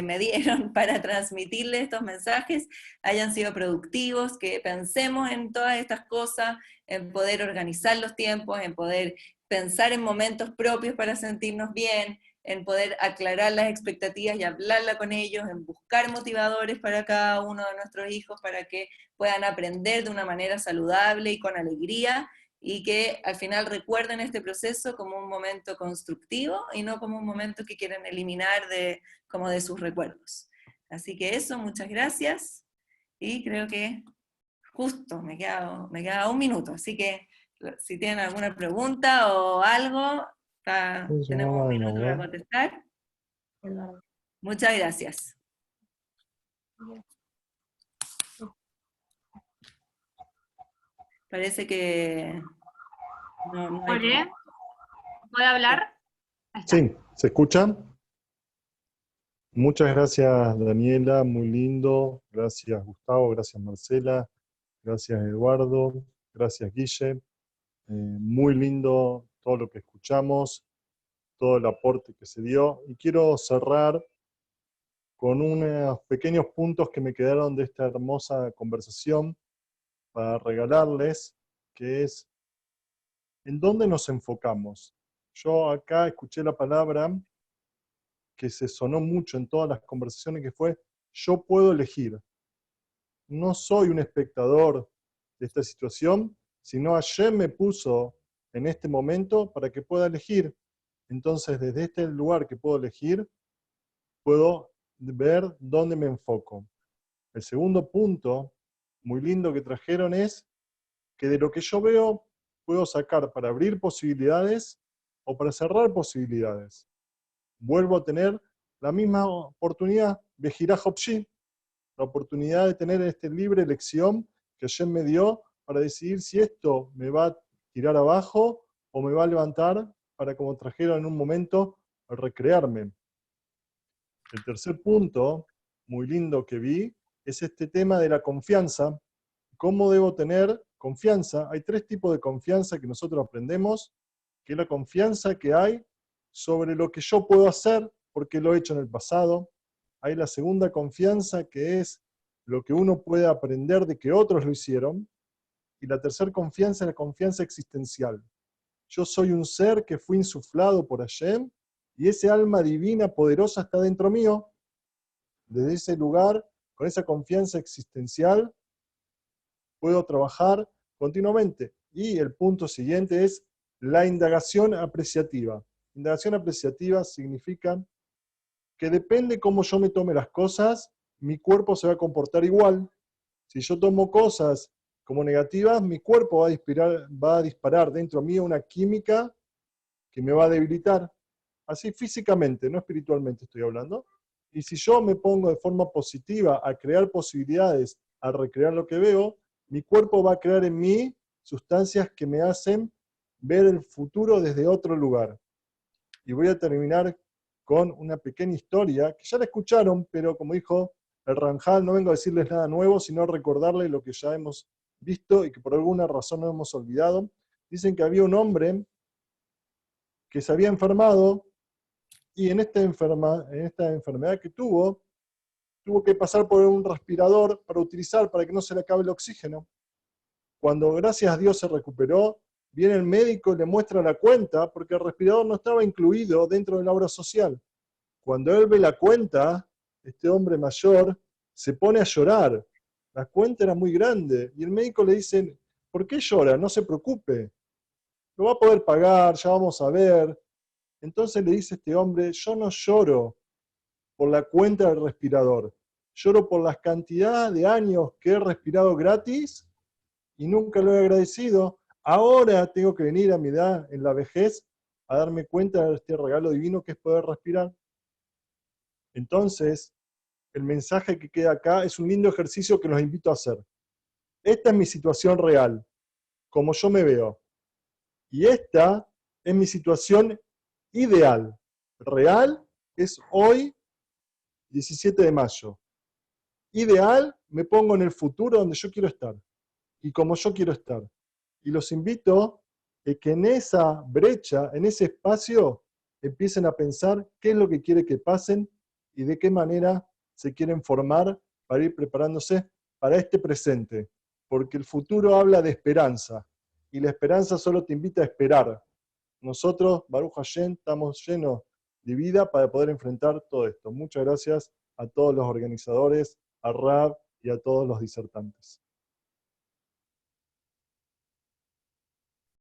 me dieron para transmitirles estos mensajes hayan sido productivos, que pensemos en todas estas cosas, en poder organizar los tiempos, en poder pensar en momentos propios para sentirnos bien, en poder aclarar las expectativas y hablarla con ellos, en buscar motivadores para cada uno de nuestros hijos para que puedan aprender de una manera saludable y con alegría, y que al final recuerden este proceso como un momento constructivo y no como un momento que quieren eliminar como de sus recuerdos. Así que eso, muchas gracias, y creo que justo me queda un minuto, así que si tienen alguna pregunta o algo, tenemos un minuto para contestar. Muchas gracias. Parece que no hay... Jorge, ¿puede hablar? Sí, ¿se escucha? Muchas gracias, Daniela, muy lindo. Gracias, Gustavo, gracias, Marcela, gracias, Eduardo, gracias, Guille. Muy lindo todo lo que escuchamos, todo el aporte que se dio. Y quiero cerrar con unos pequeños puntos que me quedaron de esta hermosa conversación para regalarles, que es ¿en dónde nos enfocamos? Yo acá escuché la palabra que se sonó mucho en todas las conversaciones, que fue yo puedo elegir. No soy un espectador de esta situación, sino Hashem me puso en este momento para que pueda elegir. Entonces, desde este lugar que puedo elegir, puedo ver dónde me enfoco. El segundo punto, muy lindo que trajeron, es que de lo que yo veo, puedo sacar para abrir posibilidades o para cerrar posibilidades. Vuelvo a tener la misma oportunidad, Bejirá Hopshi, la oportunidad de tener esta libre elección que Hashem me dio para decidir si esto me va a tirar abajo o me va a levantar para, como trajeron en un momento, recrearme. El tercer punto, muy lindo que vi, es este tema de la confianza. ¿Cómo debo tener confianza? Hay tres tipos de confianza que nosotros aprendemos, que es la confianza que hay sobre lo que yo puedo hacer, porque lo he hecho en el pasado. Hay la segunda confianza, que es lo que uno puede aprender de que otros lo hicieron. Y la tercera confianza es la confianza existencial. Yo soy un ser que fui insuflado por Hashem, y ese alma divina poderosa está dentro mío. Desde ese lugar, con esa confianza existencial, puedo trabajar continuamente. Y el punto siguiente es la indagación apreciativa. Indagación apreciativa significa que depende cómo yo me tome las cosas, mi cuerpo se va a comportar igual. Si yo tomo cosas como negativas, mi cuerpo va a disparar dentro mío una química que me va a debilitar, así físicamente, no espiritualmente estoy hablando. Y si yo me pongo de forma positiva a crear posibilidades, a recrear lo que veo, mi cuerpo va a crear en mí sustancias que me hacen ver el futuro desde otro lugar. Y voy a terminar con una pequeña historia, que ya la escucharon, pero como dijo el Ranjal, no vengo a decirles nada nuevo, sino recordarles lo que ya hemos visto y que por alguna razón no hemos olvidado. Dicen que había un hombre que se había enfermado y en esta enfermedad que tuvo que pasar por un respirador para que no se le acabe el oxígeno. Cuando gracias a Dios se recuperó, viene el médico y le muestra la cuenta, porque el respirador no estaba incluido dentro de la obra social. Cuando él ve la cuenta, este hombre mayor se pone a llorar. La cuenta era muy grande y el médico le dice, ¿por qué llora? No se preocupe, lo va a poder pagar, ya vamos a ver. Entonces le dice este hombre, yo no lloro por la cuenta del respirador, lloro por las cantidades de años que he respirado gratis y nunca lo he agradecido. Ahora tengo que venir a mi edad, en la vejez, a darme cuenta de este regalo divino que es poder respirar. Entonces, el mensaje que queda acá es un lindo ejercicio que los invito a hacer. Esta es mi situación real, como yo me veo. Y esta es mi situación ideal. Real es hoy, 17 de mayo. Ideal, me pongo en el futuro donde yo quiero estar. Y como yo quiero estar. Y los invito a que en esa brecha, en ese espacio, empiecen a pensar qué es lo que quiere que pasen y de qué manera se quieren formar para ir preparándose para este presente. Porque el futuro habla de esperanza. Y la esperanza solo te invita a esperar. Nosotros, Baruch Hashem, estamos llenos de vida para poder enfrentar todo esto. Muchas gracias a todos los organizadores, a Rab y a todos los disertantes.